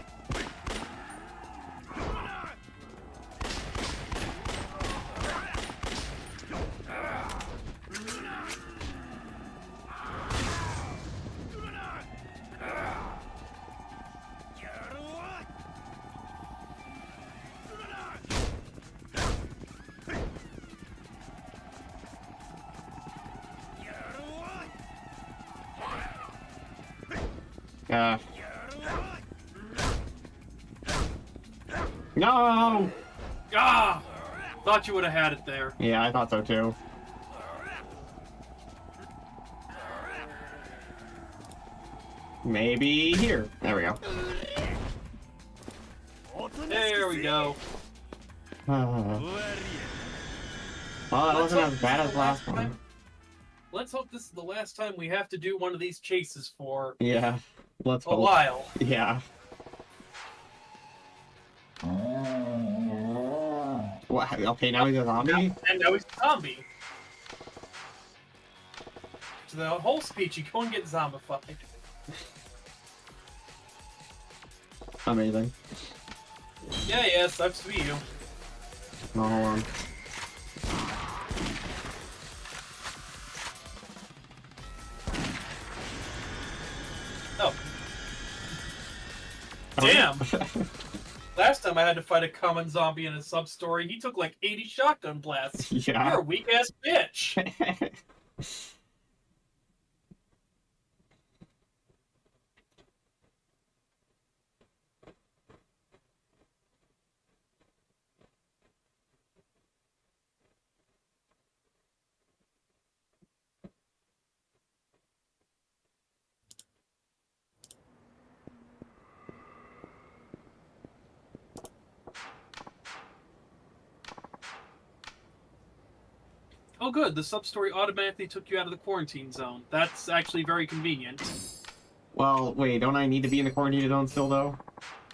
No! Ah! Thought you would have had it there. Yeah, I thought so too. Maybe here. There we go. There we go. Well, that wasn't as bad as last one. Let's hope this is the last time we have to do one of these chases for Yeah, let's a hope. while. Yeah. What? Okay, now he's a zombie? And now he's a zombie. So the whole speech, you go and get zombified. Amazing. Yeah, yeah, sucks to be you. No, hold on. Oh. Damn! Last time I had to fight a common zombie in a sub-story, he took like 80 shotgun blasts. Yeah. You're a weak-ass bitch! Oh good, the sub-story automatically took you out of the quarantine zone. That's actually very convenient. Well, wait, don't I need to be in the quarantine zone still, though?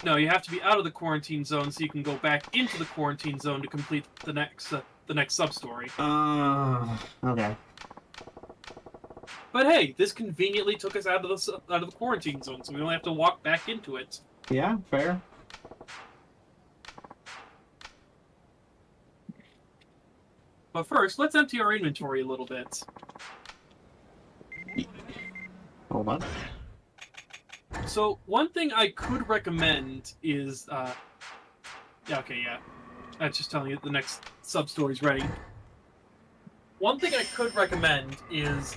No, you have to be out of the quarantine zone so you can go back into the quarantine zone to complete the next sub-story. Okay. But hey, this conveniently took us out of the quarantine zone, so we don't have to walk back into it. Yeah, fair. But first, let's empty our inventory a little bit. Hold on. So, one thing I could recommend is, yeah, okay, yeah. I'm just telling you the next sub-story's ready. One thing I could recommend is,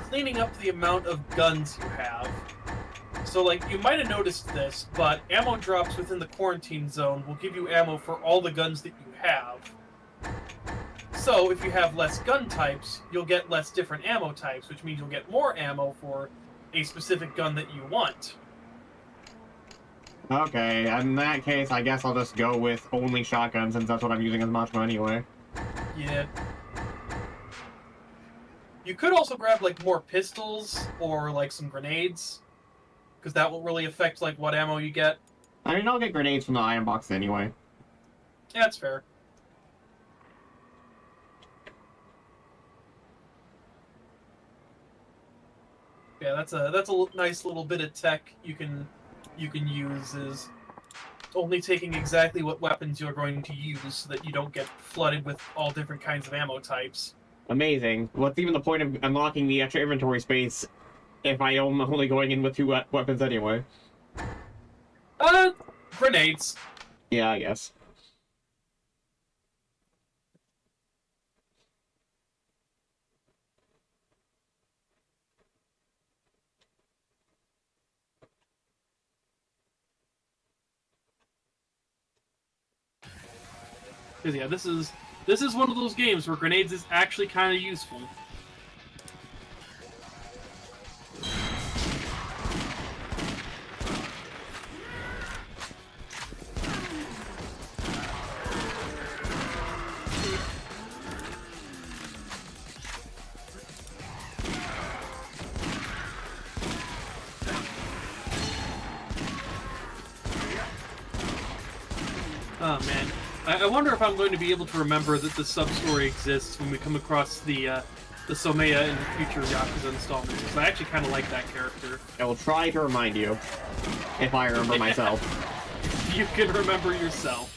cleaning up the amount of guns you have. So, like, you might have noticed this, but ammo drops within the quarantine zone will give you ammo for all the guns that you have. So, if you have less gun types, you'll get less different ammo types, which means you'll get more ammo for a specific gun that you want. Okay, in that case, I guess I'll just go with only shotguns, since that's what I'm using as much anyway. Yeah. You could also grab, like, more pistols, or, like, some grenades, because that will really affect, like, what ammo you get. I mean, I'll get grenades from the iron box anyway. Yeah, that's fair. Yeah, that's a nice little bit of tech you can use, is only taking exactly what weapons you're going to use so that you don't get flooded with all different kinds of ammo types. Amazing. What's even the point of unlocking the extra inventory space if I am only going in with 2 weapons anyway? Grenades. Yeah, I guess. Because yeah, this is one of those games where grenades is actually kind of useful. Oh man, I wonder if I'm going to be able to remember that the sub-story exists when we come across the Somea in future Yakuza installments, because I actually kind of like that character. I will try to remind you, if I remember myself. You can remember yourself.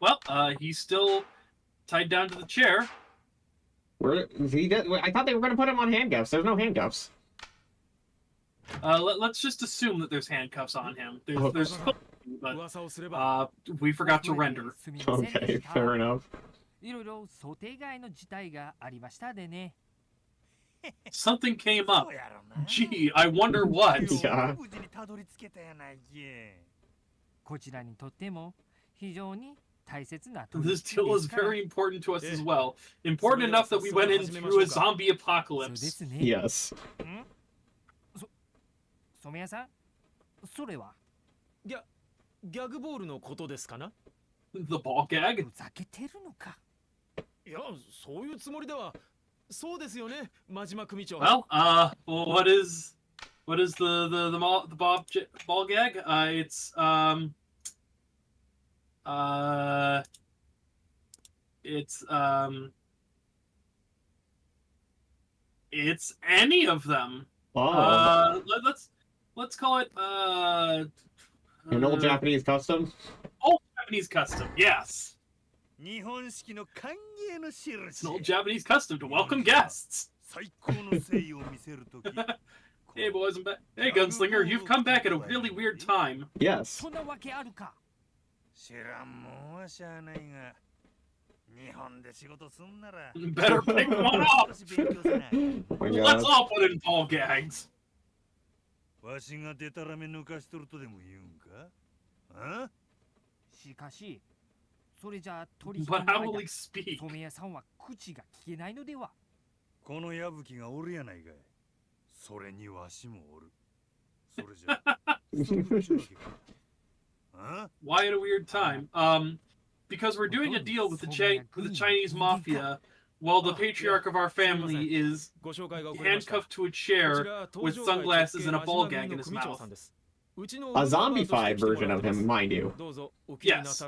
Well, he's still tied down to the chair. I thought they were going to put him on handcuffs. There's no handcuffs. Let's just assume that there's handcuffs on him. There's but we forgot to render. Okay, fair enough. Something came up. Gee, I wonder what. Yeah. This deal is very important to us as well. Important enough that we went in through a zombie apocalypse. Yes. 染谷さん、それはギャグボールのことですかな？ The ball gag? ふざけてるのか？いや、そういうつもりでは。そうですよね、真島組長。Well, what is the ball gag? It's any of them. Oh. Let's call it An old Japanese custom? Old Japanese custom, yes. 日本式の歓迎の印。 It's an old Japanese custom to welcome guests. 最高の誠意を見せるとき。 Hey boys, I'm back. Hey gunslinger, you've come back at a really weird time. Yes. そんなわけあるか。知らんもんはしゃあないが、日本で仕事すんなら。 Better pick one up. Oh my Let's god. all put in ball gags. わしがデタラメ抜かしとるとでも言うんか？あ？しかし、それじゃ取引 But の how 間 will he speak? 染谷さんは口が聞けないのでは。この矢吹がおるやないかい。それにわしもおる。それじゃ。Why at a weird time? Because we're doing a deal with the Chinese mafia while the patriarch of our family is handcuffed to a chair with sunglasses and a ball gag in his mouth. A zombified version of him, mind you. Yes.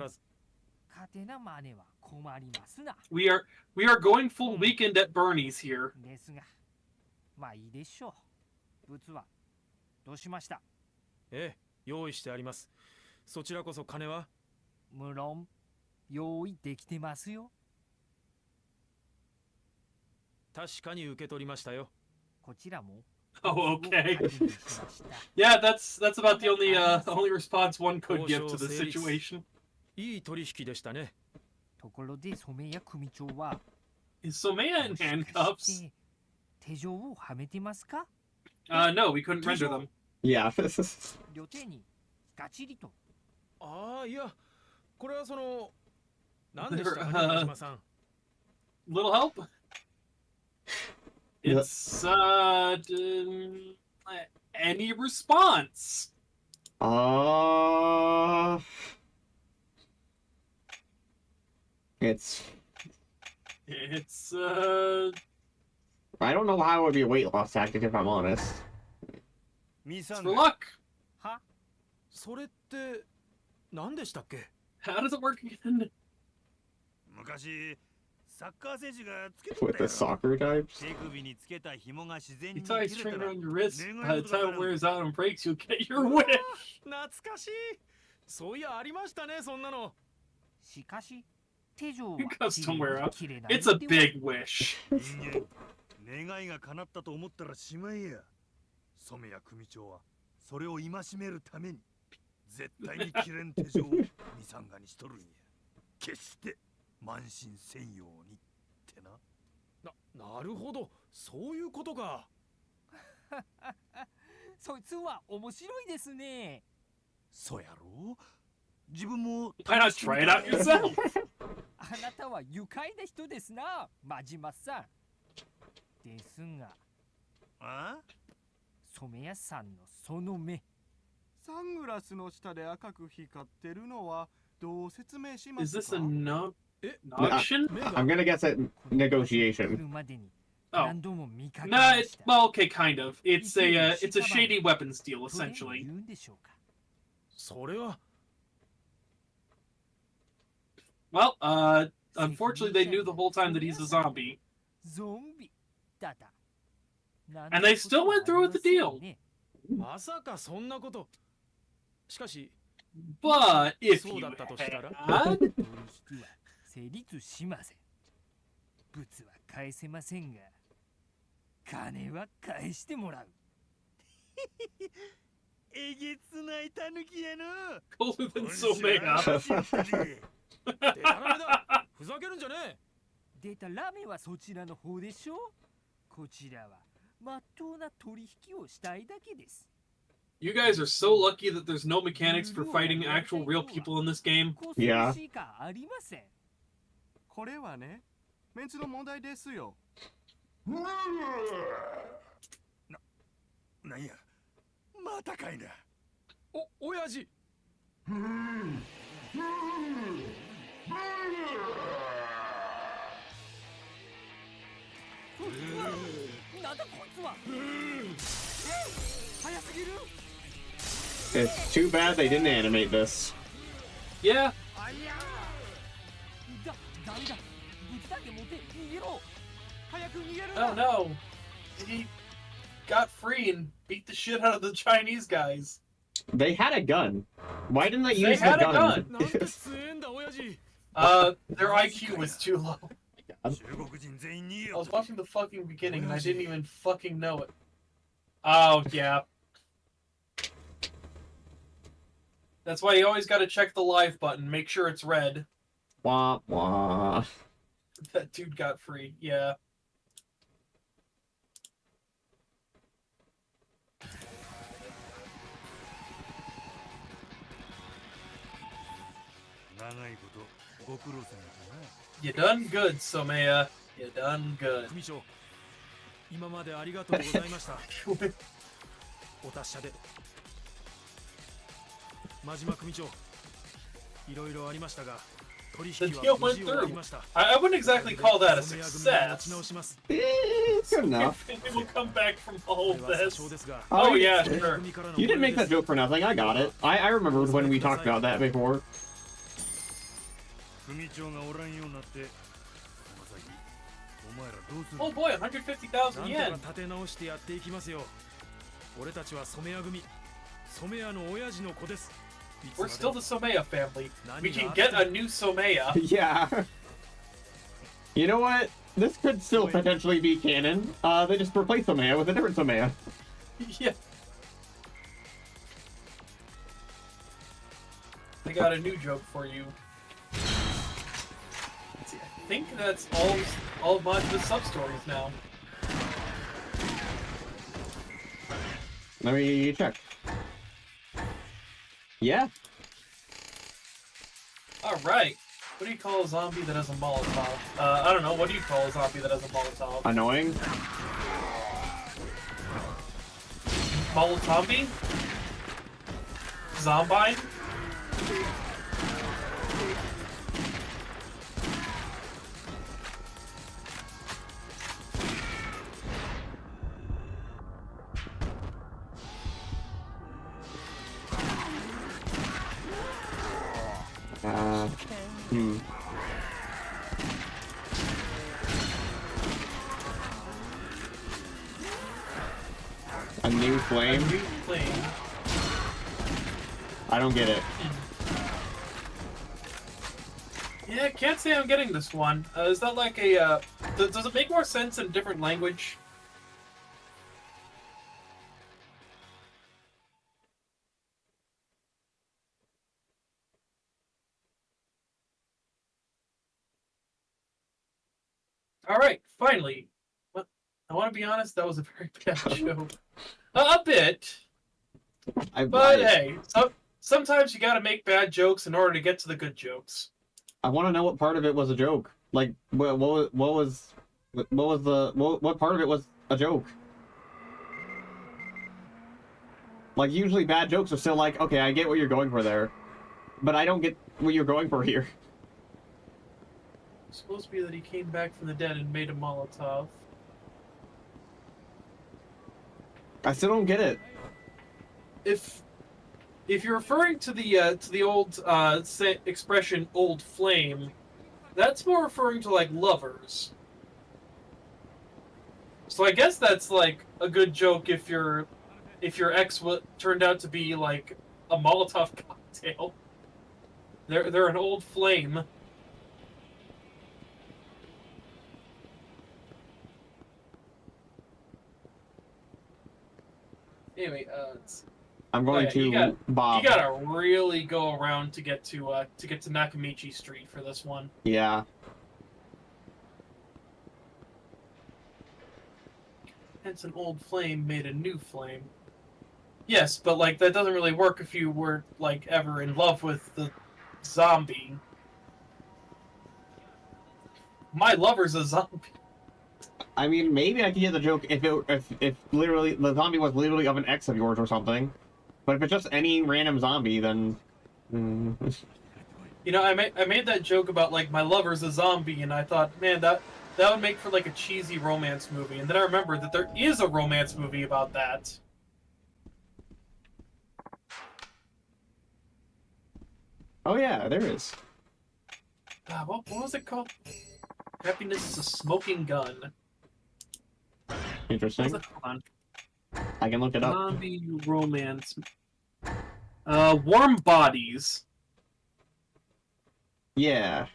We are going full weekend at Bernie's here. ですが、まあいいでしょう。物はどうしました？ええ、用意してあります。そちらこそ金は？無論用意できてますよ。確かに受け取りましたよ。こちらも。Oh, okay. Yeah, that's about the only response one could give to the situation. いい取引でしたね。ところで染谷組長は。Is Somea in handcuffs? 手錠をはめてますか? No, we couldn't render them. Yeah. 両手にガチリと。ああ、いや、これはその何でしたかね、中島さん。Little help? It's any response. It's I don't know how it would be a weight loss tactic if I'm honest. It's for luck. は？それって何でしたっけ？ How does it work again? 昔サッカー選手がつけて With the soccer types? 手首につけた紐が自然 You に tie a 切れ string たら around your wrist. By the time it wears out and breaks, you'll get your wish. 懐かしい。そういやありましたね、そんなの。しかし手錠は Custom wear out. It's a big wish. 人間願いが叶ったと思ったらしまいや。染谷組長はそれを戒めるために絶対に切れん手錠をミサンガにしとるんや。決して慢心せんように。ってな。なるほど、そういうことか。そいつは面白いですね。そうやろ？自分も Why not try it out yourself? あなたは愉快な人ですな、真島さん。ですが、あ？染谷さんのその目。サングラスの下で赤く光ってるのはどう説明します Is か？ this a no え auction? I'm gonna guess at negotiation. Oh. Nah, it's, well, okay, kind of. It's a shady weapons deal, essentially. それは。Well, unfortunately, they knew the whole time that he's a zombie. And they still went through with the deal. まさかそんなこと。しかし、 But if そう you だったとしたら。 had... 成立しません。物は返せませんが、金は返してもらう。えげつないタヌキやな。 Colder than Somea. デタラメだ。ふざけるんじゃねえ。デタラメはそちらの方でしょ。こちらはまっとうな取引をしたいだけです。You guys are so lucky that there's no mechanics for fighting actual real people in this game. Yeah. これはね、メンツの問題ですよ。なんや、またかいな。親父。なんだこいつは。早すぎる。 It's too bad they didn't animate this. Yeah. ダメだ。物だけ持って逃げろ。早く逃げる。 Oh no. He got free and beat the shit out of the Chinese guys. They had a gun. Why didn't they They use the had a gun? Their IQ was too low. I 中国人全員に was watching the fucking beginning and I didn't even fucking know it. Oh, yeah. That's why you always gotta check the live button, make sure it's red. Wah wah. That dude got free, yeah. You done good, Somea. You done good. 組長、今までありがとうございました。お達者で。真島組長、いろいろありましたが、取引 The は deal 無 went 事終わり through. ました。 I wouldn't exactly call that a 染谷組を持ち直 success. します。 Good enough. Maybe we'll come back from all of これは this. 多少ですが、 Oh yeah, sure. You didn't make that joke for nothing. I got it. I remembered when we talked about that before. 組長がおらんようになって山崎、お前らどうする？ Oh boy, 150,000なん yen. とか立て直してやっていきますよ。俺たちは染谷組、染谷の親父の子です。 We're still the Somea family. We can get a new Somea. Yeah. You know what? This could still potentially be canon. They just replace Somea with a different Somea. Yeah. I got a new joke for you. Let's see, I think that's all of Majima's sub-stories now. Let me check. Yeah. Alright. What do you call a zombie that has a Molotov? I don't know. What do you call a zombie that has a Molotov? Annoying. Molotovy? Zombie? A new flame? A new flame. I don't get it. Yeah, can't say I'm getting this one. Is that like a, does it make more sense in a different language? All right, finally. But I want to be honest, that was a very bad joke. A bit. But hey, sometimes you gotta make bad jokes in order to get to the good jokes. I want to know what part of it was a joke. Like, what part of it was a joke? Like, usually bad jokes are still like, okay, I get what you're going for there, but I don't get what you're going for here. It's supposed to be that he came back from the dead and made a Molotov. I still don't get it. If you're referring to the old expression "old flame," that's more referring to like lovers. So I guess that's like a good joke if your ex turned out to be like a Molotov cocktail. They're an old flame. Anyway, I'm going to Bob. You gotta really go around to get to Nakamichi Street for this one. Yeah. Hence, an old flame made a new flame. Yes, but like that doesn't really work if you were like ever in love with the zombie. My lover's a zombie. I mean, maybe I could get the joke if literally the zombie was literally of an ex of yours or something. But if it's just any random zombie, then. You know, I made that joke about like my lover's a zombie, and I thought, man, that would make for like a cheesy romance movie. And then I remembered that there is a romance movie about that. Oh yeah, there is. What was it called? Happiness is a smoking gun. Interesting. Hold on. I can look it up. Zombie romance. Warm Bodies. Yeah.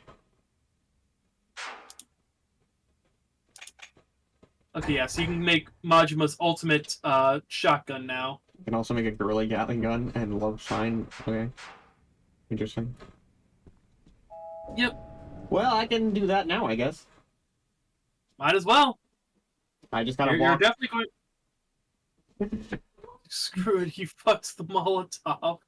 Okay, yeah, so you can make Majima's ultimate shotgun now. You can also make a Gorilla Gatling gun and Love Shine. Okay. Interesting. Yep. Well, I can do that now, I guess. Might as well. I just gotta You're walk. definitely going. Screw it, he fucks the Molotov.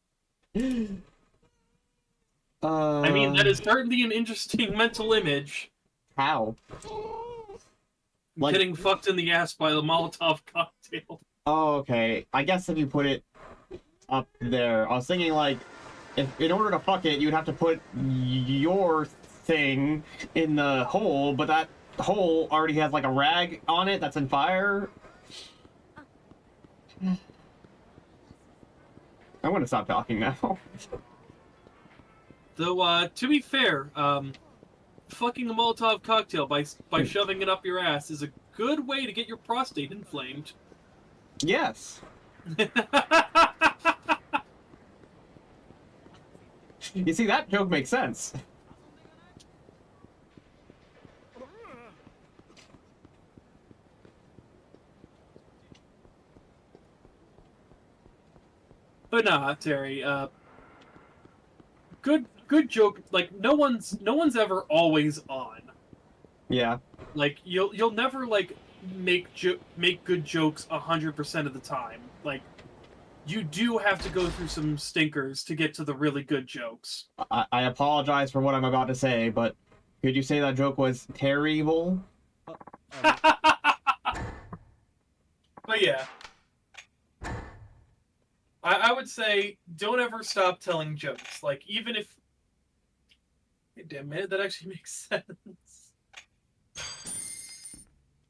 I mean, that is certainly an interesting mental image. How? Like... Getting fucked in the ass by the Molotov cocktail. Oh, okay. I guess if you put it up there, I was thinking like, if in order to fuck it, you'd have to put your thing in the hole, but that hole already has like a rag on it that's in fire. I want to stop talking now. Though, to be fair, fucking a Molotov cocktail by shoving it up your ass is a good way to get your prostate inflamed. Yes. You see, that joke makes sense. But nah, Terry, good joke. Like no one's ever always on. Yeah. Like you'll never like make good jokes 100% of the time. Like you do have to go through some stinkers to get to the really good jokes. I apologize for what I'm about to say, but could you say that joke was terrible? But yeah. I would say don't ever stop telling jokes. Like even if... Wait, damn it, that actually makes sense.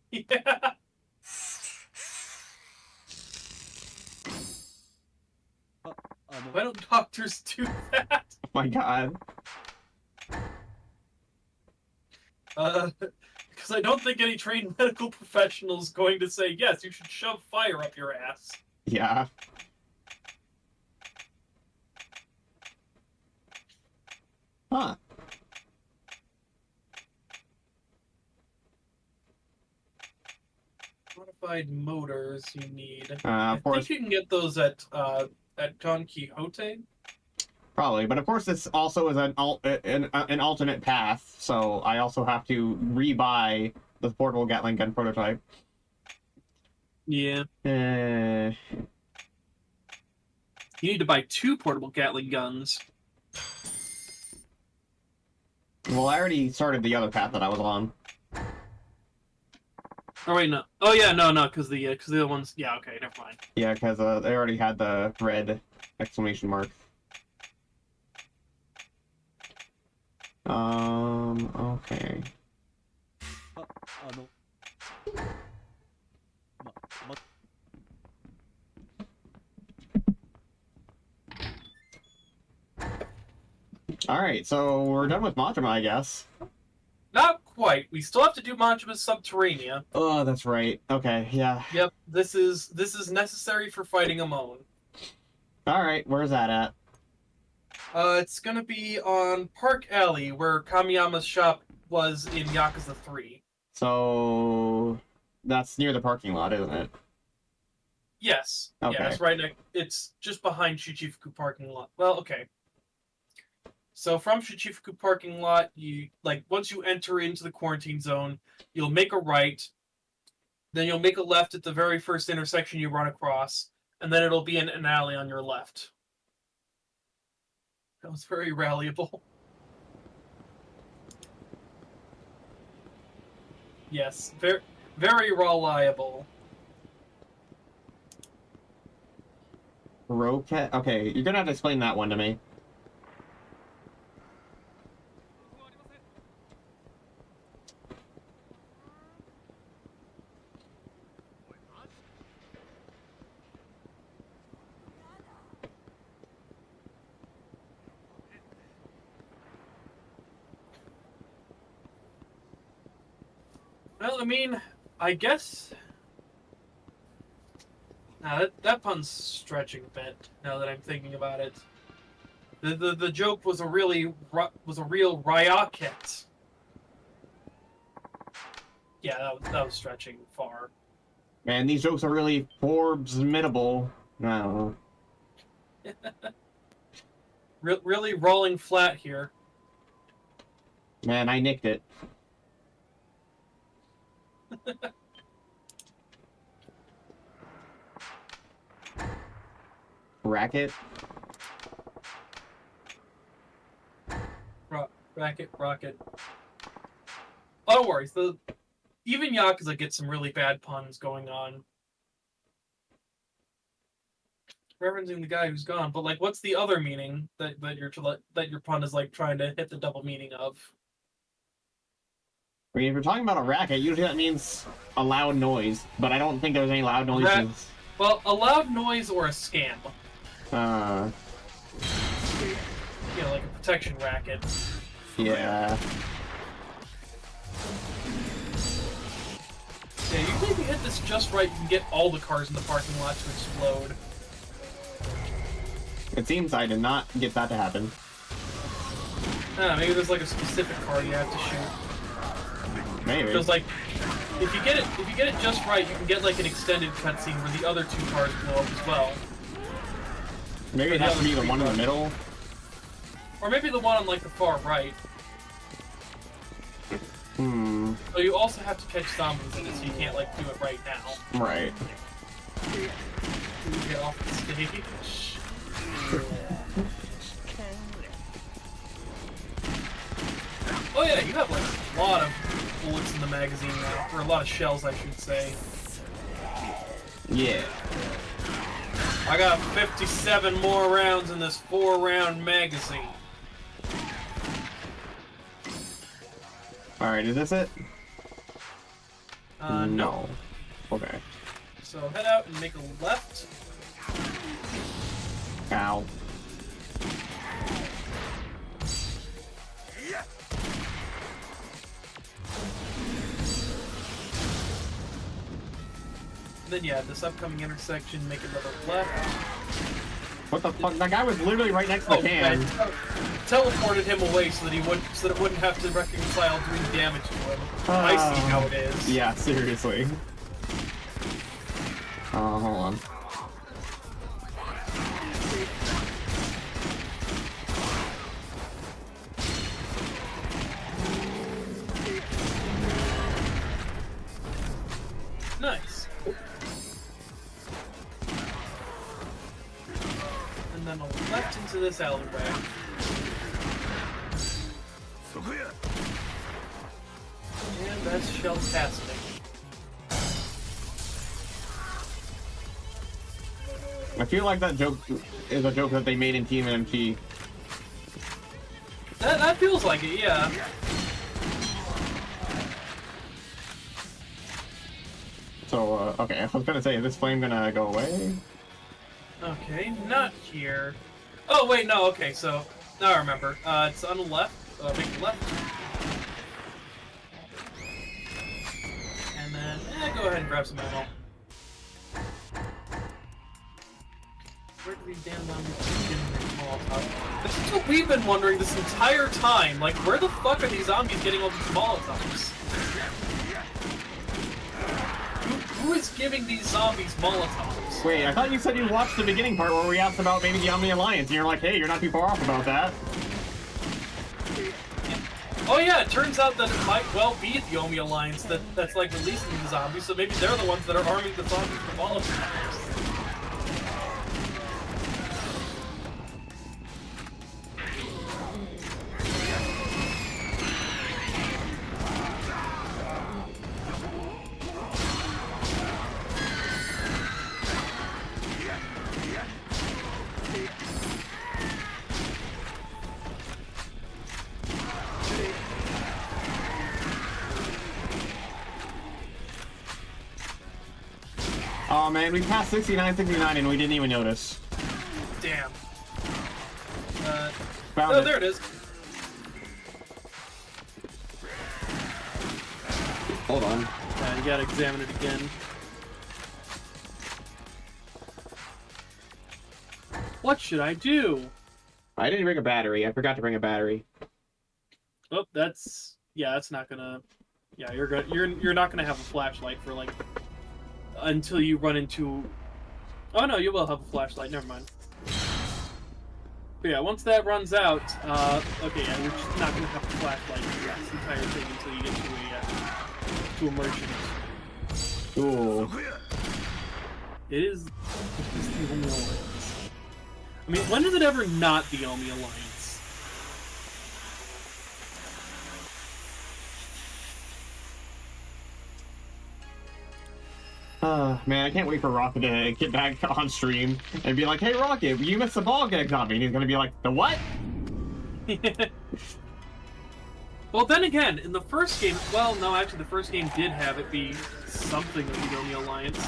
Yeah. Why don't doctors do that? Oh my god. Because I don't think any trained medical professional is going to say, yes, you should shove fire up your ass. Yeah. Huh. Modified motors you need. Of I course. think you can get those at Don Quixote. Probably, but of course this also is an alternate path, so I also have to rebuy the portable Gatling gun prototype. Yeah. Uh, You need to buy 2 portable Gatling guns. well, I already started the other path that I was on. Oh wait, no. Oh yeah, no, because the other ones. Yeah, okay, never mind. Yeah, because they already had the red exclamation mark. Okay. Alright, so we're done with Majima, I guess. Not quite. We still have to do Majima's Subterranea. Oh, that's right. Okay, yeah. Yep, this is necessary for fighting Amon. Alright, where's that at? It's gonna be on Park Alley, where Kamiyama's shop was in Yakuza 3. So that's near the parking lot, isn't it? Yes. Okay. Yeah, it's right next. It's just behind Shichifuku parking lot. Well, okay. So from Shichifuku parking lot, once you enter into the quarantine zone, you'll make a right. Then you'll make a left at the very first intersection you run across, and then it'll be in an alley on your left. That was very rallyable. Yes, very, very reliable. Rokkit? Okay, you're gonna have to explain that one to me. Well, I mean, I guess... Now, that pun's stretching a bit, now that I'm thinking about it. The joke was a real Rokkit. Yeah, that was stretching far. Man, these jokes are really Forbes-mittable. I don't know. Really rolling flat here. Man, I nicked it. Racket? Rokkit. Oh, don't worry. Even Yakuza gets some really bad puns going on. Referencing the guy who's gone, but what's the other meaning that your pun is trying to hit the double meaning of? I mean, if you're talking about a racket, usually that means a loud noise, but I don't think there's any loud noises. Well, a loud noise or a scam. Uh... You know, like a protection racket. Yeah. Yeah, you think if you hit this just right, you can get all the cars in the parking lot to explode. It seems I did not get that to happen. Maybe there's a specific car you have to shoot. Maybe. Because if you get it just right, you can get an extended cutscene where the other 2 cars blow up as well. Maybe it has to be the one in the middle. Or maybe the one on the far right. So you also have to catch zombies in it, so you can't do it right now. Right. Get off the stage. Oh yeah, you have a lot of bullets in the magazine now, or a lot of shells, I should say. Yeah. I got 57 more rounds in this 4-round magazine. Alright, is this it? No. Okay. So head out and make a left. Ow. Then yeah, this upcoming intersection, make another left. What the fuck? That guy was literally right next to the can. Teleported him away so that it wouldn't have to reconcile doing damage to him. I see how it is. Yeah, seriously. Oh, hold on. into this alleyway. And that's shell-tastic. I feel like that joke is a joke that they made in TMNT. That feels like it, yeah. So, okay, I was gonna say, is this flame gonna go away? Okay, not here. Oh, wait, no, okay, so, now I remember. It's on the left, make the left. And then, go ahead and grab some ammo. Where do these damn zombies keep getting their Molotovs? This is what we've been wondering this entire time. Like, where the fuck are these zombies getting all these Molotovs? Who is giving these zombies Molotovs? Wait, I thought you said you watched the beginning part where we asked about maybe the Omni Alliance, and you're like, hey, you're not too far off about that. Oh yeah, it turns out that it might well be the Omni Alliance that's like releasing the zombies, so maybe they're the ones that are arming the zombies with Molotovs. Oh man, we passed 69 and we didn't even notice. Damn. Found oh, it. there it is. Hold on. Yeah, you gotta examine it again. What should I do? I didn't bring a battery. I forgot to bring a battery. Oh, that's not gonna. Yeah, you're not gonna have a flashlight for like until you run into. Oh no, you will have a flashlight. Never mind. But yeah, once that runs out, okay, yeah, you're just not gonna have a flashlight for this entire thing until you get to a merchant. Ooh. It is the Omni Alliance. I mean, when is it ever not the Omni Alliance? Man, I can't wait for Rokkit to get back on stream and be like, hey Rokkit, you missed the ball gag zombie. And he's gonna be like, the what? Well, then again, in the first game, well, no, actually the first game did have it be something of the Omni Alliance.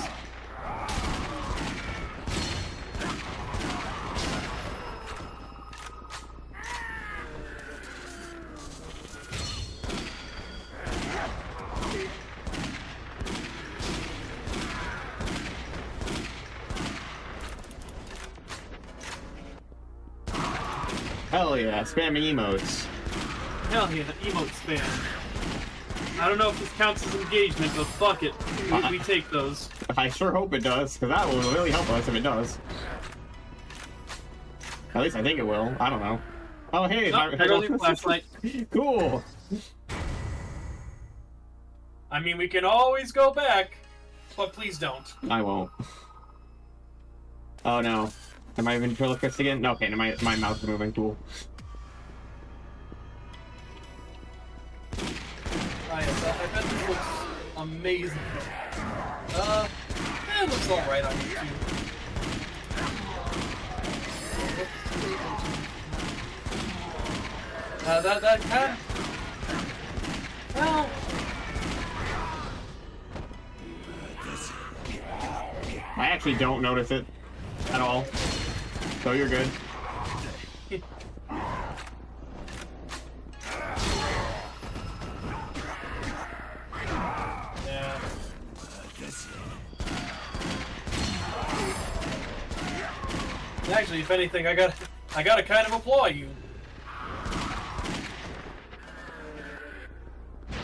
Hell yeah, spamming emotes. Hell yeah, emote spam. I don't know if this counts as engagement, but fuck it. We take those. I sure hope it does, because that will really help us if it does. At least I think it will. I don't know. Oh, hey, flashlight. Cool. I mean, we can always go back, but please don't. I won't. Oh no. Am I ventriloquist again? No, okay, my mouth is moving. Cool. Yes, I bet this looks amazing. It looks alright on YouTube. That kind of... Well... I actually don't notice it at all. So you're good. Yeah. Actually, if anything, I gotta kind of applaud you.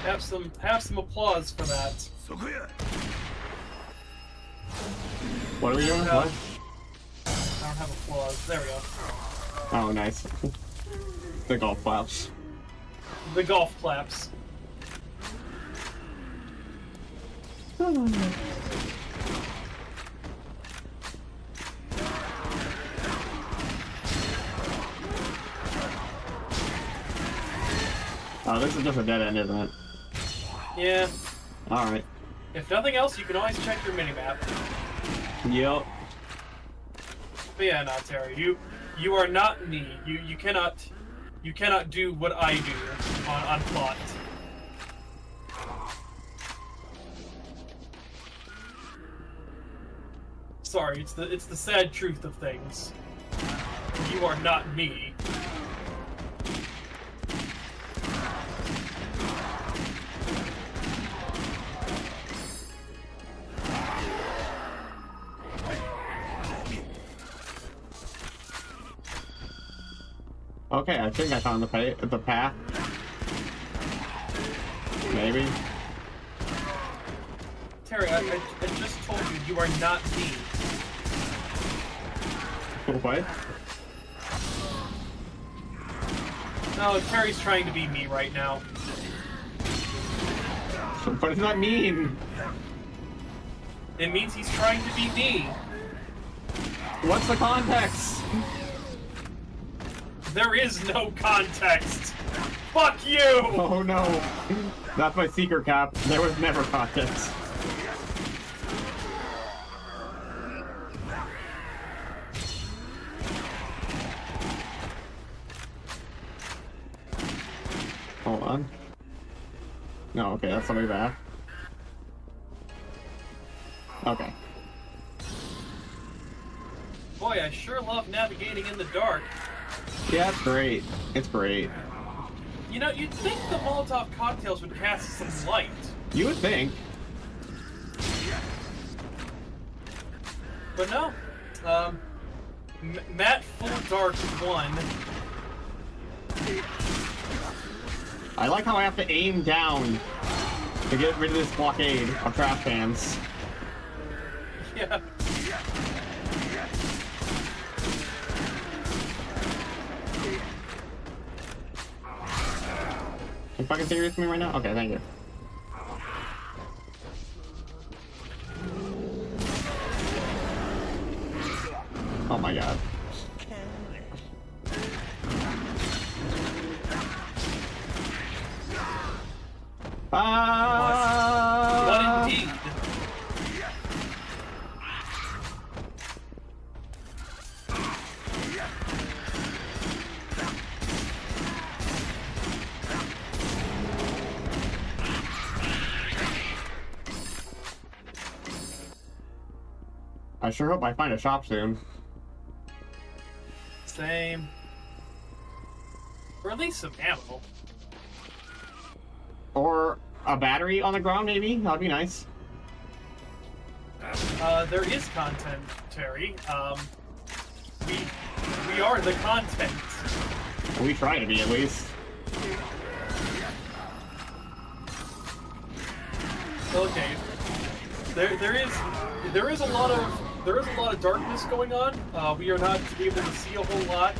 Have some applause for that. What are we doing? What? I don't have applause. There we go. Oh, nice. The golf claps. The golf claps. Oh, this is just a dead end, isn't it? Yeah. Alright. If nothing else, you can always check your minimap. Yep. But yeah, no, Terry, you are not me. You cannot do what I do on plot. Sorry, it's the sad truth of things. You are not me. Okay, I think I found the path. Maybe. Terry, I just told you you are not me. What? No, Terry's trying to be me right now. What does that mean? It means he's trying to be me. What's the context? There is no context. Fuck you! Oh no. That's my secret cap. There was never context. Hold on. No, okay, that's somebody back. Okay. Boy, I sure love navigating in the dark. Yeah, it's great. It's great. You know, you'd think the Molotov cocktails would cast some light. You would think. But no. Matte Full Dark 1. I like how I have to aim down to get rid of this blockade of trash cans. Yeah. You fucking serious with me right now? Okay, thank you. Oh my god. What indeed? I sure hope I find a shop soon. Same. Or at least some ammo. Or a battery on the ground, maybe? That'd be nice. There is content, Terry. We are the content. We try to be, at least. Okay. There is a lot of darkness going on. We are not able to see a whole lot.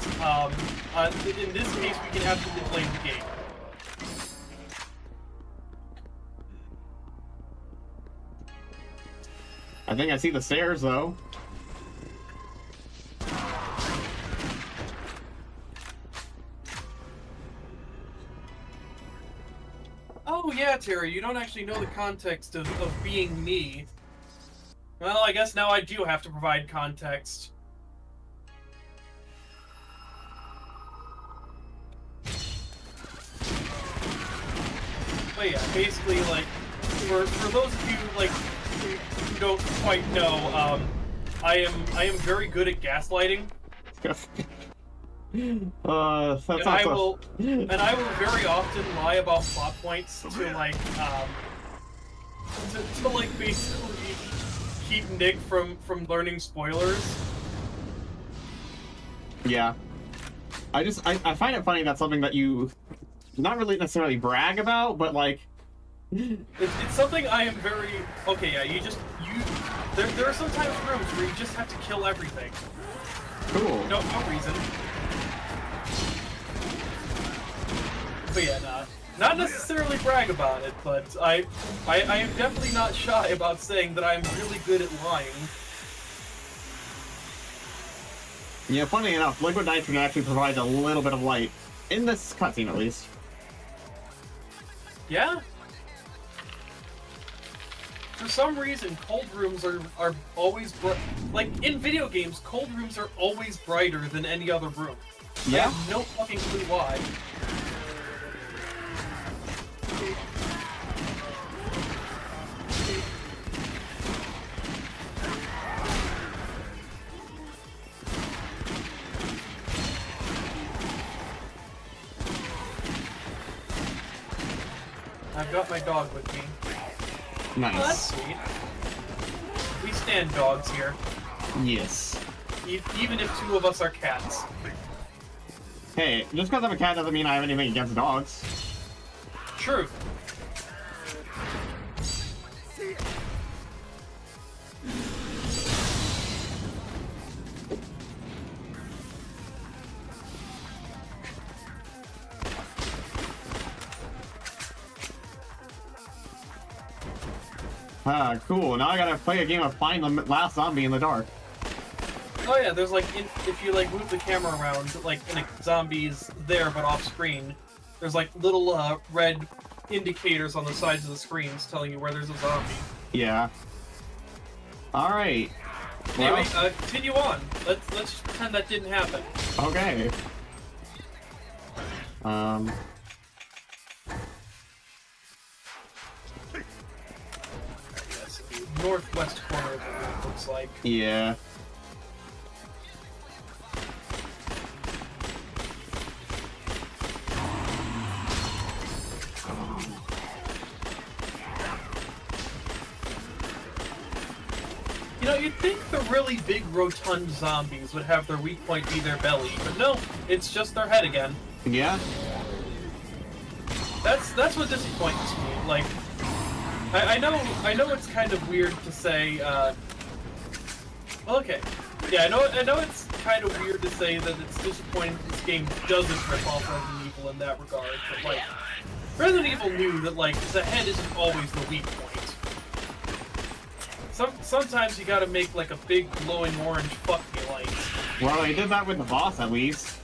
In this case, we can absolutely play the game. I think I see the stairs, though. Oh yeah, Terry, you don't actually know the context of being me. Well, I guess now I do have to provide context. But yeah, basically, like, for those of you, like, who don't quite know, I am very good at gaslighting. And I will very often lie about plot points to like basically keep Nick from learning spoilers. Yeah. I find it funny that's something that you not really necessarily brag about, but like it's something I am very okay. Yeah, there are sometimes rooms where you just have to kill everything. Cool. No reason. But yeah, not necessarily brag about it, but I am definitely not shy about saying that I'm really good at lying. Yeah, funny enough, liquid nitrogen actually provides a little bit of light in this cutscene, at least. Yeah. For some reason, cold rooms are always like in video games. Cold rooms are always brighter than any other room. Yeah. I have no fucking clue why. I've got my dog with me. Nice. Oh, that's sweet. We stand dogs here. Yes. Even if two of us are cats. Hey, just because I'm a cat doesn't mean I have anything against dogs. True. Ah, cool. Now I gotta play a game of find the last zombie in the dark. Oh yeah, there's like, if you like move the camera around, like in a zombie's there but off screen, there's like little red indicators on the sides of the screens telling you where there's a zombie. Yeah. All right. Well, Anyway, continue on. Let's just pretend that didn't happen. okay. Yes, the northwest corner of the room looks like. Yeah. You know, you'd think the really big rotund zombies would have their weak point be their belly, but no, it's just their head again. Yeah. That's what disappoints me. Like, I know it's kind of weird to say. Okay, yeah, I know it's kind of weird to say that it's disappointing that this game doesn't rip off Resident Evil in that regard, but like, Resident Evil knew that like the head isn't always the weak point. Sometimes you gotta make like a big glowing orange fuck me light. Well, they did that with the boss at least.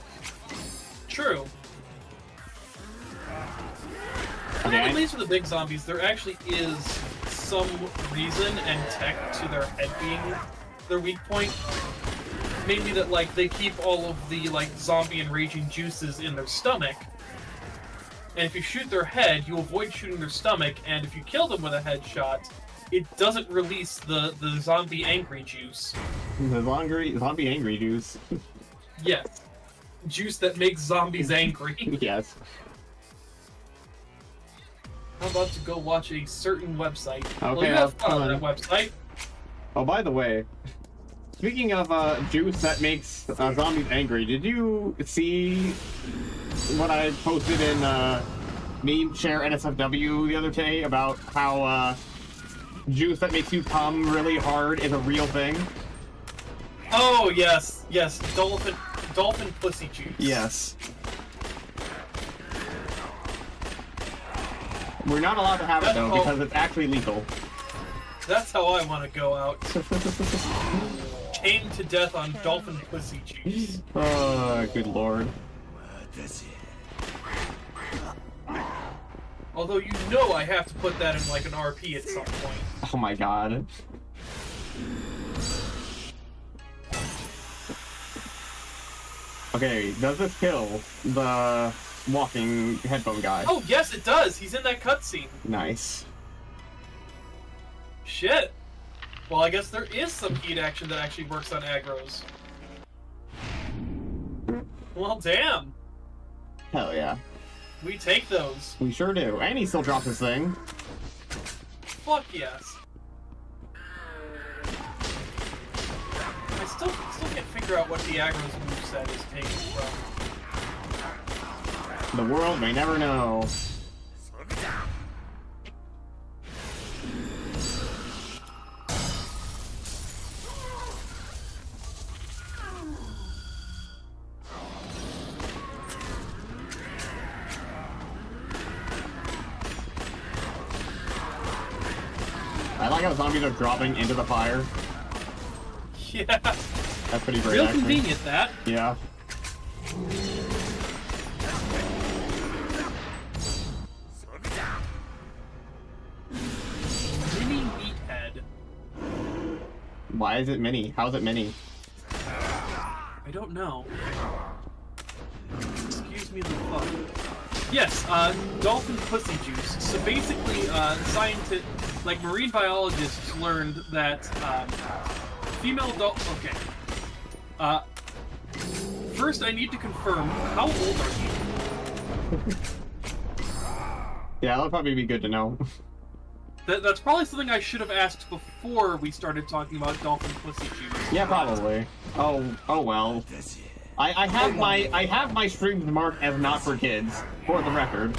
True. Okay. At least with the big zombies, there actually is some reason and tech to their head being their weak point. Maybe that like they keep all of the like zombie and raging juices in their stomach. And if you shoot their head, you avoid shooting their stomach, and if you kill them with a headshot, it doesn't release the zombie angry juice. The zombie angry juice. Yes. Juice that makes zombies angry. Yes. I'm about to go watch a certain website. Okay, Well, you have fun on that website. Oh, by the way, speaking of juice that makes zombies angry, did you see what I posted in Meme Share NSFW the other day about how juice that makes you come really hard is a real thing? Oh yes, yes, dolphin pussy juice. Yes. We're not allowed to have it though because it's actually legal. That's how I want to go out. Chained to death on dolphin pussy juice. Oh, good lord. Although you know I have to put that in like an RP at some point. Oh my god. Okay, does this kill the walking headphone guy? Oh yes, it does. He's in that cutscene. Nice. Shit. Well, I guess there is some heat action that actually works on aggros. Well, damn. Hell yeah. We take those. We sure do. And he still drops his thing. Fuck yes. I still can't figure out what the aggros moveset is taken from. The world may never know. I like how zombies are dropping into the fire. Yeah. That's pretty great. Real actually. convenient, that. Yeah. Why is it mini? How's it mini? I don't know. Excuse me the fuck. Yes, dolphin pussy juice. So basically, like marine biologists learned that female dolphin. Okay. First, I need to confirm, how old are you? Yeah, that'll probably be good to know. That's probably something I should have asked before we started talking about dolphin pussy juice. Yeah, probably. Oh well. I have my streams marked as not for kids, for the record.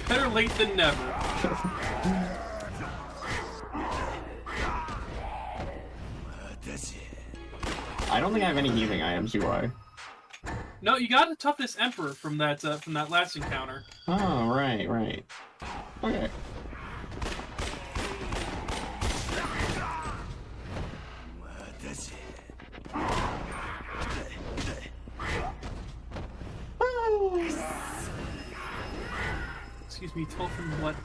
Better late than never. I don't think I have any healing items, do I? No, you got a toughness emperor from that last encounter. Oh, right. Okay. Excuse me, dolphin what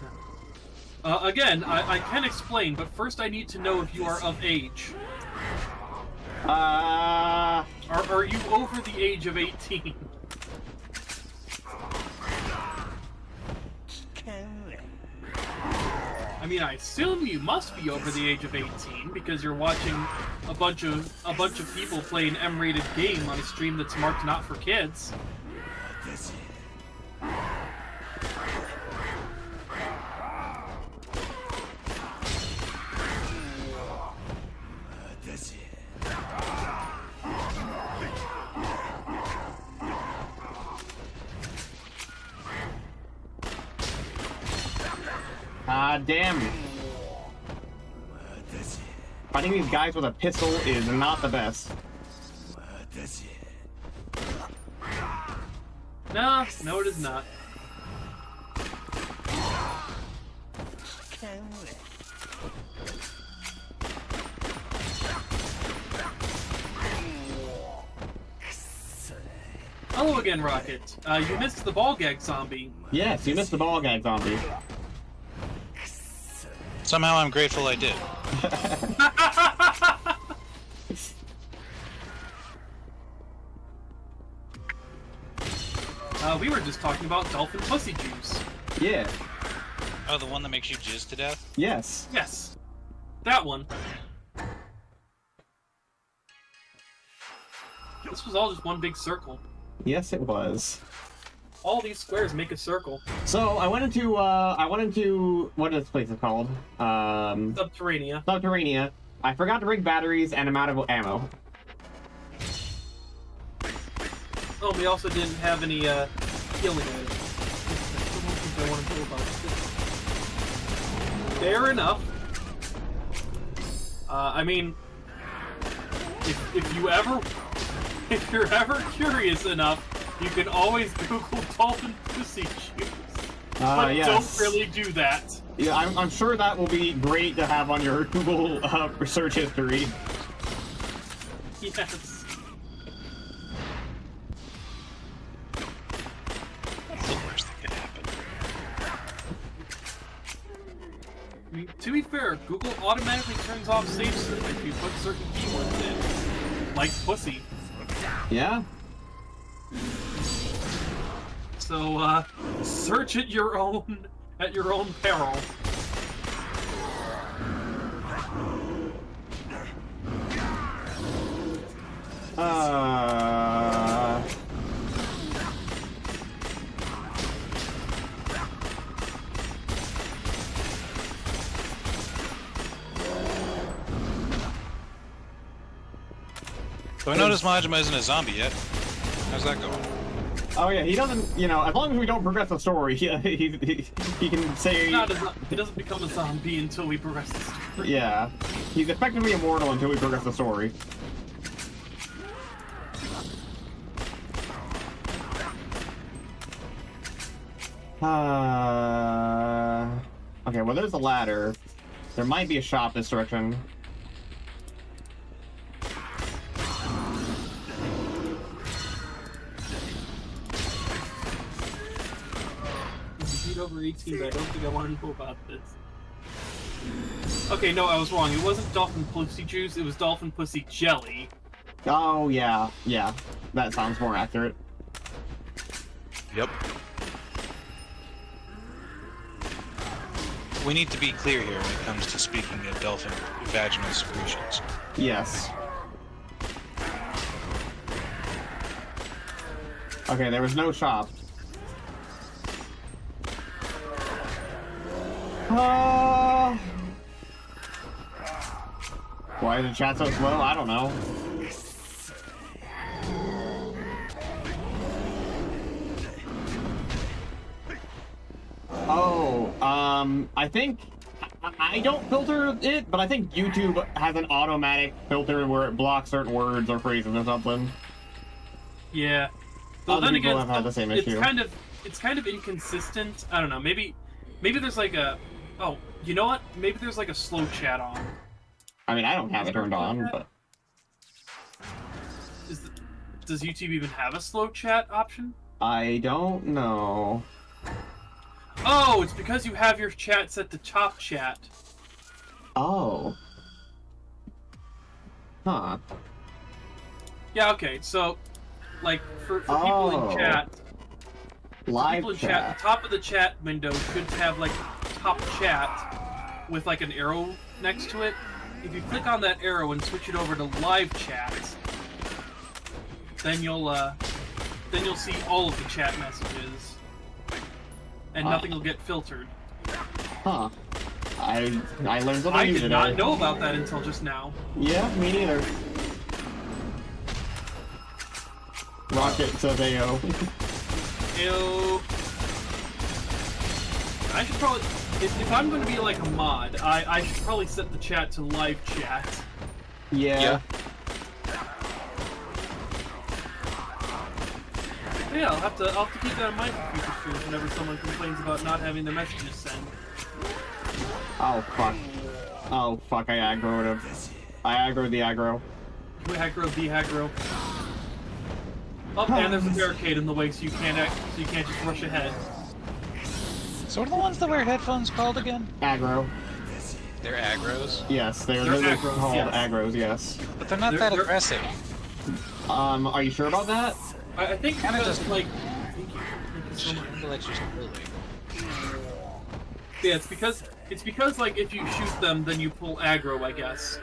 now? Again, I can explain, but first I need to know if you are of age. Are you over the age of 18? I mean, I assume you must be over the age of 18 because you're watching a bunch of people play an M-rated game on a stream that's marked not for kids. Damn. Fighting these guys with a pistol is not the best. No, it is not. Hello again, Rokkit. You missed the ball gag zombie. Yes, you missed the ball gag zombie. Somehow I'm grateful I did. We were just talking about dolphin pussy juice. Yeah. Oh, the one that makes you jizz to death? Yes. Yes. That one. This was all just one big circle. Yes, it was. All these squares make a circle. So I went into what is this place called? Subterranea. Subterranea. I forgot to bring batteries and I'm out of ammo. Oh, we also didn't have any healing items. I want to know about this. Fair enough. I mean, if you're ever curious enough, you can always Google dolphin pussy juice. But yes. don't really do that. Yeah, I'm sure that will be great to have on your Google search history. Yes. That's the worst that could happen. I mean, to be fair, Google automatically turns off safe search if you put certain keywords in, like pussy. Yeah. So, search at your own peril. So I noticed Majima isn't a zombie yet. How's that going? Oh yeah, he doesn't. You know, as long as we don't progress the story, he can say. He doesn't become a zombie until we progress the story. Yeah, he's effectively immortal until we progress the story. Okay, well there's a ladder. There might be a shop this direction. Over 18, but I don't think I want to know about this. Okay, no, I was wrong. It wasn't dolphin pussy juice. It was dolphin pussy jelly. Oh yeah, yeah. That sounds more accurate. Yep. We need to be clear here when it comes to speaking of dolphin vaginal secretions. Yes. Okay, there was no shop. Why is the chat so slow? I don't know. Oh, I think I don't filter it, but I think YouTube has an automatic filter where it blocks certain words or phrases or something. Yeah. Though Other then people again, have had the same issue. It's kind of inconsistent. I don't know. Maybe there's like a. Oh, you know what? Maybe there's like a slow chat on. I mean, I don't have it turned on, but does YouTube even have a slow chat option? I don't know. Oh, it's because you have your chat set to top chat. Oh. Huh. Yeah. Okay. So, like for people in chat. Live people in chat, the top of the chat window should have like top chat with like an arrow next to it. If you click on that arrow and switch it over to live chat, then you'll see all of the chat messages, and nothing will get filtered. Huh. I learned something I new did today. not know about that until just now. Yeah, me neither. Rokkit says AO. Ew. I should probably, if I'm going to be like a mod, I should probably set the chat to live chat. Yeah. Yeah, I'll have to keep that in mind for future streams whenever someone complains about not having their messages sent. Oh fuck. Oh fuck, I aggroed him. I aggroed the aggro. You aggro the aggro. Oh, and there's a barricade in the way, so you can't just rush ahead. So what are the ones that wear headphones called again? Aggro. They're aggros? Yes, they're aggros, called yes. aggros, yes. But they're not that aggressive. Are you sure about that? I think Kinda because, just like... Yeah, it's because like if you shoot them, then you pull aggro, I guess.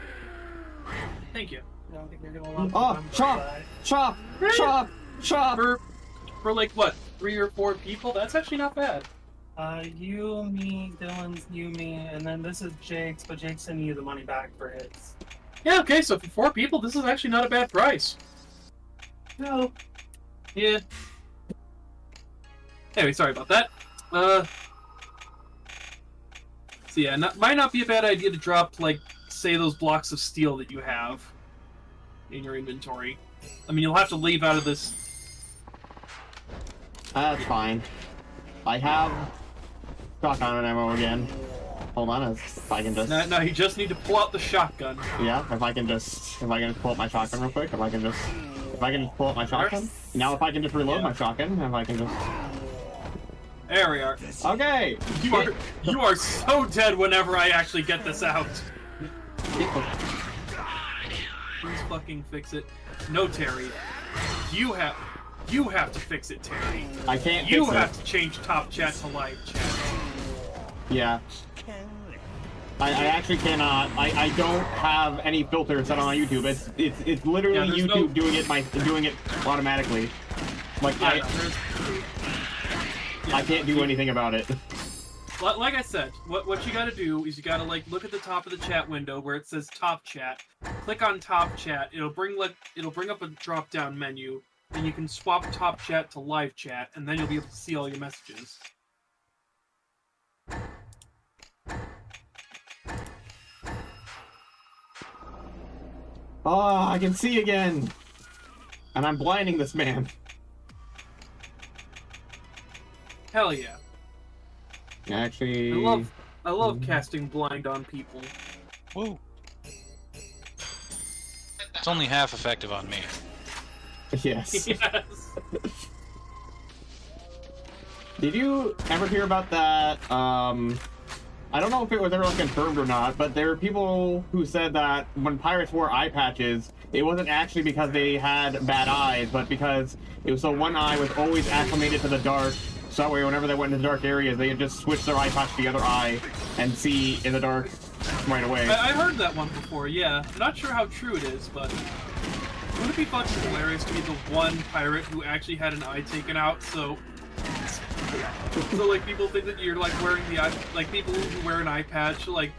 Thank you. I don't think you're gonna love Oh, chop! For like what, 3 or 4 people? That's actually not bad. You, me, Dylan's, you, me, and then this is Jake's, but Jake's sending you the money back for his. Yeah, okay, so for 4 people, this is actually not a bad price. No. Yeah. Anyway, sorry about that. So yeah, might not be a bad idea to drop, like, say those blocks of steel that you have in your inventory. I mean, you'll have to leave out of this. That's fine. I have shotgun ammo again. Hold on, if I can just. No, you just need to pull out the shotgun. Yeah, if I can just pull up my shotgun real quick. If I can just pull up my shotgun. Now, if I can just reload my shotgun. If I can just. There we are. Okay. You are so dead whenever I actually get this out. Please fucking fix it. No, Terry. You have to fix it, Terry. I can't. You fix have it. to change top chat to live chat. Yeah. I actually cannot. I don't have any filter set on my YouTube. It's literally YouTube doing it automatically. Like I can't do anything about it. Like I said, what you gotta do is you gotta like look at the top of the chat window where it says top chat. Click on top chat. It'll bring up a drop down menu, and you can swap top chat to live chat, and then you'll be able to see all your messages. Oh, I can see again, and I'm blinding this man. Hell yeah. Actually, I love casting blind on people. Woo. It's only half effective on me. Yes. Yes. Did you ever hear about that? I I don't know if it was ever confirmed or not, but there were people who said that when pirates wore eye patches, it wasn't actually because they had bad eyes, but because it was so one eye was always acclimated to the dark, so that way whenever they went into dark areas, they could just switch their eye patch to the other eye and see in the dark right away. I heard that one before, yeah. I'm not sure how true it is, but wouldn't it be fucking hilarious to be the one pirate who actually had an eye taken out, so like people think that you're like wearing the eye, like people who wear an eye patch like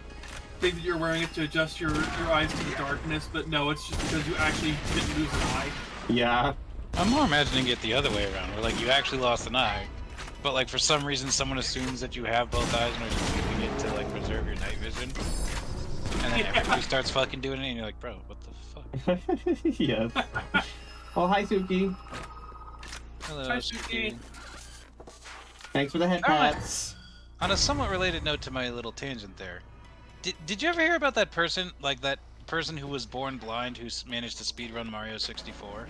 think that you're wearing it to adjust your eyes to the darkness, but no, it's just because you actually didn't lose an eye. Yeah. I'm more imagining it the other way around, where like you actually lost an eye, but like for some reason someone assumes that you have both eyes and are just using it to like preserve your night vision. And then everybody starts fucking doing it and you're like, bro, what the fuck? Yes. Oh, hi Suki. Hello, Hi, Suki. Thanks for the head pats. On a somewhat related note to my little tangent there, did you ever hear about that person, like that person who was born blind who managed to speedrun Mario 64?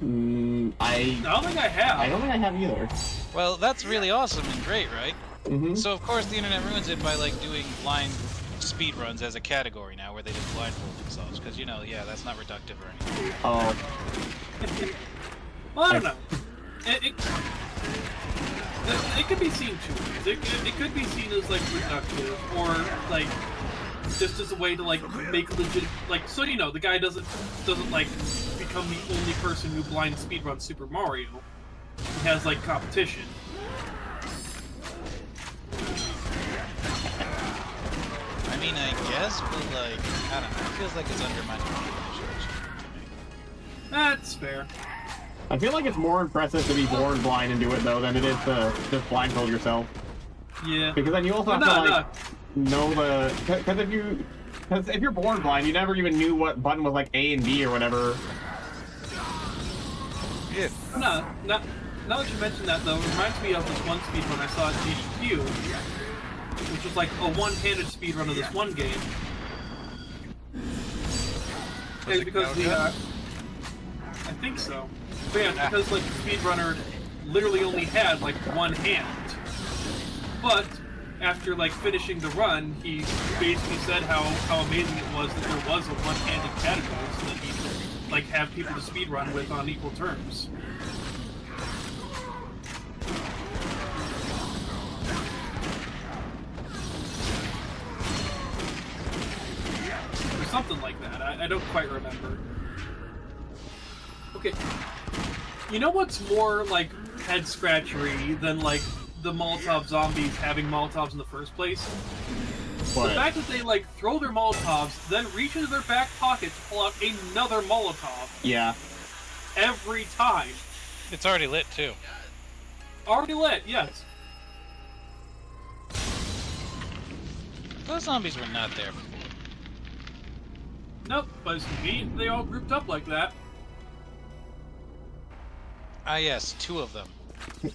I don't think I have. I don't think I have either. Well, that's really awesome and great, right? Mm-hmm. So of course the internet ruins it by like doing blind speedruns as a category now, where they just blindfold themselves, because you know, yeah, that's not reductive or anything. Oh. Well, I don't know. It could be seen two ways. It could be seen as like reductive, or like just as a way to like make a legit, like, so you know, the guy doesn't like become the only person who blind speedruns Super Mario. He has like competition. I mean, I guess, but like, I don't know. It feels like it's undermining the initiation to me. That's fair. I feel like it's more impressive to be born blind and do it though than it is to just blindfold yourself. Yeah. Because then you also have to like know the, because if you're born blind, you never even knew what button was like A and B or whatever. Yeah. No, now that you mention that though, it reminds me of this one speedrun I saw at GDQ, which was like a one-handed speedrun of this one game. It's because the, I think so. But yeah, because like the speedrunner literally only had like one hand. But after like finishing the run, he basically said how amazing it was that there was a one-handed category, so that he could like have people to speedrun with on equal terms. Or something like that. I don't quite remember. Okay. You know what's more like head scratchery than like the Molotov zombies having Molotovs in the first place? What? The fact that they like throw their Molotovs, then reach into their back pocket to pull out another Molotov. Yeah. Every time. It's already lit too. Already lit, yes. Those zombies were not there before. Nope, but it's convenient they all grouped up like that. Ah yes, 2 of them. You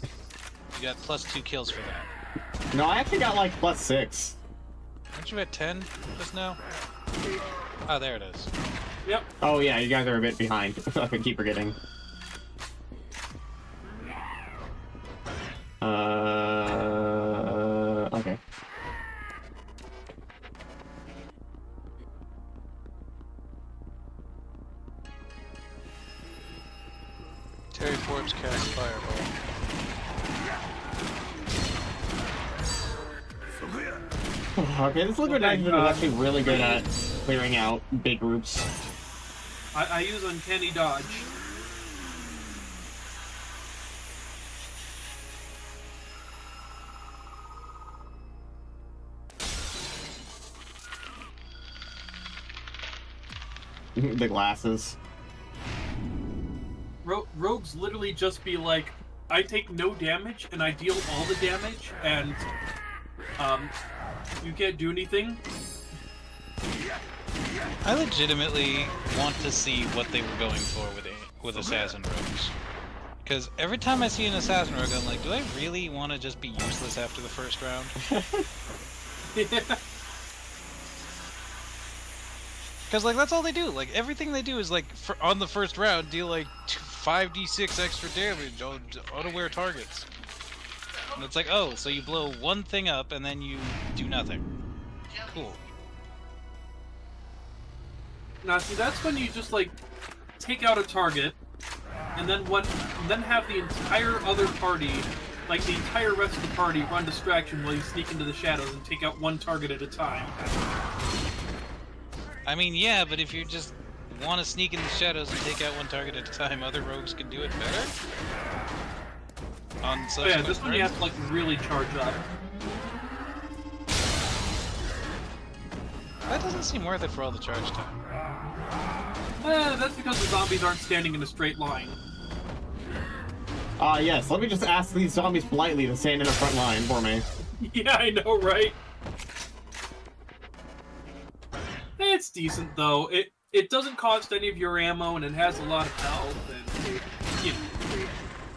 got +2 kills for that. No, I actually got like +6. Aren't you at 10 just now? Oh, there it is. Yep. Oh yeah, you guys are a bit behind. I keep forgetting. Okay. Terry Forbes cast Fireball. Okay, this Liquid Nitrogen is actually really good at clearing out big groups. I use Uncanny Dodge. The glasses. Rogues literally just be like, I take no damage and I deal all the damage, and you can't do anything. I legitimately want to see what they were going for with Assassin Rogues. Because every time I see an Assassin Rogue, I'm like, do I really want to just be useless after the first round? Yeah. Because, like, that's all they do. Like, everything they do is, like, on the first round, deal, like, 5d6 extra damage on unaware targets. And it's like, oh, so you blow one thing up and then you do nothing. Cool. Now, see, that's when you just like take out a target, and then have the entire other party, like the entire rest of the party, run distraction while you sneak into the shadows and take out one target at a time. I mean, yeah, but if you just want to sneak in the shadows and take out one target at a time, other rogues can do it better. On Oh yeah, this one you have to like really charge up. That doesn't seem worth it for all the charge time. That's because the zombies aren't standing in a straight line. Yes, let me just ask these zombies politely to stand in a front line for me. Yeah, I know, right? It's decent, though. It doesn't cost any of your ammo, and it has a lot of health, and, you know,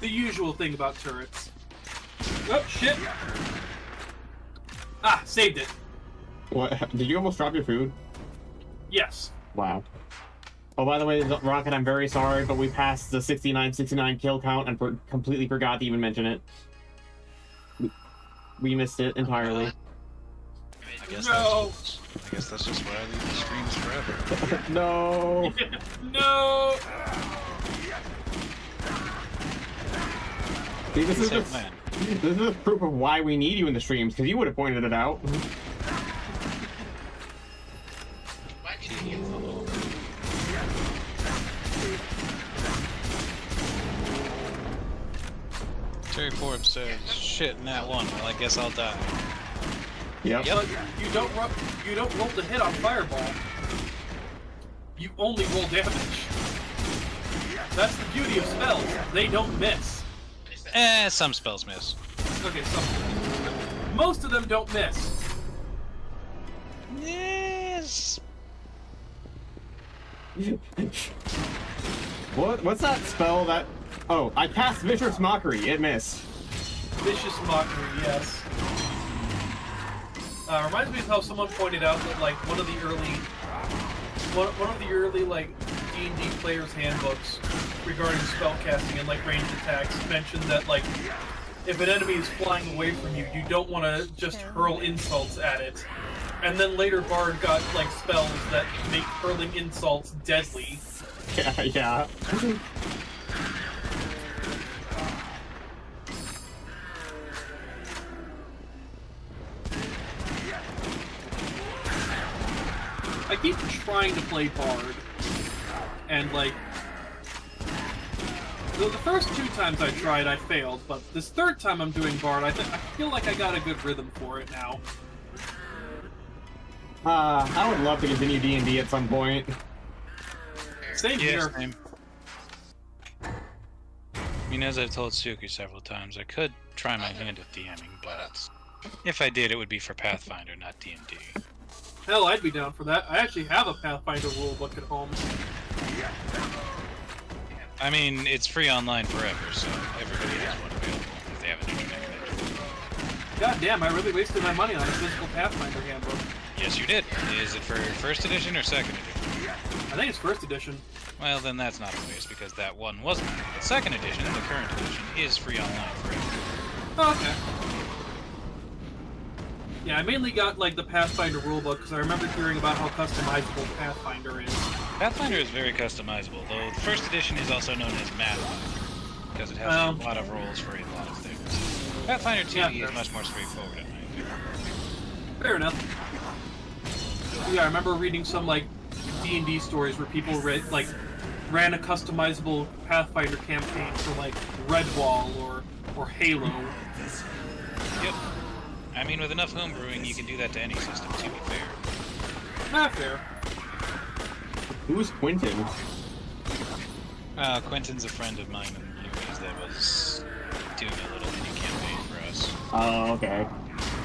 the usual thing about turrets. Oh, shit! Ah, saved it. What? Did you almost drop your food? Yes. Wow. Oh, by the way, Rokkit, I'm very sorry, but we passed the 69 kill count and completely forgot to even mention it. We missed it entirely. I guess that's just why I leave the streams forever. No! No! See, this is proof of why we need you in the streams, because you would have pointed it out. Terry Forbes says, shit, in that one. Well, I guess I'll die. Yep. But you don't roll the hit on Fireball. You only roll damage. That's the beauty of spells. They don't miss. Some spells miss. Okay, some. Most of them don't miss. Yes. What's that spell that... Oh, I cast Vicious Mockery. It missed. Vicious Mockery, yes. Reminds me of how someone pointed out that like one of the early like D&D players' handbooks regarding spellcasting and like ranged attacks mentioned that like if an enemy is flying away from you, you don't want to just hurl insults at it. And then later Bard got like spells that make hurling insults deadly. Yeah. I keep trying to play Bard, and like the first 2 times I tried, I failed, but this 3rd time I'm doing Bard, I feel like I got a good rhythm for it now. I would love to continue D&D at some point. Same here. Same. I mean, as I've told Suki several times, I could try my hand at DMing, but if I did, it would be for Pathfinder, not D&D. Hell, I'd be down for that. I actually have a Pathfinder rulebook at home. I mean, it's free online forever, so everybody has one available if they have an internet connection. God damn, I really wasted my money on a physical Pathfinder handbook. Yes, you did. Is it for 1st edition or 2nd edition? I think it's 1st edition. Well, then that's not a waste, because that one wasn't. The 2nd edition, the current edition, is free online forever. Oh, okay. Yeah, I mainly got like the Pathfinder rulebook because I remember hearing about how customizable Pathfinder is. Pathfinder is very customizable, though the 1st edition is also known as Mathfinder, because it has a lot of rules for a lot of things. Pathfinder 2e is much more straightforward, in my opinion. Fair enough. Yeah, I remember reading some like D&D stories where people ran a customizable Pathfinder campaign for like Redwall or Halo. Yep. I mean, with enough homebrewing, you can do that to any system, to be fair. Not fair. Who's Quentin? Quentin's a friend of mine in the US that was doing a little mini campaign for us. Oh, okay.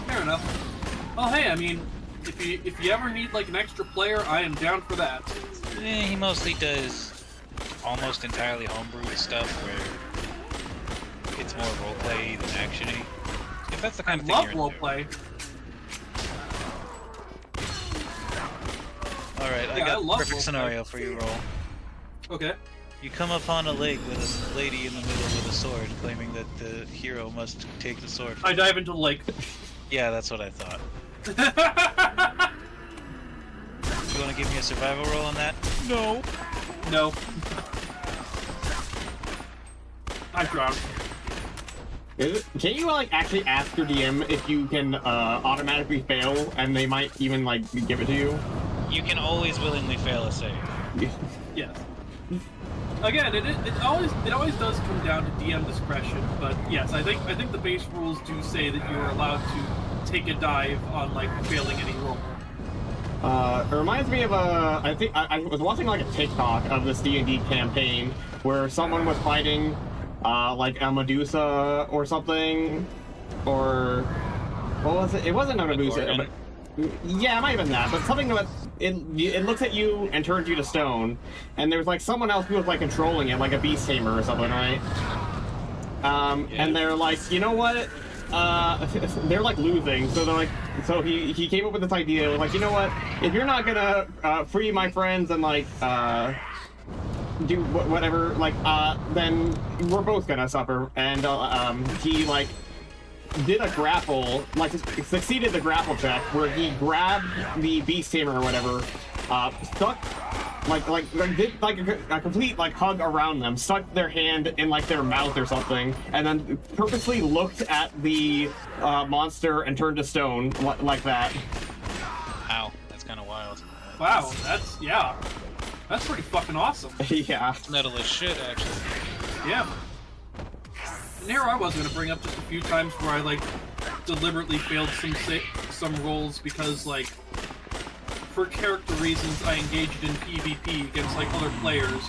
Fair enough. Well, hey, I mean, if you ever need like an extra player, I am down for that. He mostly does almost entirely homebrewed stuff where it's more roleplay than actiony. If that's the kind of thing you're into. I love roleplay. Alright, I got a perfect scenario for you, Roll. Okay. You come upon a lake with a lady in the middle with a sword, claiming that the hero must take the sword. I dive into the lake. Yeah, that's what I thought. You want to give me a survival roll on that? No. No. I drowned. Can you like actually ask your DM if you can automatically fail, and they might even like give it to you? You can always willingly fail a save. Yes. Again, it always does come down to DM discretion, but yes, I think the base rules do say that you're allowed to take a dive on like failing any roll. It reminds me of I think I was watching like a TikTok of this D&D campaign where someone was fighting like a Medusa or something, or what was it? It wasn't a Medusa, but yeah, it might have been that. But something that it looks at you and turns you to stone, and there's like someone else who was like controlling it, like a beast tamer or something, right? And they're like, you know what? They're like losing, so they're like, so he came up with this idea, like, you know what? If you're not gonna free my friends and like do whatever, like then we're both gonna suffer. And he like did a grapple, like succeeded the grapple check where he grabbed the beast tamer or whatever, stuck did like a complete like hug around them, stuck their hand in like their mouth or something, and then purposely looked at the monster and turned to stone like that. Ow, that's kind of wild. Wow, that's pretty fucking awesome. Yeah. Metal as shit, actually. Yeah. And here I was gonna bring up just a few times where I like deliberately failed some rolls because like for character reasons I engaged in PvP against like other players,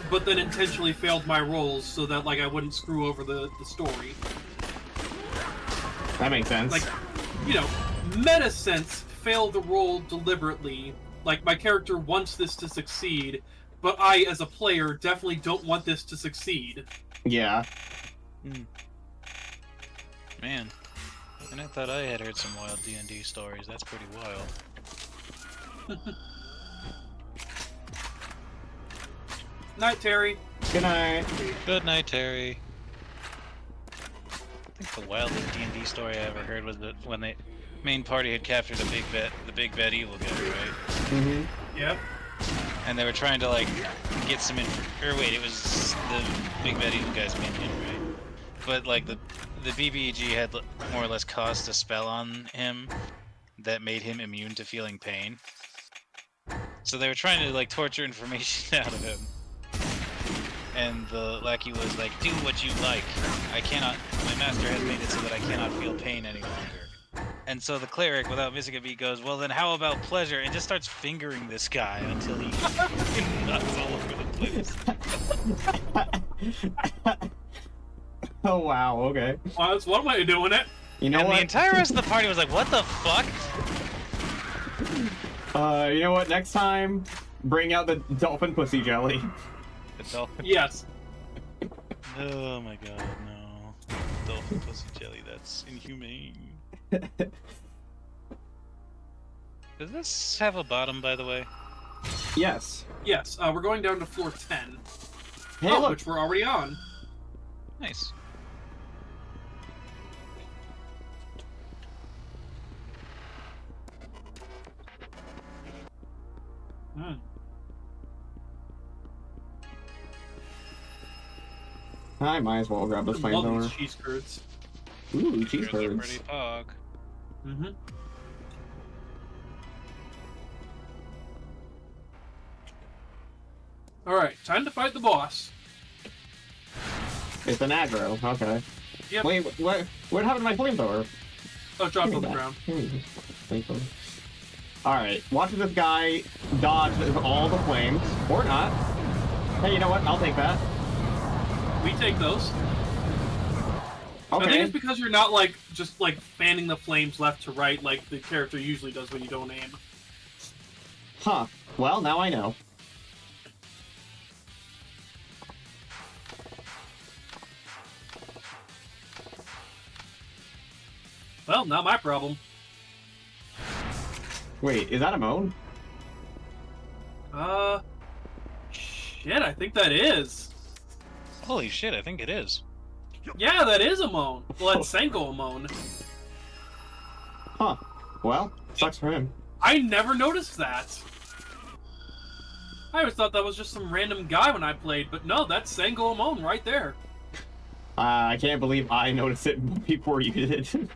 but then intentionally failed my rolls so that like I wouldn't screw over the story. That makes sense. Like, you know, meta sense, fail the roll deliberately. Like my character wants this to succeed, but I as a player definitely don't want this to succeed. Yeah. Man, and I thought I had heard some wild D&D stories. That's pretty wild. Night, Terry. Good night. Good night, Terry. I think the wildest D&D story I ever heard was that when the main party had captured the big bad evil guy, right? Mm-hmm. Yep. And they were trying to like get some it was the big bad evil guy's minion, right? But like the BBEG had more or less cast a spell on him that made him immune to feeling pain. So they were trying to like torture information out of him. And the lackey was like, do what you like. My master has made it so that I cannot feel pain any longer. And so the cleric, without missing a beat, goes, well then how about pleasure? And just starts fingering this guy until he nuts all over the place. Oh wow, okay. Well, that's one way of doing it. You know and what? the entire rest of the party was like, what the fuck? You know what? Next time, bring out the dolphin pussy jelly. The dolphin? Yes. Oh my god, no. Dolphin pussy jelly, that's inhumane. Does this have a bottom, by the way? Yes. Yes, we're going down to floor 10. Hey, look. Which we're already on. Nice. I might as well grab this Love flamethrower. these cheese curds. Ooh, cheese Really curds. pretty pog. Mm-hmm. Alright, time to fight the boss. It's an aggro, okay. Yep. Wait, what happened to my flamethrower? Oh, it dropped on the ground. Alright, watch this guy dodge all the flames, or not. Hey, you know what? I'll take that. We take those. Okay. I think it's because you're not like just like fanning the flames left to right like the character usually does when you don't aim. Huh. Well, now I know. Well, not my problem. Wait, is that a moan? Shit. shit, I think that is. Holy shit, I think it is. Yeah, that is Amon. Well, that's Senko Amon. Huh. Well, sucks for him. I never noticed that. I always thought that was just some random guy when I played, but no, that's Senko Amon right there. I can't believe I noticed it before you did.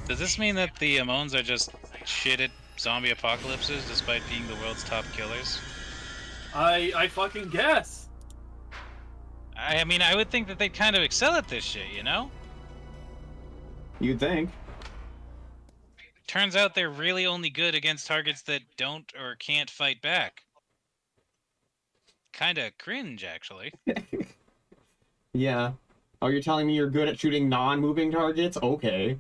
Does this mean that the Amons are just shit at zombie apocalypses despite being the world's top killers? I fucking guess. I mean, I would think that they'd kind of excel at this shit, you know? You'd think. Turns out they're really only good against targets that don't or can't fight back. Kinda cringe, actually. Yeah. Oh, you're telling me you're good at shooting non-moving targets? Okay.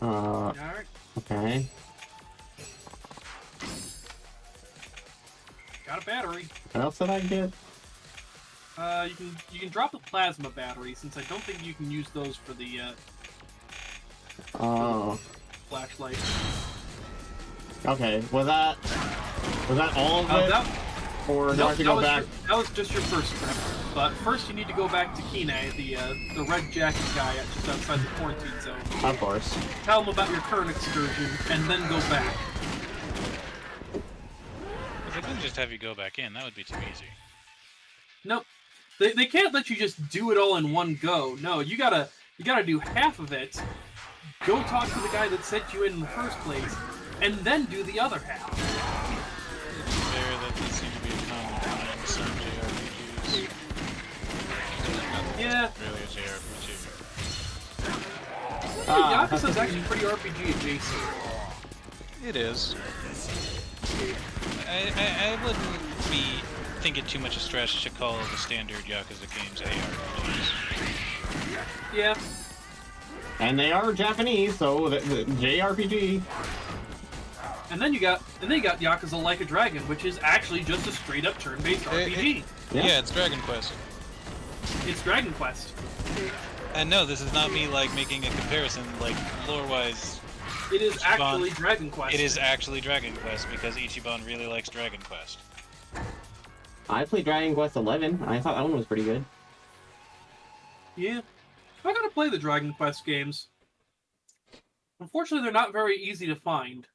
Alright. Okay. Got a battery. What else did I get? You can drop the plasma battery, since I don't think you can use those for the Oh. flashlight. Okay, was that all of it? Or do I have to go back? That was just your first trip. But first you need to go back to Kine, the red jacket guy just outside the quarantine zone. Of course. Tell him about your current excursion, and then go back. If they couldn't just have you go back in, that would be too easy. Nope. They can't let you just do it all in one go. No, you gotta do half of it. Go talk to the guy that sent you in the first place, and then do the other half. It's fair that this seems to be a common theme in some JRPGs. Yeah. Really a JRPG. Yakuza's actually pretty RPG adjacent. It is. I wouldn't think it too much a stretch to call the standard Yakuza games ARPGs. Yeah. And they are Japanese, so the JRPG. And then you got Yakuza Like a Dragon, which is actually just a straight up turn-based RPG. Yeah, it's Dragon Quest. It's Dragon Quest. And no, this is not me like making a comparison, like lore-wise. It is Ichiban, actually Dragon Quest. It is actually Dragon Quest because Ichiban really likes Dragon Quest. I played Dragon Quest 11. I thought that one was pretty good. Yeah. I gotta play the Dragon Quest games. Unfortunately, they're not very easy to find.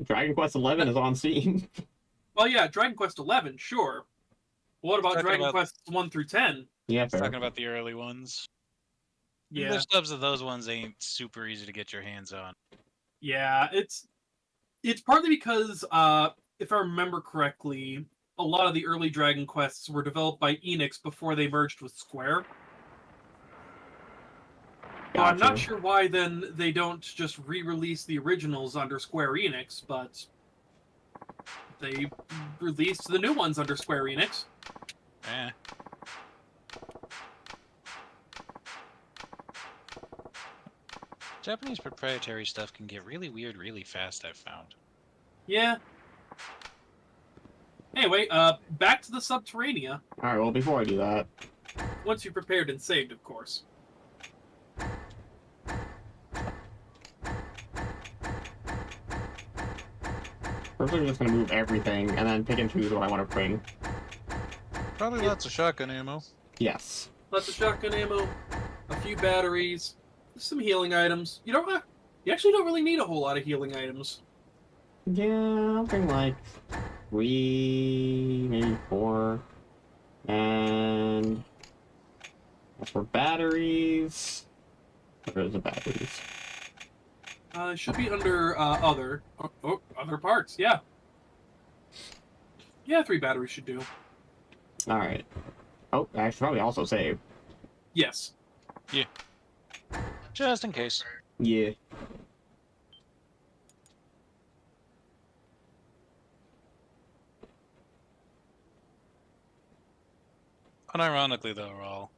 Dragon Quest 11 is on Steam. Well, yeah, Dragon Quest 11, sure. What about Dragon Quest 1 through 10? Yeah, fair. Talking about the early ones. Yeah. English dubs of those ones ain't super easy to get your hands on. Yeah, it's partly because, if I remember correctly, a lot of the early Dragon Quests were developed by Enix before they merged with Square. Well, I'm not sure why then they don't just re-release the originals under Square Enix, but they released the new ones under Square Enix. Eh. Japanese proprietary stuff can get really weird really fast, I've found. Yeah. Anyway, back to the Subterranea. Alright, well, before I do that... Once you're prepared and saved, of course. First, I'm just gonna move everything, and then pick and choose what I want to bring. Probably lots of shotgun ammo. Yes. Lots of shotgun ammo, a few batteries, some healing items. You actually don't really need a whole lot of healing items. Yeah, I'll bring like 3, maybe 4. And as for batteries, where's the batteries? It should be under other. Other parts, yeah. Yeah, 3 batteries should do. Alright. Oh, I should probably also save. Yes. Yeah. Just in case. Yeah. Unironically though, Rall,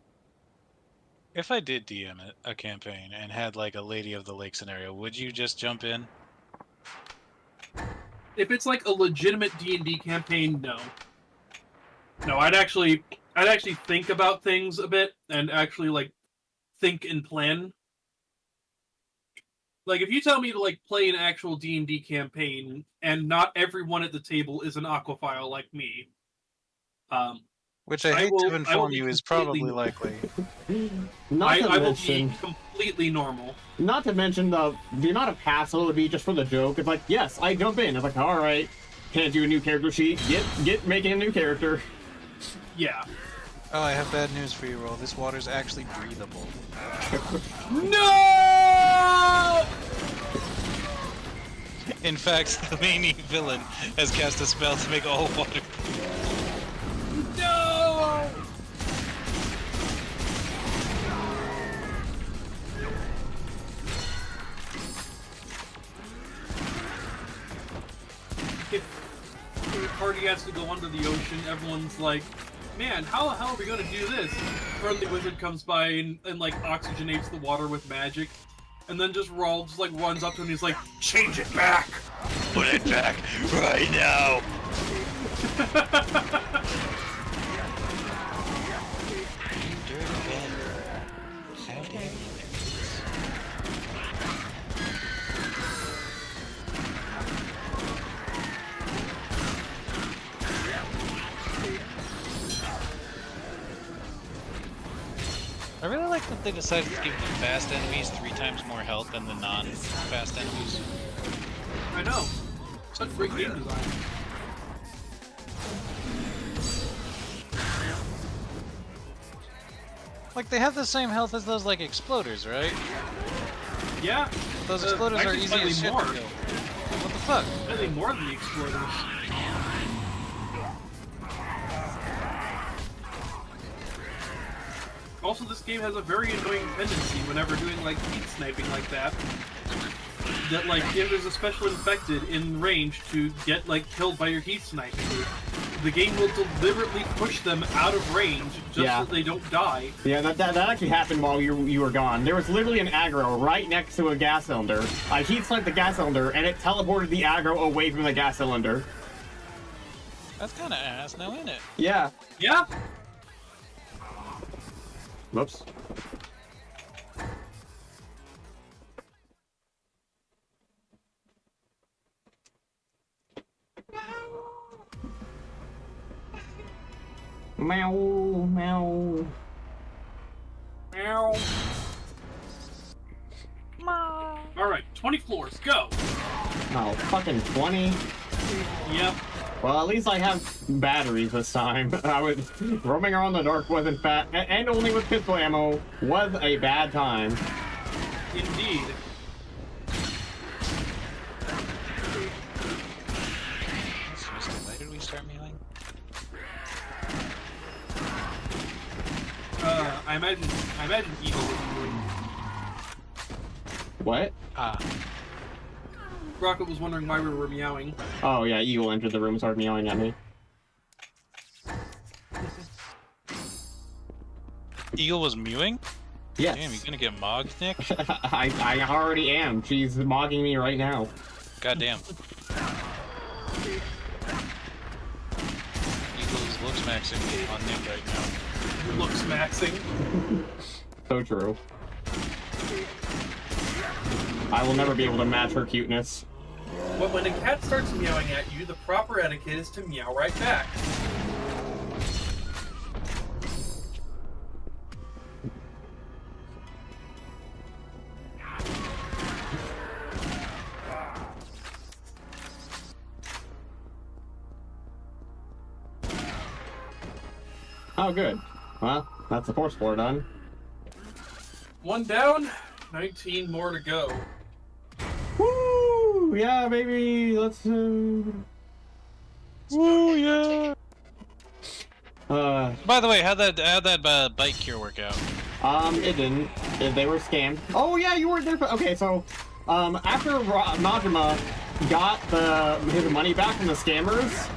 if I did DM a campaign and had like a Lady of the Lake scenario, would you just jump in? if it's like a legitimate D&D campaign, no. No, I'd actually think about things a bit and actually like think and plan. Like if you tell me to like play an actual D&D campaign and not everyone at the table is an aquaphile like me, which I hate to inform you is probably likely. I will be completely normal. Not to mention the amount of hassle it would be just for the joke. It's like, yes, I jump in. It's like, all right, can't do a new character sheet. Get making a new character. Yeah. Oh, I have bad news for you, Roll. This water's actually breathable. No! In fact, the main villain has cast a spell to make all water. No! If the party has to go under the ocean, everyone's like, man, how the hell are we gonna do this? Friendly wizard comes by and like oxygenates the water with magic, and then just Rall just like runs up to him and he's like, change it back! Put it back right now! I really like that they decided to give the fast enemies 3 times more health than the non-fast enemies. I know. Such great game design. Like, they have the same health as those, like, exploders, right? Yeah. Those exploders are easy as shit more. to kill. What the fuck? Slightly more than the exploders. Also, this game has a very annoying tendency whenever doing, like, heat sniping like that. That, like, if there's a special infected in range to get, like, killed by your heat sniping, the game will deliberately push them out of range just so they don't die. Yeah, that actually happened while you were gone. There was literally an aggro right next to a gas cylinder. I heat sniped the gas cylinder, and it teleported the aggro away from the gas cylinder. That's kind of ass now, isn't it? Yeah. Yeah? Whoops. Meow, meow. Meow. Alright, 20 floors, go! Oh, fucking 20? Yep. Well, at least I have batteries this time. I was roaming around the dark wasn't fat, and only with pistol ammo was a bad time. Indeed. Why did we start mewing? I imagine Eagle was doing. What? Rokkit was wondering why we were meowing. Oh yeah, Eagle entered the room and started meowing at me. Eagle was mewing? Yes. Damn, you gonna get mogged, Nick? I already am. She's mogging me right now. Goddamn. Eagle's looks maxing on Nick right now. Looks maxing. So true. I will never be able to match her cuteness. But when a cat starts meowing at you, the proper etiquette is to meow right back. Oh, good. Well, that's the force floor done. 1 down, 19 more to go. Woo! Yeah, baby. Let's. Woo! Yeah. By the way, how'd that bite cure work out? It didn't. They were scammed. Oh yeah, you weren't there. Okay, so after Majima got his money back from the scammers,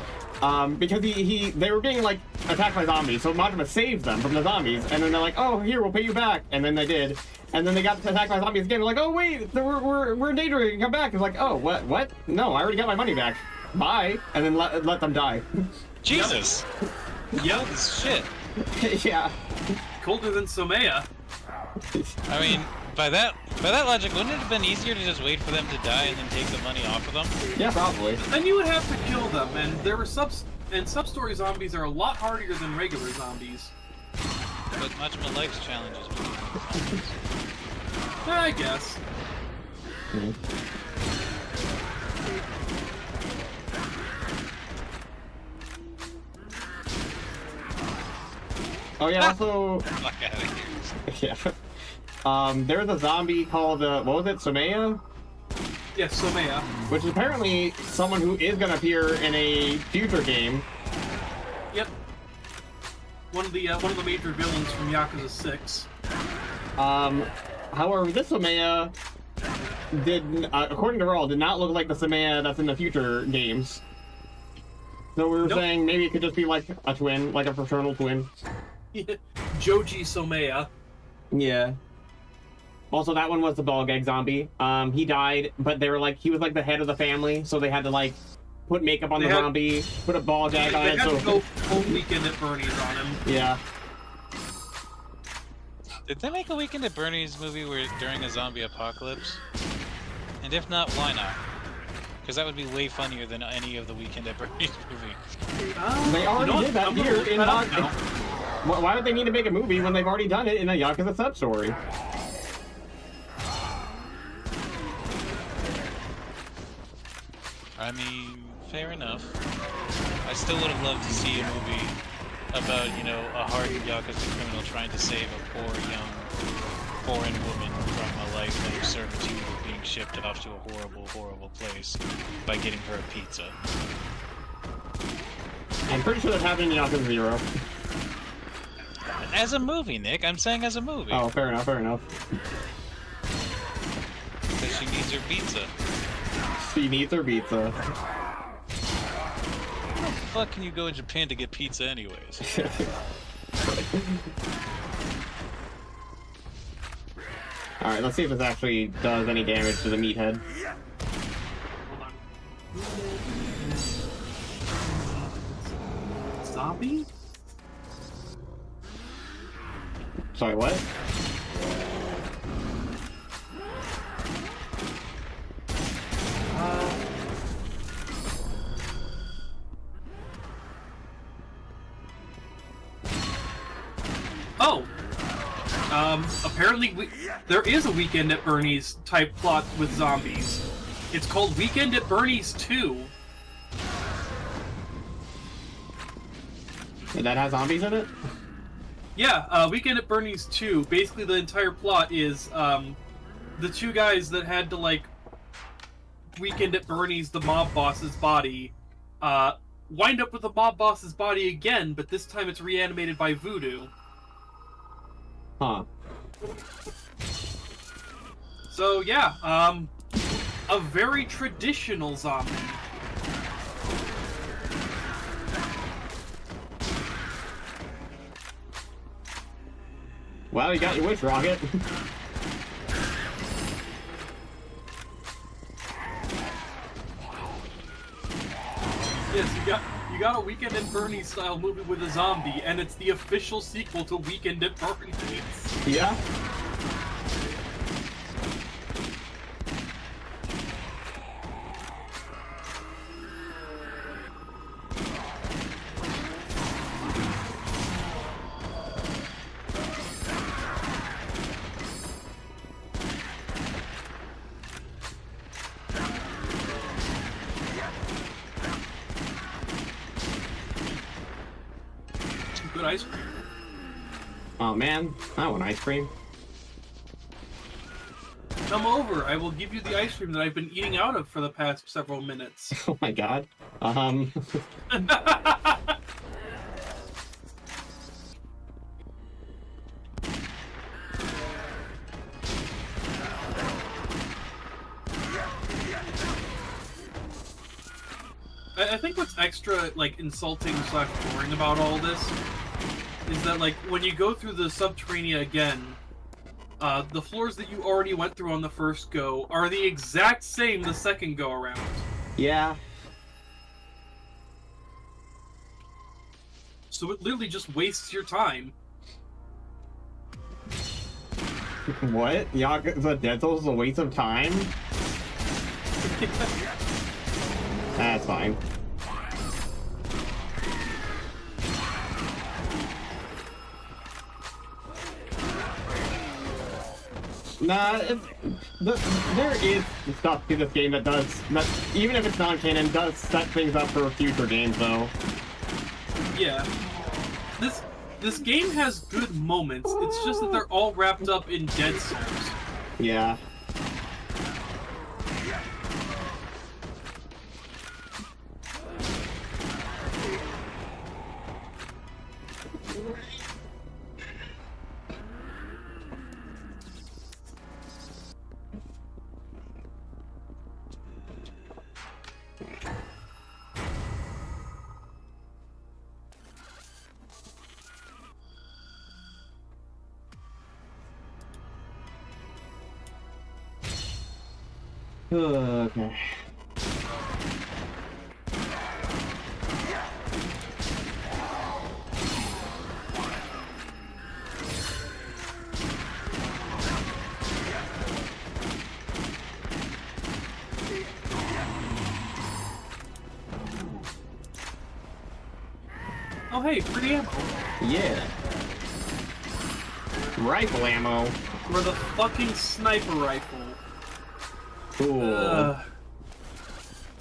because they were being like attacked by zombies, so Majima saved them from the zombies, and then they're like, oh, here, we'll pay you back, and then they did, and then they got attacked by zombies again. They're like, oh wait, we're in danger, come back. It's like, oh, what? No, I already got my money back. bye, and then let them die. Jesus. Yep. Shit. Yeah. Colder than Somea. I mean, by that logic, wouldn't it have been easier to just wait for them to die and then take the money off of them? Yeah, probably. Then you would have to kill them, and there were sub-story zombies are a lot harder than regular zombies. But Majima likes challenges with zombies. I guess. Oh yeah, also. Fuck out of here. Yeah. There's a zombie called what was it, Somea? Yes, Somea. Which is apparently someone who is gonna appear in a future game. Yep. One of the major villains from Yakuza 6. However, this Somea did, according to Rall, did not look like the Somea that's in the future games. So we were saying maybe it could just be like a twin, like a fraternal twin. Joji Somea. Yeah. Also, that one was the ball gag zombie. He died, but they were like, he was like the head of the family, so they had to like put makeup on the zombie, put a ball gag on it. They had So to go full Weekend at Bernie's on him. yeah. Did they make a Weekend at Bernie's movie where during a zombie apocalypse? And if not, why not? Because that would be way funnier than any of the Weekend at Bernie's movies. They already did that here in why would they need to make a movie when they've already done it in a Yakuza sub-story? I mean, fair enough. I still would have loved to see a movie about, you know, a hardened Yakuza criminal trying to save a poor young foreign woman from a life of servitude of being shipped off to a horrible, horrible place by getting her a pizza. I'm pretty sure that happened in Yakuza 0. As a movie, Nick. I'm saying as a movie. Oh, fair enough, fair enough. Because she needs her pizza. She needs her pizza. How the fuck can you go to Japan to get pizza anyways? Alright, let's see if this actually does any damage to the meathead. Zombie? Sorry, what? Oh! Apparently there is a Weekend at Bernie's type plot with zombies. It's called Weekend at Bernie's 2. And that has zombies in it? Yeah, Weekend at Bernie's 2. Basically, the entire plot is the two guys that had to, like, Weekend at Bernie's, the mob boss's body, wind up with the mob boss's body again, but this time it's reanimated by voodoo. Huh. So, yeah, a very traditional zombie. Well, you got your wish, Rokkit. Yes, you got a Weekend at Bernie's style movie with a zombie, and it's the official sequel to Weekend at Bernie's. Yeah. Good ice cream. Oh man, I want ice cream. Come over, I will give you the ice cream that I've been eating out of for the past several minutes. Oh my god. I think what's extra, like, insulting / boring about all this is that, like, when you go through the Subterranea again, the floors that you already went through on the first go are the exact same the second go around. Yeah. so it literally just wastes your time. What? Yakuza Dead Souls is a waste of time? That's fine. Nah, there is stuff to this game that does, even if it's non-canon, does set things up for future games, though. Yeah. This game has good moments, it's just that they're all wrapped up in Dead Souls. Yeah. Okay. Oh hey, free ammo. Yeah. Rifle ammo. For the fucking sniper rifle. Cool.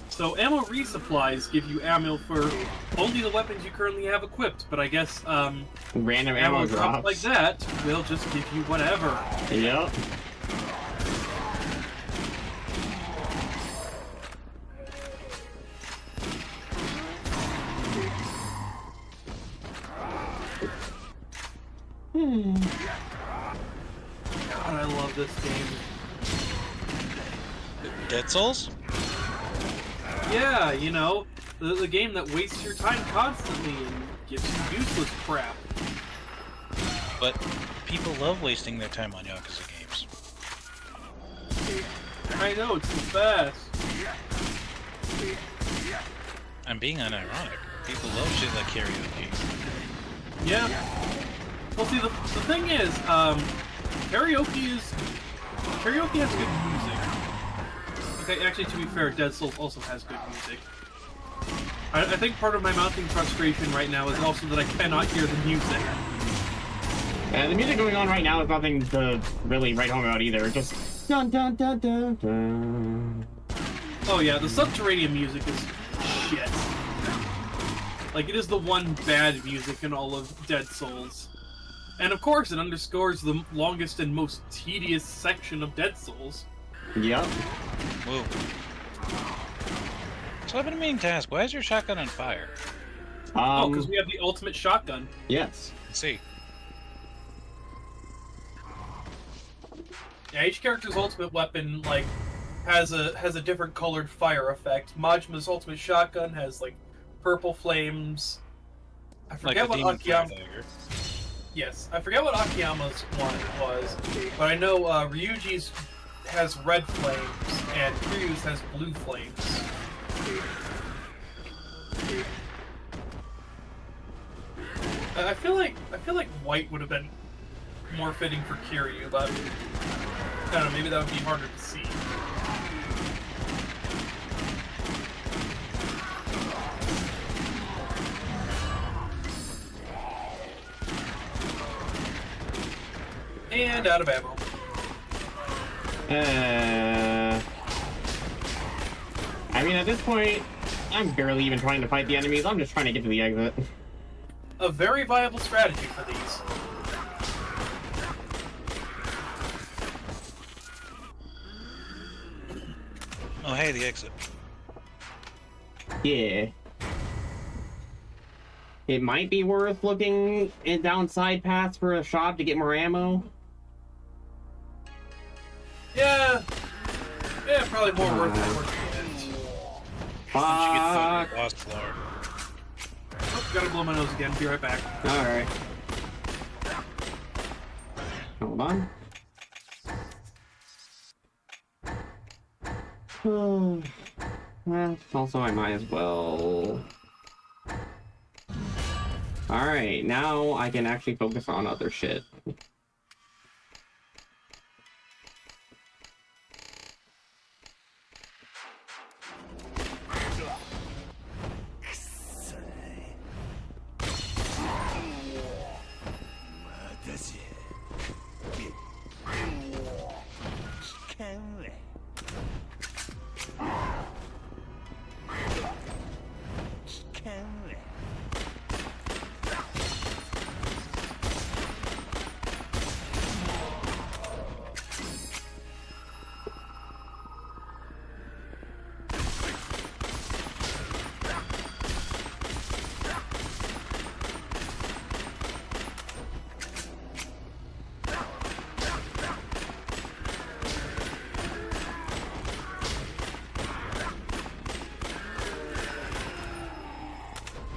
So ammo resupplies give you ammo for only the weapons you currently have equipped, but I guess Random ammo drops like that will just give you whatever. Yep. God, I love this game. Dead Souls? Yeah, you know, the game that wastes your time constantly and gives you useless crap. But people love wasting their time on Yakuza games. I know, it's the best. I'm being unironic. People love shit like karaoke. Yeah. Well, see, the thing is, karaoke has good music. Okay, actually, to be fair, Dead Souls also has good music. I think part of my mounting frustration right now is also that I cannot hear the music. The music going on right now is nothing to really write home about either. Just dun dun dun dun dun. Oh yeah, the subterranean music is shit. Like, it is the one bad music in all of Dead Souls. And of course, it underscores the longest and most tedious section of Dead Souls. Yep. Whoa. So I've been meaning to ask, why is your shotgun on fire? Oh, because we have the ultimate shotgun. Yes. Let's see. Yeah, each character's ultimate weapon, like, has a different colored fire effect. Majima's ultimate shotgun has, like, purple flames. I forget what Akiyama... Yes, I forget what Akiyama's one was, but I know Ryuji's has red flames, and Kiryu's has blue flames. I feel like white would have been more fitting for Kiryu, but I don't know, maybe that would be harder to see. And out of ammo. I mean, at this point, I'm barely even trying to fight the enemies. I'm just trying to get to the exit. A very viable strategy for these. Oh, hey, the exit. Yeah. It might be worth looking down side paths for a shop to get more ammo. Yeah, probably more worth it. Fuck. Lost floor. Oh, gotta blow my nose again. Be right back. Alright. Hold on. Well, also I might as well... Alright, now I can actually focus on other shit.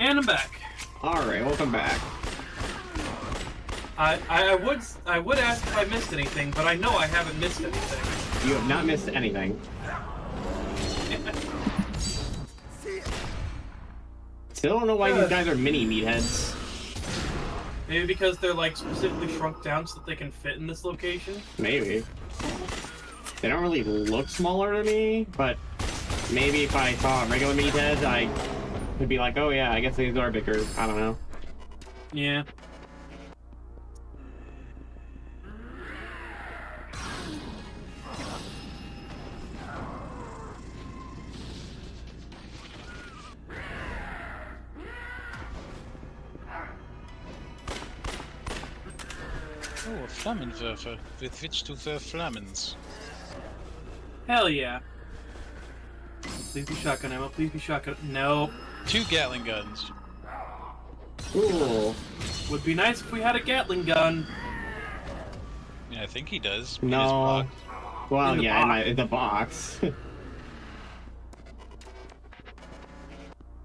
And I'm back. Alright, welcome back. I would ask if I missed anything, but I know I haven't missed anything. You have not missed anything. Still don't know why these guys are mini meatheads. Maybe because they're like specifically shrunk down so that they can fit in this location? Maybe. They don't really look smaller to me, but maybe if I saw a regular meathead, I could be like, oh yeah, I guess these are bigger. I don't know. Yeah. Oh, a Flammenwerfer with which to werf Flammens. Hell yeah. Please be shotgun ammo, please be shotgun. No. 2 Gatling guns. Cool. Would be nice if we had a Gatling gun. Yeah, I think he does. No. Well, In the yeah, box. in the box.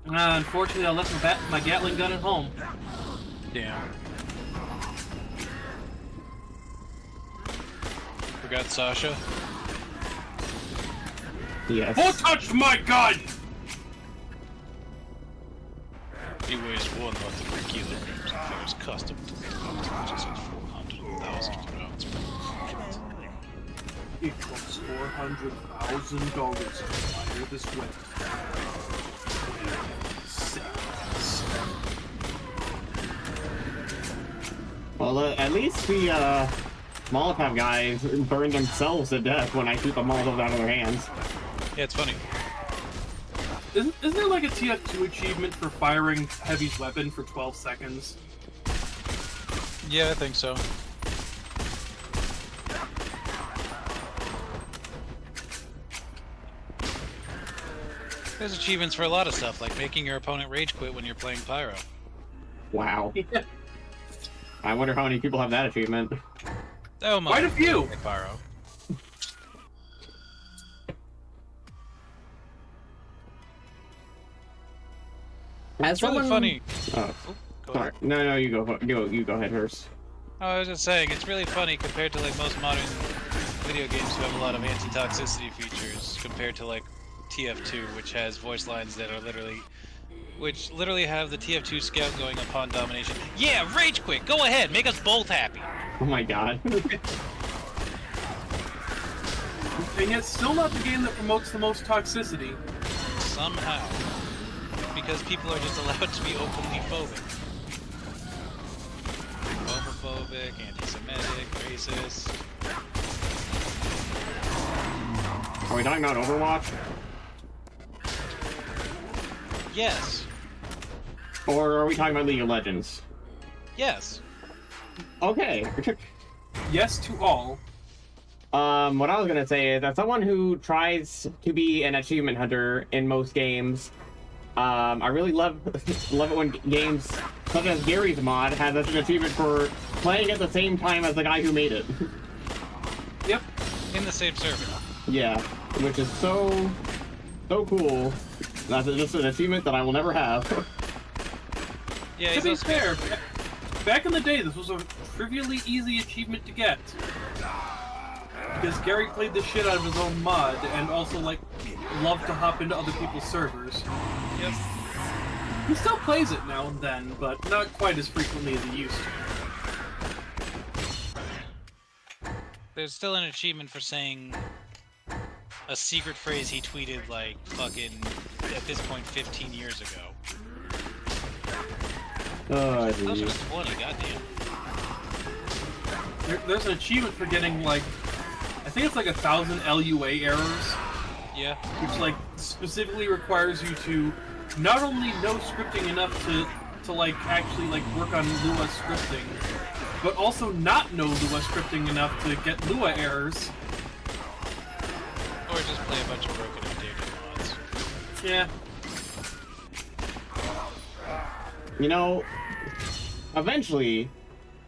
Unfortunately, I left my Gatling gun at home. Damn. Forgot Sasha. Yes. Who touched my gun? He weighs 100 kilograms and fares custom to the cartridges at 400,000 rounds per minute. It costs $400,000 to fire this weapon. Well, at least the Molotov guys burn themselves to death when I shoot the Molotov out of their hands. Yeah, it's funny. Isn't there like a TF2 achievement for firing Heavy's weapon for 12 seconds? Yeah, I think so. There's achievements for a lot of stuff, like making your opponent rage quit when you're playing Pyro. Wow. Yeah. I wonder how many people have that achievement. Oh my! Quite a few. Pyro. It's really funny. Oh, Go sorry. ahead. No, you go ahead first. Oh, I was just saying, it's really funny compared to like most modern video games who have a lot of anti-toxicity features, compared to like TF2, which has voice lines that are literally have the TF2 scout going upon domination. Yeah, rage quit. Go ahead, make us both happy. Oh my god. And yet, still not the game that promotes the most toxicity. Somehow, because people are just allowed to be openly phobic. Homophobic, anti-Semitic, racist. Are we talking about Overwatch? Yes. Or are we talking about League of Legends? Yes. Okay. Yes to all. What I was gonna say is, as someone who tries to be an achievement hunter in most games, I really love it when games such as Gary's mod has such an achievement for playing at the same time as the guy who made it. Yep. In the same server. Yeah, which is so cool. That's just an achievement that I will never have. Yeah, To be fair, back in the day, this was a trivially easy achievement to get. Because Gary played the shit out of his own mod, and also, like, loved to hop into other people's servers. Yep. He still plays it now and then, but not quite as frequently as he used to. There's still an achievement for saying a secret phrase he tweeted like fucking at this point 15 years ago. Oh, Those are 20, goddamn. There's an achievement for getting like, I think it's like 1,000 LUA errors. Yeah. Which like specifically requires you to not only know scripting enough to like actually like work on Lua scripting, but also not know Lua scripting enough to get Lua errors. Or just play a bunch of broken and dated mods. Yeah. You know, eventually,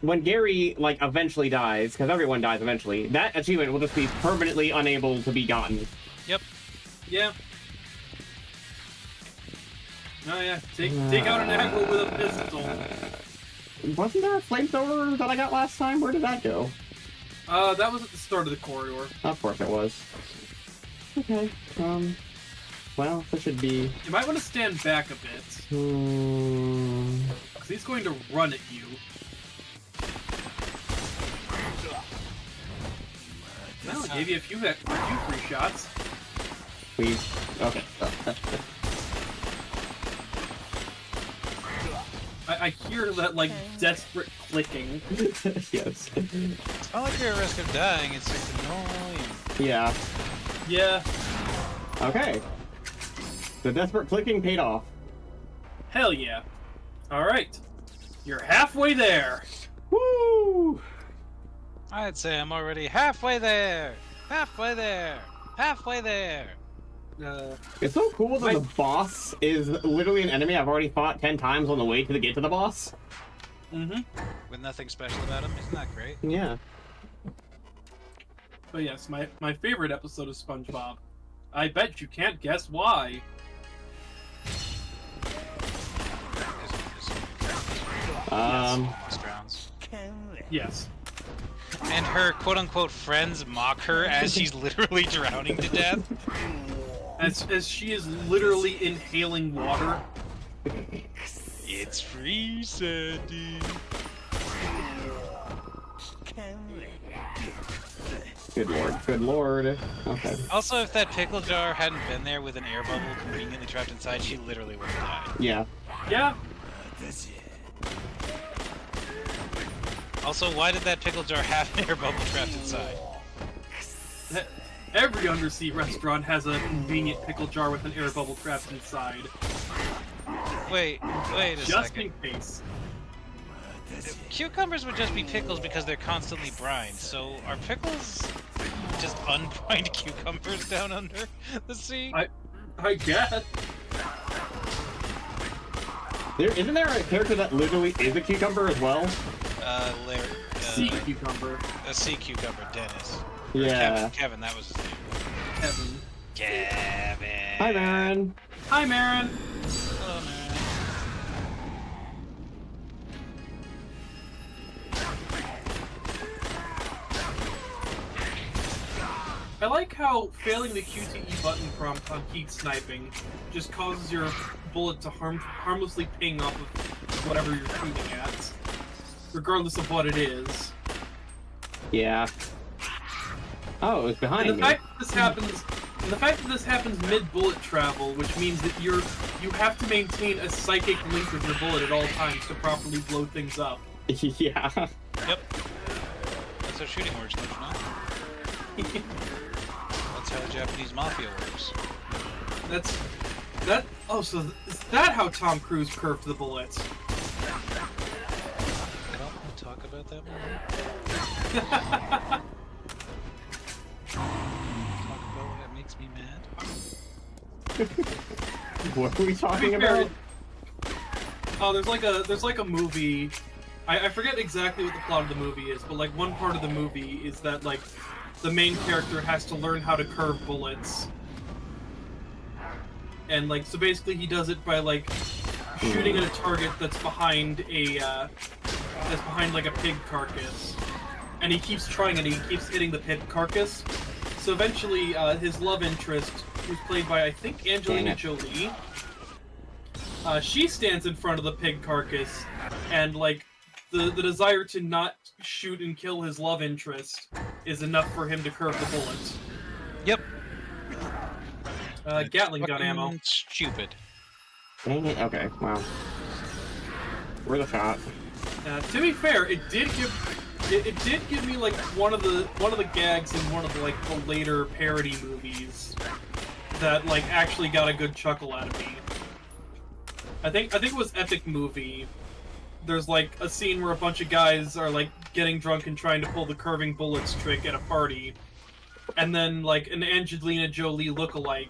when Gary, like, eventually dies, because everyone dies eventually, that achievement will just be permanently unable to be gotten. Yep. Yeah. Oh yeah, take out an aggro with a pistol. Wasn't there a flamethrower that I got last time? Where did that go? That was at the start of the corridor. Of course it was. Okay, well, this should be... You might want to stand back a bit. Because he's going to run at you. Well, I gave you a few free shots. Okay. I hear that, like, desperate clicking. Yes. It's not like you're at risk of dying, it's just annoying. Yeah. Yeah. Okay. The desperate clicking paid off. Hell yeah. Alright. You're halfway there. Woo! I'd say I'm already halfway there! Halfway there! Halfway there! It's so cool that the boss is literally an enemy I've already fought 10 times on the way to get to the boss. Mm-hmm. With nothing special about him, isn't that great? Yeah. But yes, my favorite episode of SpongeBob. I bet you can't guess why. Yes. And her quote-unquote friends mock her as she's literally drowning to death. As she is literally inhaling water. It's free, Sandy. Good lord, good lord. Okay. Also, if that pickle jar hadn't been there with an air bubble conveniently trapped inside, she literally would have died. Yeah. Yeah. Also, why did that pickle jar have an air bubble trapped inside? Every undersea restaurant has a convenient pickle jar with an air bubble trapped inside. Wait a Just second. in case. Cucumbers would just be pickles because they're constantly brined, so are pickles just unbrined cucumbers down under the sea? I guess. Isn't there a character that literally is a cucumber as well? Sea cucumber. A sea cucumber, Dennis. Yeah. Kevin, that was his name. Kevin. Hi, Marin. Hi, Marin. Hello, Marin. I like how failing the QTE button prompt on heat sniping just causes your bullet to harmlessly ping off of whatever you're shooting at, regardless of what it is. Yeah. Oh, it was behind And the me. fact that this happens mid-bullet travel, which means that you have to maintain a psychic link with your bullet at all times to properly blow things up. Yeah. Yep. That's how shooting works, don't you know? That's how Japanese mafia works. So is that how Tom Cruise curved the bullets? I don't want to talk about that more. Talk about what makes me mad. What are we talking about? Oh, there's like a movie. I forget exactly what the plot of the movie is, but like one part of the movie is that like the main character has to learn how to curve bullets. And like so basically he does it by like shooting at a target that's behind like a pig carcass. And he keeps trying it, he keeps hitting the pig carcass. So eventually his love interest, who's played by I think Angelina Jolie, she stands in front of the pig carcass, and like the desire to not shoot and kill his love interest is enough for him to curve the bullet. Yep. Gatling gun ammo. Stupid. Dang it. Okay, wow. We're the shot. To be fair, it did give me like one of the gags in one of the like the later parody movies that like actually got a good chuckle out of me. I think it was Epic Movie. There's like a scene where a bunch of guys are like getting drunk and trying to pull the curving bullets trick at a party, and then like an Angelina Jolie lookalike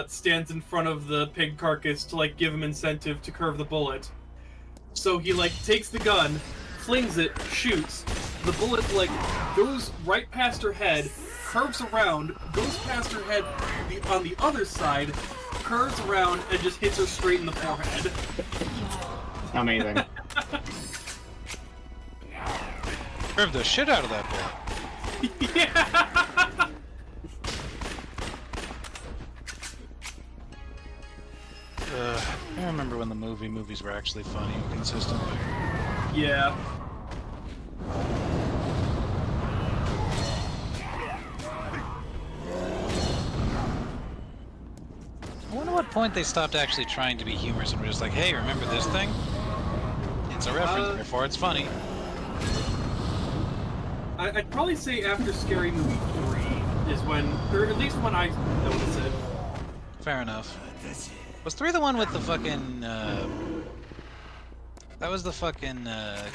stands in front of the pig carcass to like give him incentive to curve the bullet. So he like takes the gun, flings it, shoots. The bullet like goes right past her head, curves around, goes past her head on the other side, curves around, and just hits her straight in the forehead. Amazing. Curve the shit out of that bullet. Yeah. I remember when the movies were actually funny and consistent. Yeah. I wonder what point they stopped actually trying to be humorous and were just like, hey, remember this thing? It's a reference, therefore it's funny. I'd probably say after Scary Movie 3 is when, or at least when I noticed it. Fair enough. Was 3 the one with the fucking, that was the fucking, god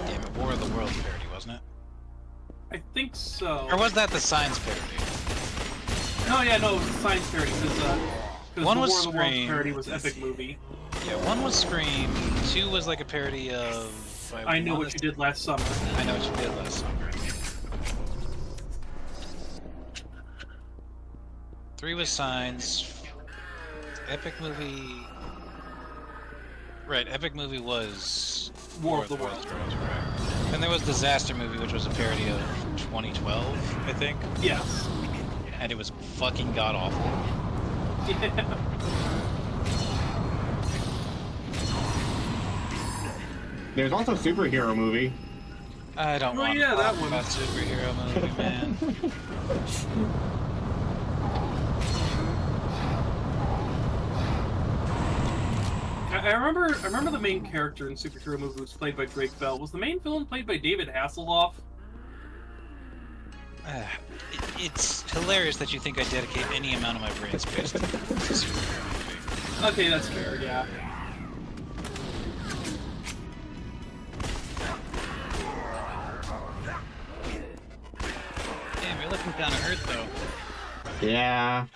damn it, War of the Worlds parody, wasn't it? I think so. Or was that the Science parody? No, yeah, no, it was the Science parody, because one the was War of the Worlds Scream. parody was Epic Movie. Yeah, one was Scream, 2 was like a parody of... I Know What You Did Last Summer. I Know What You Did Last Summer. 3 was Signs. Epic Movie... Right, Epic Movie was... War of the Worlds. Right. And there was Disaster Movie, which was a parody of 2012, I think. Yes. And it was fucking god-awful. Yeah. There's also a superhero movie. I don't want to talk about superhero movie, man. I remember the main character in superhero movie was played by Drake Bell. Was the main villain played by David Hasselhoff? It's hilarious that you think I dedicate any amount of my brain space to superhero movie. Okay, that's fair, yeah. Damn, you're looking kinda hurt though. Yeah.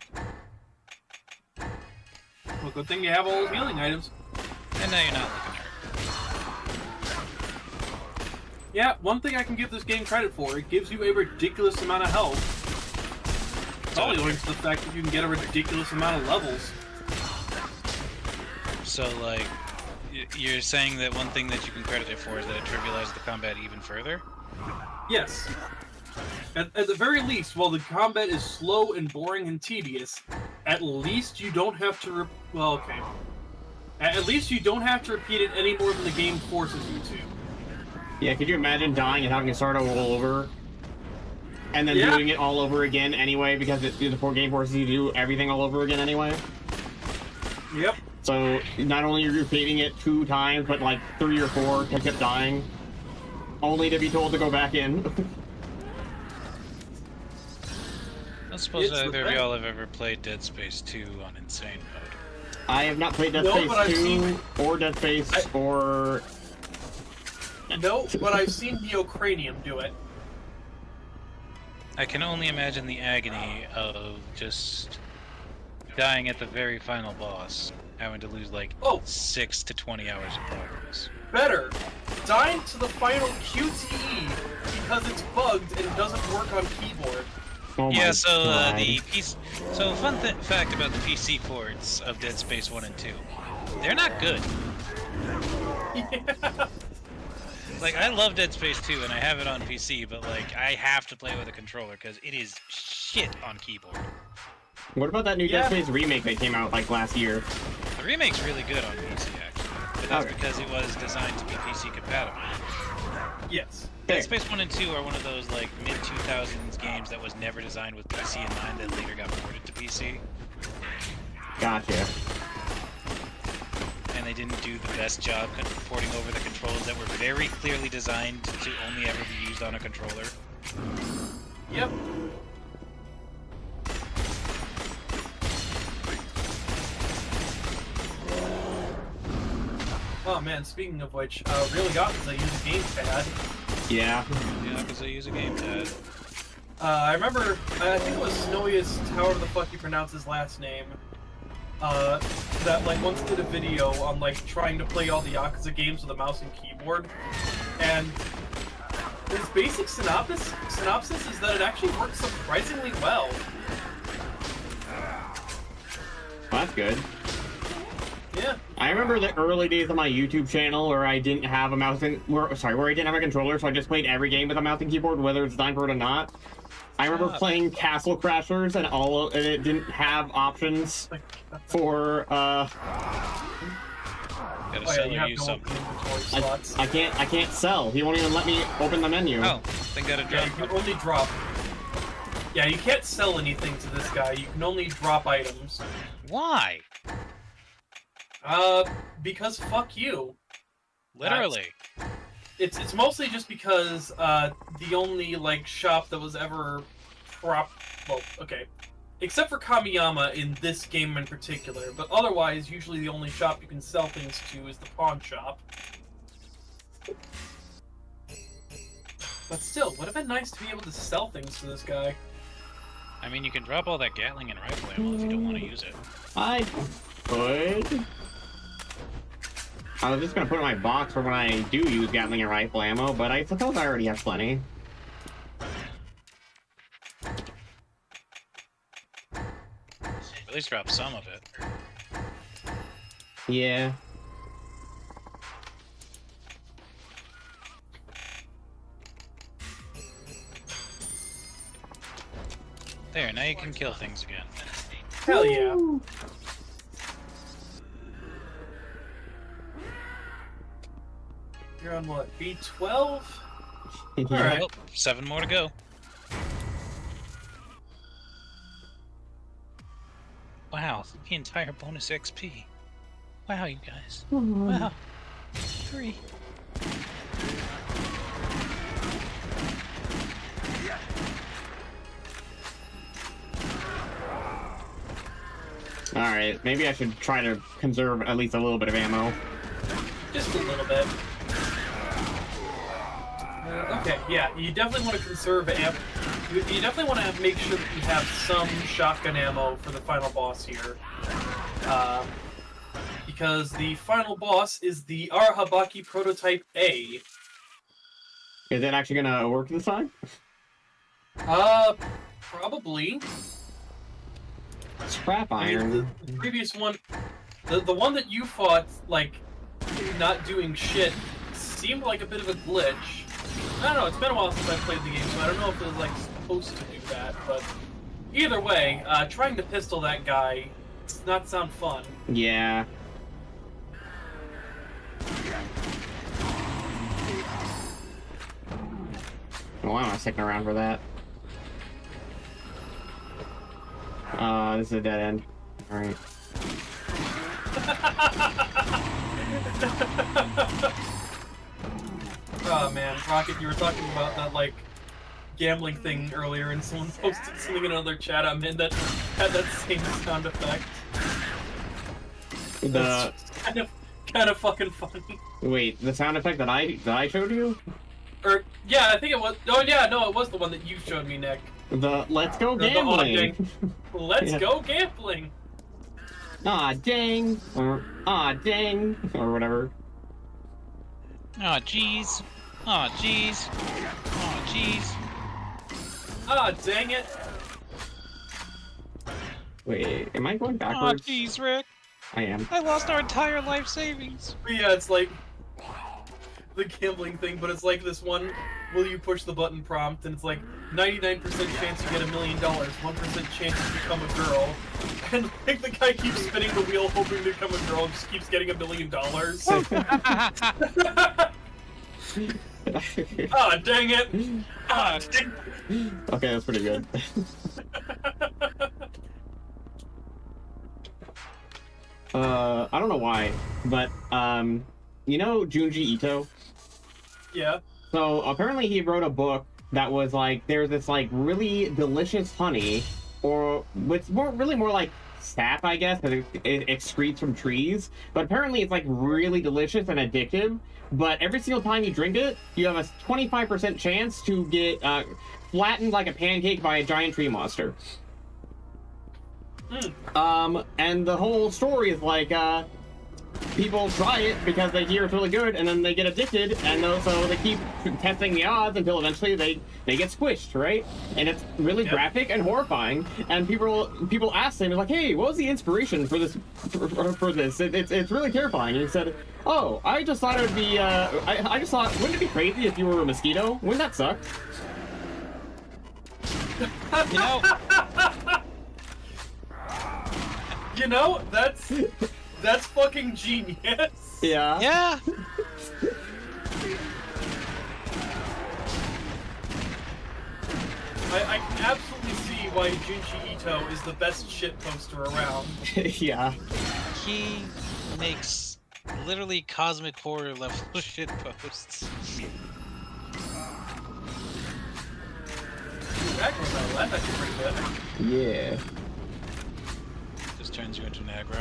Well, good thing you have all those healing items. And now you're not looking hurt. Yeah, one thing I can give this game credit for, it gives you a ridiculous amount of health. Probably owing to the fact that you can get a ridiculous amount of levels. So, like, you're saying that one thing that you can credit it for is that it trivializes the combat even further? Yes. At the very least, while the combat is slow and boring and tedious, at least you don't have to well, okay. At least you don't have to repeat it any more than the game forces you to. Yeah, could you imagine dying and having to start all over? And then doing it all over again anyway, because the game forces you to do everything all over again anyway? Yep. So, not only are you repeating it 2 times, but like 3 or 4 to keep dying. Only to be told to go back in. I suppose either of y'all have ever played Dead Space 2 on Insane Mode. I have not played Dead Space 2, or Dead Space, or... No, but I've seen Neocranium do it. I can only imagine the agony of just dying at the very final boss, having to lose like 6 to 20 hours of progress. Better, dying to the final QTE because it's bugged and doesn't work on keyboard. Oh yeah, so so fun fact about the PC ports of Dead Space 1 and 2, they're not good. Yeah. Like, I love Dead Space 2 and I have it on PC, but like, I have to play with a controller because it is shit on keyboard. What about that new Dead Space remake that came out like last year? The remake's really good on PC, actually. But that's because it was designed to be PC compatible. Yes. Dead Space 1 and 2 are one of those, like, mid-2000s games that was never designed with PC in mind that later got ported to PC. Gotcha. And they didn't do the best job porting over the controls that were very clearly designed to only ever be used on a controller. Yep. Oh man, speaking of which, really Yakuza use a gamepad. Yeah. Yeah, because they use a gamepad. I remember, I think it was Snowiest, however the fuck you pronounce his last name, that like once did a video on like trying to play all the Yakuza games with a mouse and keyboard, and his basic synopsis is that it actually works surprisingly well. Well, that's good. Yeah. I remember the early days of my YouTube channel where I didn't have a mouse and where I didn't have a controller, so I just played every game with a mouse and keyboard, whether it's designed for it or not. I remember playing Castle Crashers and it didn't have options for Gotta sell or use something. I can't sell. He won't even let me open the menu. Oh, then gotta drop. Yeah, you can only drop. Yeah, you can't sell anything to this guy. You can only drop items. Why? Because fuck you. Literally. It's mostly just because the only like shop that was ever except for Kamiyama in this game in particular, but otherwise usually the only shop you can sell things to is the pawn shop. But still, would have been nice to be able to sell things to this guy. I mean, you can drop all that Gatling and rifle ammo if you don't want to use it. I could. I was just gonna put it in my box for when I do use Gatling and rifle ammo, but I suppose I already have plenty. At least drop some of it. Yeah. There, now you can kill things again. Hell yeah. You're on what, B12? Alright. Well, 7 more to go. Wow, the entire bonus XP. Wow, you guys. Wow. 3. Alright, maybe I should try to conserve at least a little bit of ammo. Just a little bit. Okay, yeah, you definitely want to conserve ammo. You definitely want to make sure that you have some shotgun ammo for the final boss here. Because the final boss is the Arahabaki Prototype A. Is it actually gonna work this time? Probably. Scrap I iron. mean, the previous one, the one that you fought, like, not doing shit, seemed like a bit of a glitch. I don't know, it's been a while since I played the game, so I don't know if it was, like, supposed to do that, but either way, trying to pistol that guy does not sound fun. Yeah. Well, I'm not sticking around for that. This is a dead end. Alright. Oh man, Rokkit, you were talking about that, like, gambling thing earlier, and someone posted something in another chat I'm in that had that same sound effect. That's kind of fucking funny. Wait, the sound effect that I showed you? Or yeah, I think it was. Oh yeah, no, it was the one that you showed me, Nick. The let's go gambling. Let's go gambling. Ah dang, or ah dang, or whatever. Aw, jeez. Aw, jeez. Aw, jeez. Ah, dang it. Wait, am I going Aw, backwards? jeez, Rick. I am. I lost our entire life savings. But yeah, it's like the gambling thing, but it's like this one, will you push the button prompt, and it's like 99% chance you get $1 million, 1% chance you become a girl, and like the guy keeps spinning the wheel hoping to become a girl and just keeps getting $1 million. Ah, dang it! Ah, dang. Okay, that's pretty good. I don't know why, but you know Junji Ito? Yeah. So apparently he wrote a book that was like there's this like really delicious honey, or it's really more like sap, I guess, because it excretes from trees. But apparently it's like really delicious and addictive. But every single time you drink it, you have a 25% chance to get flattened like a pancake by a giant tree monster. And the whole story is like, people try it because they hear it's really good, and then they get addicted, and so they keep testing the odds until eventually they get squished, right? And it's really graphic and horrifying. And people ask him, like, "Hey, what was the inspiration for this? For this? It's really terrifying." And he said, "Oh, I just thought it would be. I just thought, wouldn't it be crazy if you were a mosquito? Wouldn't that suck?" You know. You know, that's fucking genius. Yeah. Yeah. I can absolutely see why Junji Ito is the best shit poster around. Yeah. He makes literally cosmic horror level shit posts. That's actually pretty good. Yeah. Just turns you into an aggro.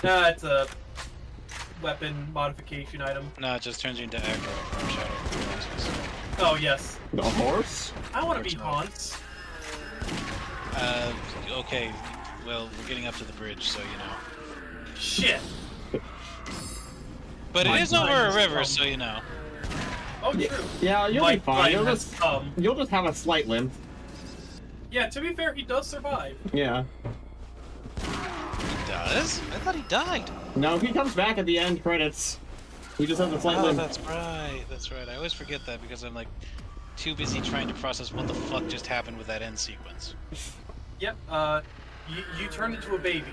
Nah, it's a weapon modification item. No, it just turns you into aggro from Shadow of the Colossus. Oh, yes. The horse? I want to be Hans. Okay. Well, we're getting up to the bridge, so you know. Shit. But it is over a river, so you know. Oh, true. Yeah, you'll be fine. You'll just have a slight limp. Yeah, to be fair, he does survive. Yeah. He does? I thought he died. No, he comes back at the end credits. He just has a slight limp. That's right. That's right. I always forget that because I'm like too busy trying to process what the fuck just happened with that end sequence. Yep. You turn into a baby.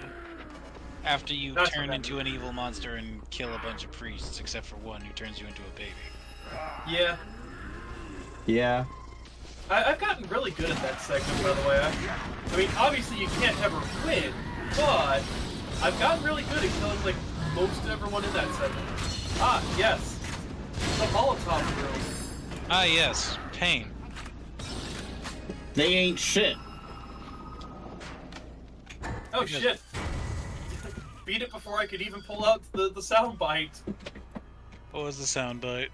After you turn into an evil monster and kill a bunch of priests, except for one who turns you into a baby. Yeah. Yeah. I've gotten really good at that segment, by the way. I mean, obviously you can't ever win, but I've gotten really good at killing, like, most everyone in that segment. Ah, yes. The Molotov room. Ah, yes. Pain. They ain't shit. Oh, shit. Beat it before I could even pull out the sound bite. What was the sound bite?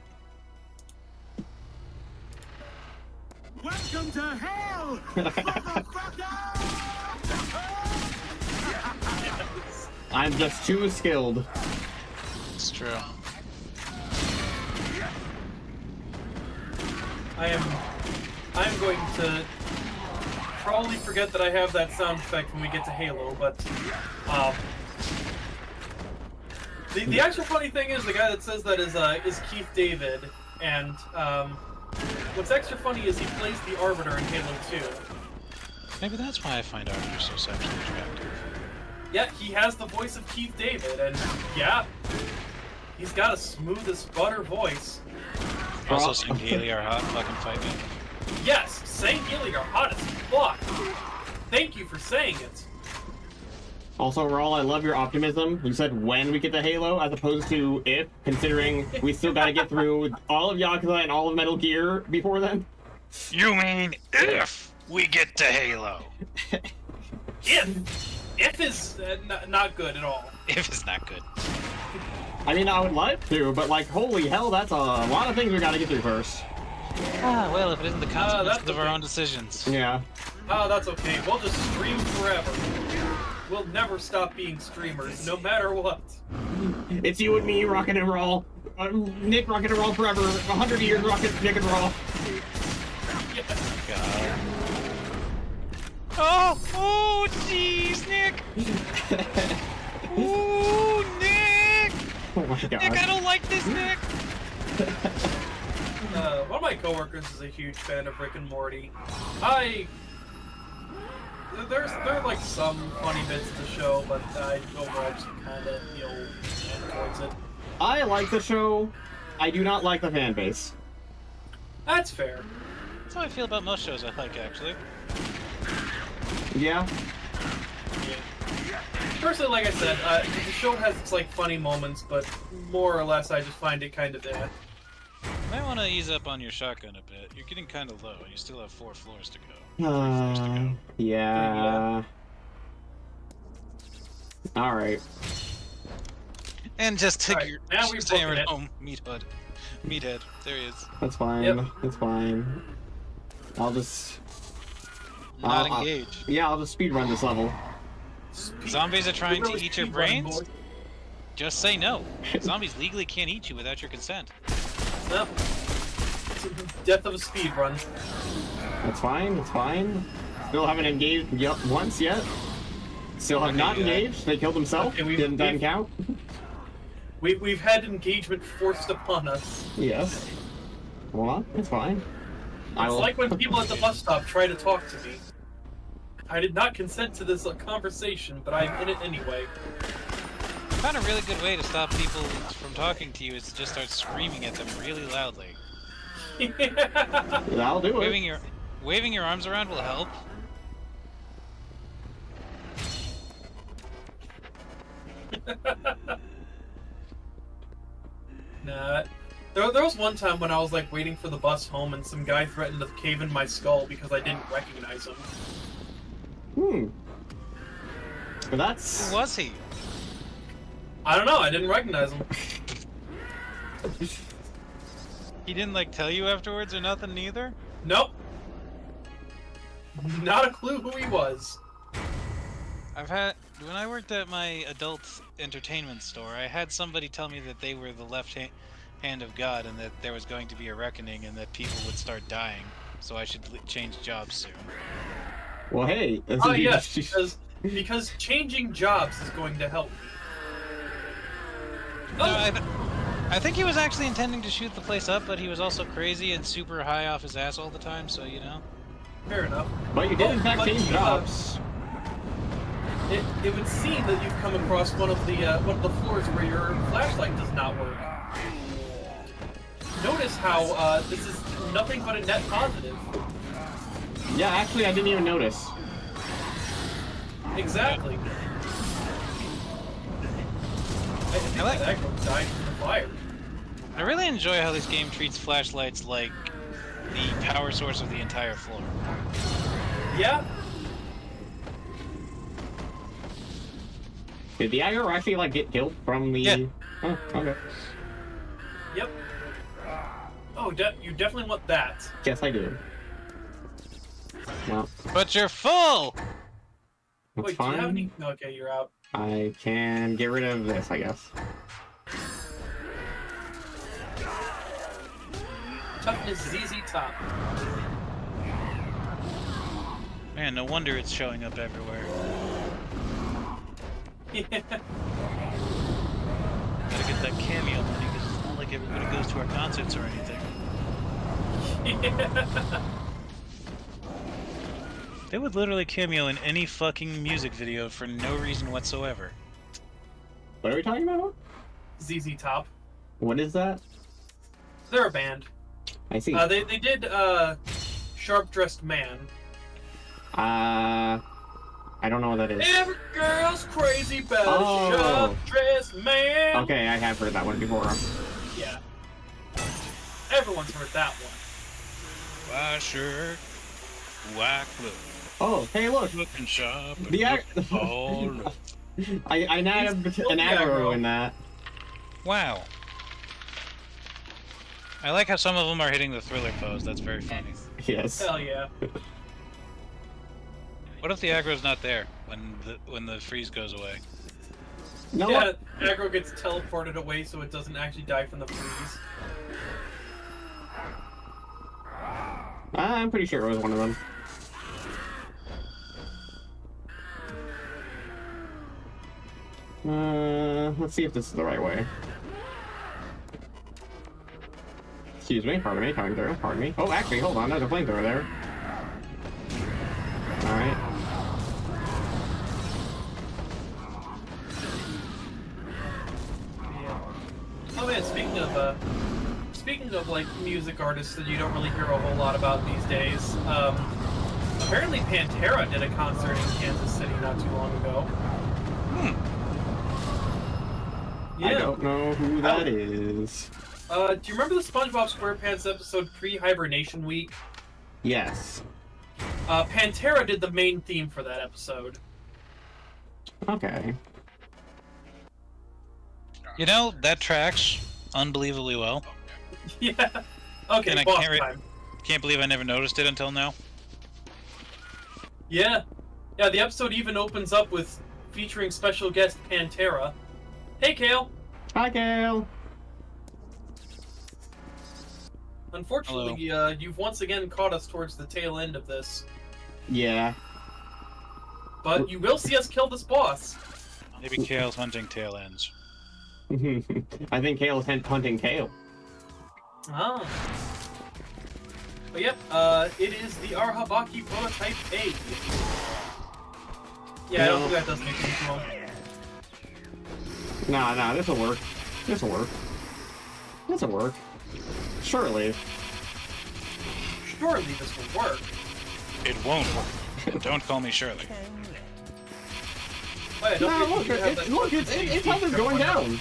Welcome to hell, I'm just too skilled. It's true. I am going to probably forget that I have that sound effect when we get to Halo, but the actual funny thing is the guy that says that is Keith David, and what's extra funny is he plays the Arbiter in Halo 2. Maybe that's why I find Arbiter so sexually attractive. Yeah, he has the voice of Keith David, and yeah, he's got a smooth as butter voice. Also, Sangheili are hot. Fucking fight me. Yes, Sangheili are hot as fuck. Thank you for saying it. Also, Rall, I love your optimism. You said when we get to Halo, as opposed to if, considering we still gotta get through all of Yakuza and all of Metal Gear before then. You mean if we get to Halo? If is not good at all. If is not good. I mean, I would like to, but like, holy hell, that's a lot of things we gotta get through first. Ah, well, if it isn't the consequences of our own decisions. Yeah. Oh, that's okay. We'll just stream forever. We'll never stop being streamers, no matter what. It's you and me, Rokkit and Rall. Nick, Rokkit and Rall forever. 100 years, Rokkit, Nick, and Rall. God. Oh, jeez, Nick. Ooh, Nick. Oh my god. Nick, I don't like this, Nick! One of my coworkers is a huge fan of Rick and Morty. There are like some funny bits of the show, but I overall just kind of feel towards it. I like the show. I do not like the fan base. That's fair. That's how I feel about most shows I like, actually. Yeah. Personally, like I said, the show has its like funny moments, but more or less, I just find it kind of You might want to ease up on your shotgun a bit. You're getting kind of low, and you still have 4 floors to go. 3 floors to go. Yeah. Alright. And just take Alright, your now we've stay broken at it. home, Meathead. Meathead, there he is. That's fine. Yep. That's fine. I'll just... Not engage. Yeah, I'll just speedrun this level. Zombies are trying to Really eat your speedrun, brains? boy. Just say no. Zombies legally can't eat you without your consent. No. Death of a speed run. That's fine, it's fine. Still haven't engaged once yet. Still have not engaged. They killed themselves. Okay, Doesn't count. We've had engagement forced upon us. Yes. Well, it's fine. It's like when people at the bus stop try to talk to me. I did not consent to this conversation, but I'm in it anyway. I found a really good way to stop people from talking to you is to just start screaming at them really loudly. That'll do it. Waving your arms around will help. Nah. There was one time when I was like waiting for the bus home and some guy threatened to cave in my skull because I didn't recognize him. But that's... Who was he? I don't know, I didn't recognize him. He didn't like tell you afterwards or nothing neither? Nope. Not a clue who he was. When I worked at my adult entertainment store, I had somebody tell me that they were the left hand of God and that there was going to be a reckoning and that people would start dying. So I should change jobs soon. Well, hey. Oh yes, because changing jobs is going to help me. No, I think he was actually intending to shoot the place up, but he was also crazy and super high off his ass all the time, so you know. Fair enough. But you did in fact change jobs. It would seem that you've come across one of the floors where your flashlight does not work. Notice how this is nothing but a net positive. Yeah, actually, I didn't even notice. Exactly. I think that Echo died from the fire. I really enjoy how this game treats flashlights like the power source of the entire floor. Yeah. Did the aggro actually like get killed from the? Yeah. Oh, okay. Yep. Oh, you definitely want that. Yes, I do. Well, but you're full. That's Wait, fine. do you have any? Okay, you're out. I can get rid of this, I guess. Toughness ZZ Top. Man, no wonder it's showing up everywhere. Yeah. Gotta get that cameo money because it's not like everybody goes to our concerts or anything. Yeah. They would literally cameo in any fucking music video for no reason whatsoever. What are we talking about? ZZ Top. What is that? They're a band. I see. They did Sharp Dressed Man. I don't know what that is. Every girl's crazy about Oh. a sharp dressed man. Okay, I have heard that one before. Yeah. Everyone's heard that one. White shirt, white clothes. Oh, hey, look. Looking sharp. The all I now have an aggro in that. Wow. I like how some of them are hitting the thriller pose. That's very funny. Yes. Hell yeah. What if the aggro's not there when the freeze goes away? No. Yeah, aggro gets teleported away so it doesn't actually die from the freeze. I'm pretty sure it was one of them. Let's see if this is the right way. Excuse me, pardon me, coming through, pardon me. Oh, actually, hold on, there's a flamethrower there. Alright. Yeah. Oh man, speaking of like music artists that you don't really hear a whole lot about these days, apparently Pantera did a concert in Kansas City not too long ago. Yeah. I don't know who that is. Do you remember the SpongeBob SquarePants episode Pre-Hibernation Week? Yes. Pantera did the main theme for that episode. Okay. You know, that tracks unbelievably well. Yeah. Okay, and I boss time. can't believe I never noticed it until now. Yeah. Yeah, the episode even opens up with featuring special guest Pantera. Hey, Kale. Hi, Kale. Unfortunately, you've once again caught us towards the tail end of this. Yeah. But you will see us kill this boss. Maybe Kale's hunting tail ends. I think Kale's hunting Kale. Ah. But yep, it is the Arhabaki prototype A. Yeah, I don't think that does anything too long. Nah, this'll work. This'll work. This'll work. Surely. Surely this will work. It won't work. And don't call me Shirley. Oh, yeah, look, its health is going down.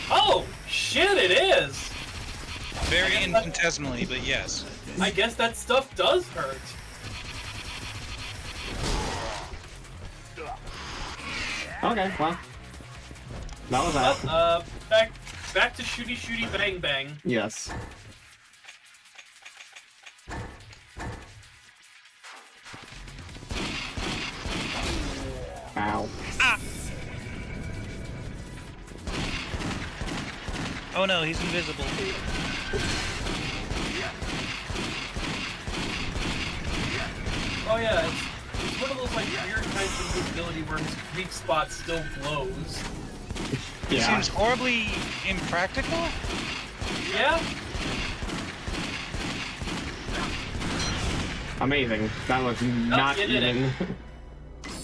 Oh, shit, it is! Very infinitesimally, but yes. I guess that stuff does hurt. Okay, well. That was that. Back to shooty bang bang. Yes. Ow. Ah! Oh no, he's invisible. Oh yeah, it's one of those like weird kinds of invisibility where his weak spot still glows. It seems horribly impractical. Yeah. Amazing. That was not even.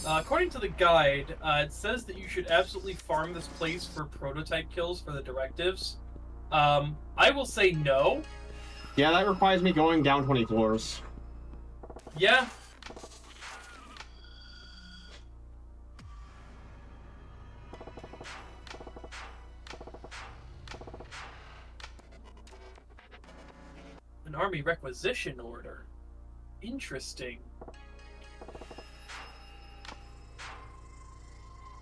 According to the guide, it says that you should absolutely farm this place for prototype kills for the directives. I will say no. Yeah, that requires me going down 20 floors. Yeah. An army requisition order. Interesting.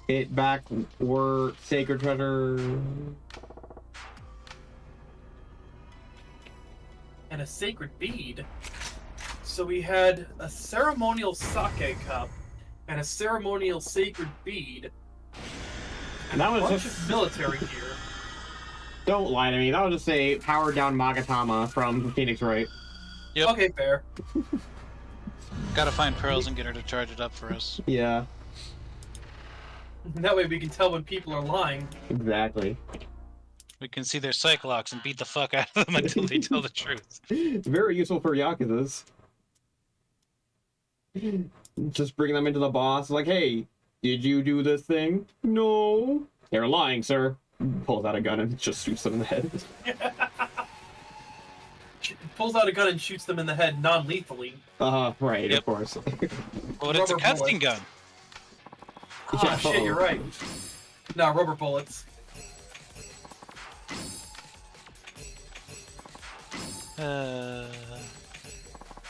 Hit back or sacred treasure. And a sacred bead. So we had a ceremonial sake cup and a ceremonial sacred bead. And that a was bunch just of military gear. Don't lie to me. That was just a powered down Magatama from Phoenix Wright. Yep. Okay, fair. Gotta find Pearls and get her to charge it up for us. Yeah. That way we can tell when people are lying. Exactly. We can see their Cyclops and beat the fuck out of them until they tell the truth. Very useful for Yakuzas. Just bring them into the boss, like, hey, did you do this thing? No. They're lying, sir. Pulls out a gun and just shoots them in the head. Pulls out a gun and shoots them in the head non-lethally. Right, of course. But it's a casting gun. Ah, shit, you're right. No, rubber bullets. The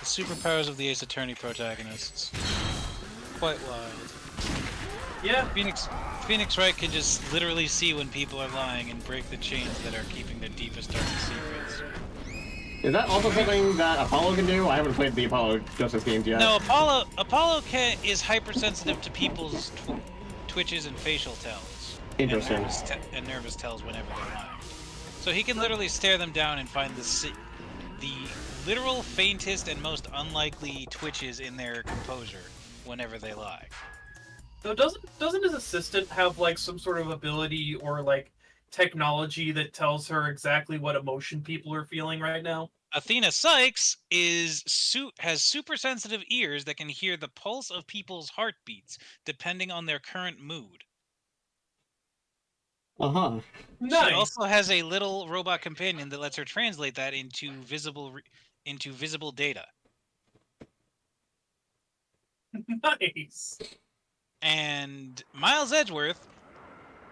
superpowers of the Ace Attorney protagonists. Quite wild. Yeah. Phoenix Wright can just literally see when people are lying and break the chains that are keeping their deepest, darkest secrets. Is that also something that Apollo can do? I haven't played the Apollo Justice games yet. No, Apollo is hypersensitive to people's twitches and facial tells. Interesting. And nervous tells whenever they're lying. So he can literally stare them down and find the literal faintest and most unlikely twitches in their composure whenever they lie. So doesn't his assistant have like some sort of ability or like technology that tells her exactly what emotion people are feeling right now? Athena Sykes has super sensitive ears that can hear the pulse of people's heartbeats depending on their current mood. Uh-huh. Nice. She also has a little robot companion that lets her translate that into visible data. Nice. And Miles Edgeworth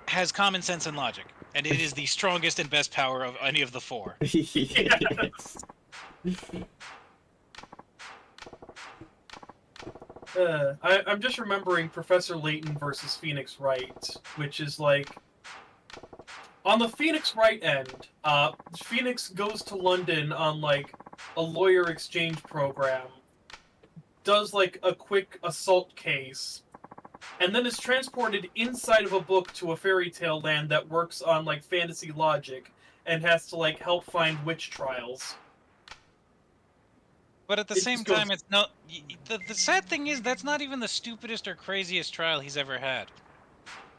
has common sense and logic, and it is the strongest and best power of any of the four. Yes. I'm just remembering Professor Layton versus Phoenix Wright, which is like, on the Phoenix Wright end, Phoenix goes to London on like a lawyer exchange program, does like a quick assault case, and then is transported inside of a book to a fairy tale land that works on like fantasy logic and has to like help find witch trials. But at the same time, it's no. The sad thing is that's not even the stupidest or craziest trial he's ever had.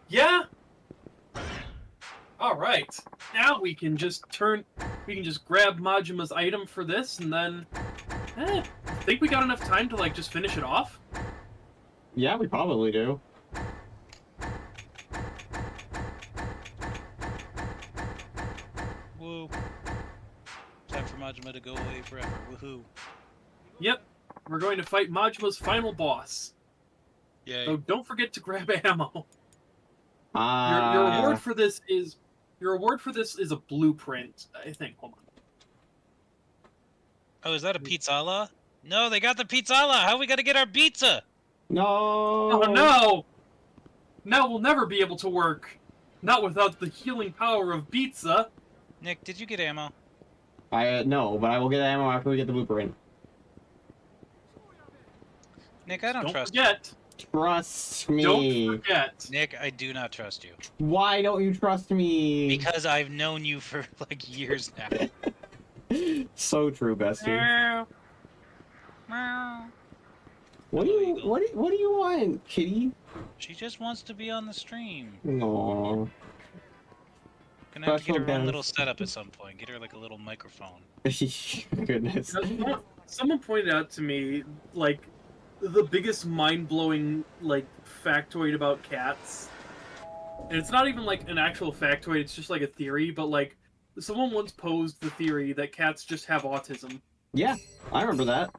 Yeah. All right. Now we can just grab Majima's item for this, and then, I think we got enough time to like just finish it off. Yeah, we probably do. Woo. Time for Majima to go away forever. Woohoo. Yep. We're going to fight Majima's final boss. Yay. So don't forget to grab ammo. Your reward for this is a blueprint, I think. Hold on. Oh, is that a pizzala? No, they got the pizzala. How we got to get our pizza? No. Oh no! Now we'll never be able to work. Not without the healing power of pizza. Nick, did you get ammo? No, but I will get ammo after we get the blueprint. Nick, I don't trust forget. you. Trust me. Don't forget. Nick, I do not trust you. Why don't you trust me? Because I've known you for like years now. So true, bestie. What do you want, kitty? She just wants to be on the stream. No. Gonna have to get her own little setup at some point. Get her like a little microphone. Goodness. Someone pointed out to me like the biggest mind-blowing like factoid about cats, and it's not even like an actual factoid. It's just like a theory. But like, someone once posed the theory that cats just have autism. Yeah, I remember that.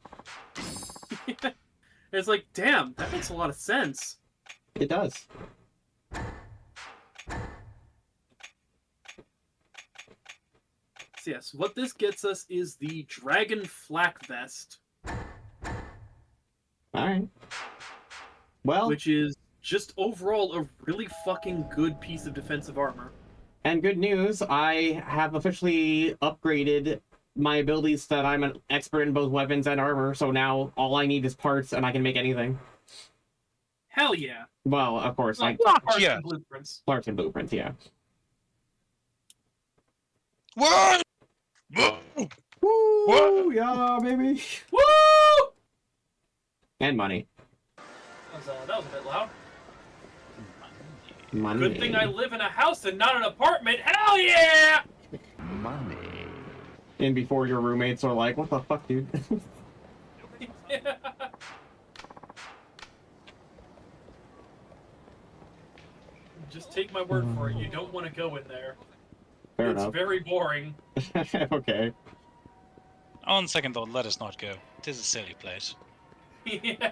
It's like, damn, that makes a lot of sense. It does. So yes, what this gets us is the Dragon Flak Vest. Alright. Well... Which is just overall a really fucking good piece of defensive armor. And good news, I have officially upgraded my abilities so that I'm an expert in both weapons and armor, so now all I need is parts and I can make anything. Hell yeah. Well, of course, like... Parts and blueprints. Parts and blueprints, yeah. What? Woo! Yeah, baby! Woo! And money. That was a bit loud. Money. Good thing I live in a house and not an apartment. Hell yeah! Money. And before your roommates are like, what the fuck, dude? Just take my word for it. You don't want to go in there. Fair It's enough. very boring. Okay. On second thought, let us not go. It is a silly place. Yeah.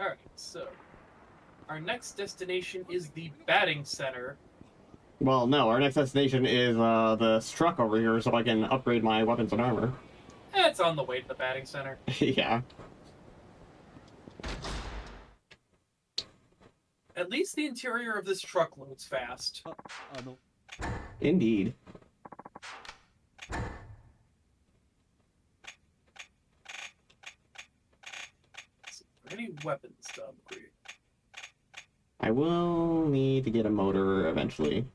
Alright, so our next destination is the batting center. Well, no, our next destination is the Struck over here, so I can upgrade my weapons and armor. It's on the way to the batting center. Yeah. At least the interior of this truck loads fast. Indeed. Is there many weapons to upgrade. I will need to get a motor eventually.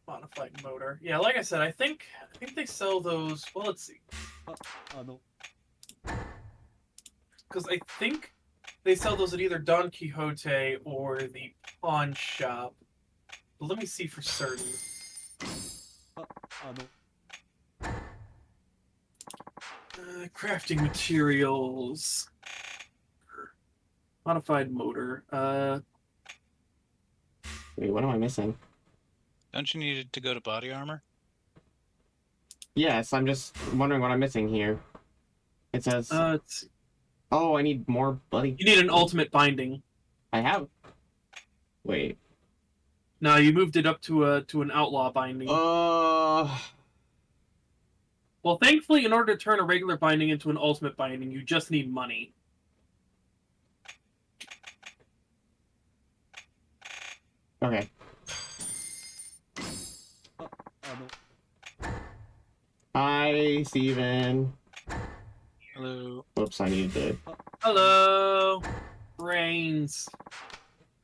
Modified motor. Yeah, like I said, I think they sell those. Well, let's see. Because I think they sell those at either Don Quixote or the pawn shop. But let me see for certain. Crafting materials. Modified motor. Wait, what am I missing? Don't you need to go to body armor? Yes, I'm just wondering what I'm missing here. It says... let's see. Oh, I need more bloody... You need an ultimate binding. I have... Wait. No, you moved it up to an outlaw binding. Well, thankfully, in order to turn a regular binding into an ultimate binding, you just need money. Okay. Hi, Steven. Hello. Whoops, I needed to... Hello! Brains.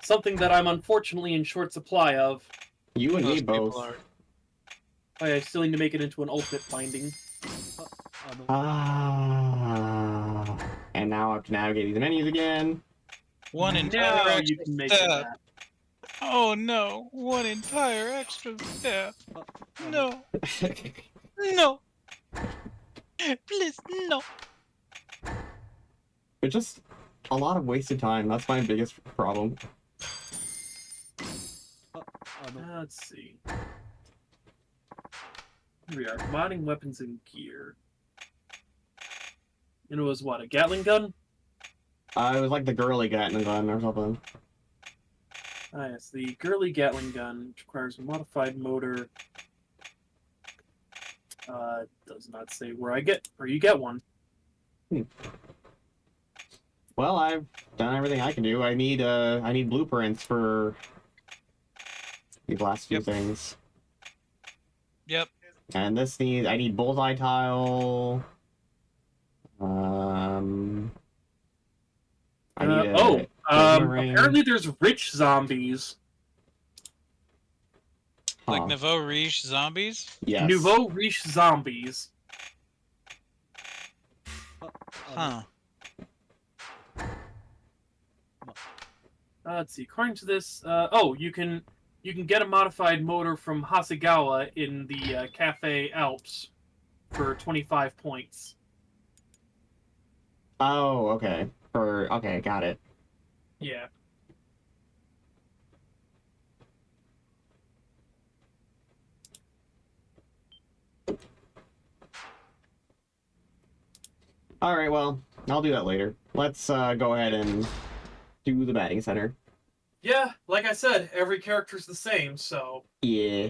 Something that I'm unfortunately in short supply of. You and me both. I still need to make it into an ultimate binding. And now I have to navigate these menus again. One entire Now extra you can make step. that. Oh no, one entire extra step. No. No. Please, no. It's just a lot of wasted time. That's my biggest problem. Let's see. Here we are. Modding weapons and gear. And it was what, a Gatling gun? It was like the girly Gatling gun or something. Ah, yes, the girly Gatling gun, which requires a modified motor. Does not say where you get one. Well, I've done everything I can do. I need blueprints for these last few things. Yep. And this I need bullseye tile. I need apparently there's rich zombies. Like Nouveau Riche zombies? Yes. Nouveau Riche zombies. Huh. Let's see. According to this, you can get a modified motor from Hasegawa in the Cafe Alps for 25 points. Oh, okay. Okay, got it. Yeah. All right, well, I'll do that later. Let's go ahead and do the batting center. Yeah, like I said, every character's the same, so... Yeah.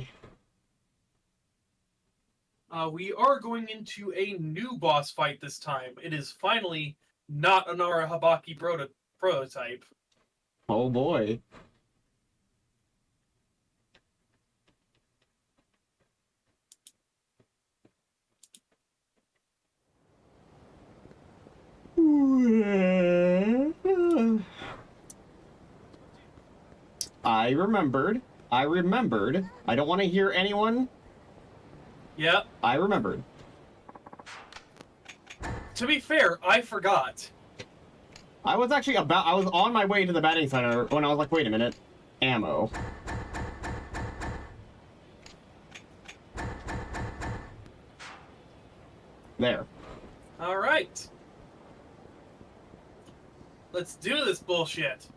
We are going into a new boss fight this time. It is finally not an Arahabaki prototype. Oh boy. I remembered. I don't want to hear anyone. Yeah. I remembered. To be fair, I forgot. I was on my way to the batting center when I was like, wait a minute. Ammo. There. Alright. Let's do this bullshit.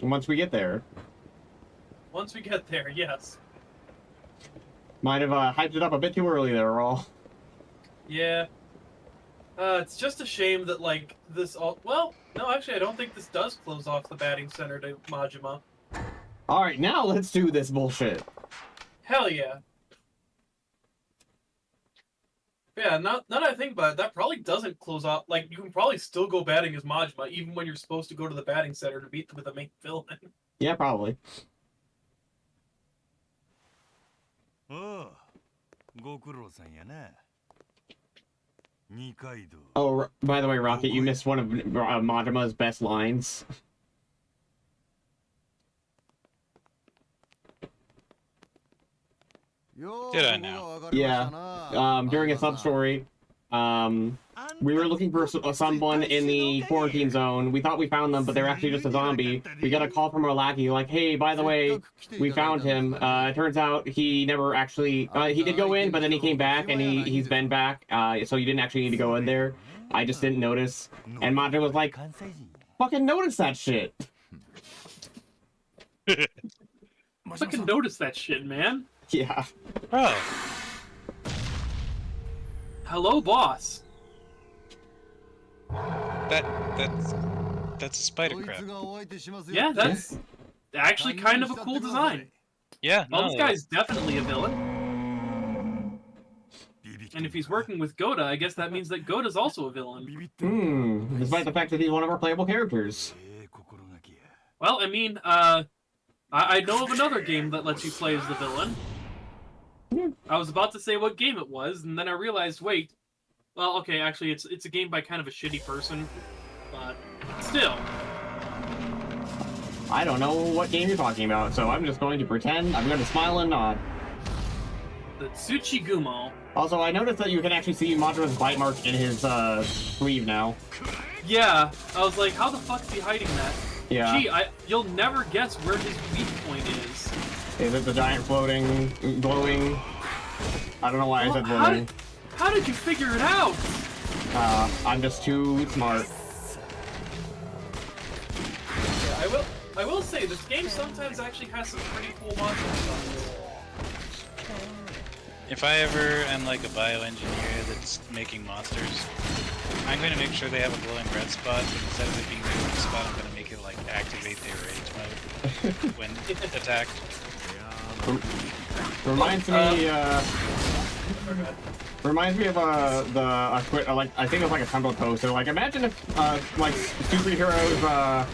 Once we get there. Once we get there, yes. Might have hyped it up a bit too early there, Rall. Yeah. It's just a shame that, like, this all... Well, no, actually, I don't think this does close off the batting center to Majima. Alright, now let's do this bullshit. Hell yeah. Yeah, now that I think about it, that probably doesn't close off. Like, you can probably still go batting as Majima, even when you're supposed to go to the batting center to meet with the main villain. Yeah, probably. おう、ご苦労さんやな。Oh, by the way, Rokkit, you missed one of Majima's best lines. Did I now? Yeah. During a sub-story, we were looking for someone in the quarantine zone. We thought we found them, but they're actually just a zombie. We got a call from our lackey, like, hey, by the way, we found him. It turns out he never actually... he did go in, but then he came back, and he's been back, so you didn't actually need to go in there. I just didn't notice. And Majima was like, fucking notice that shit! Fucking notice that shit, man. Yeah. Oh. Hello, boss. That's a spider crab. Yeah, that's actually kind of a cool design. Yeah. Well, no, this guy's definitely a villain. And if he's working with Goda, I guess that means that Goda's also a villain. Despite the fact that he's one of our playable characters. Well, I mean, I know of another game that lets you play as the villain. I was about to say what game it was, and then I realized, wait, well, okay, actually, it's a game by kind of a shitty person, but still. I don't know what game you're talking about, so I'm just going to pretend. I'm going to smile and nod. The Tsuchigumo. Also, I noticed that you can actually see Majima's bite mark in his sleeve now. Yeah, I was like, how the fuck is he hiding that? Yeah. Gee, you'll never guess where his weak point is. Is it the giant floating, glowing? I don't know why I said floating. How did you figure it out? I'm just too smart. Yeah, I will say, this game sometimes actually has some pretty cool monster designs. If I ever am like a bioengineer that's making monsters, I'm going to make sure they have a glowing red spot, but instead of it being the red spot, I'm going to make it like activate their rage mode when attacked. Reminds me of I think it was like a Tumblr post. So like, imagine if like superheroes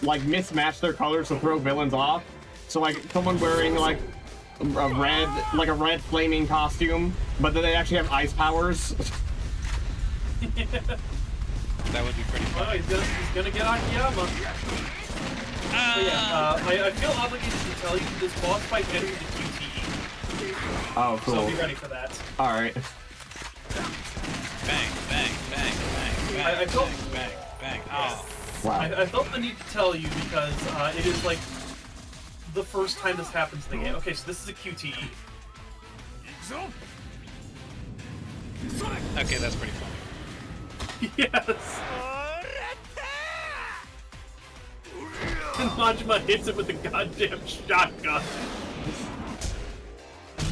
like mismatch their colors to throw villains off. So like someone wearing like a red flaming costume, but then they actually have ice powers. That would be pretty fun. Oh, he's gonna get Akiyama. I feel obligated to tell you this boss fight enters the QTE. Oh, cool. So be ready for that. Alright. Bang, bang, bang, bang, bang, I felt, bang, bang, bang. Oh. Wow. I felt the need to tell you because it is like the first time this happens in the game. Okay, so this is a QTE. Okay, that's pretty funny. Yes! And Majima hits it with the goddamn shotgun.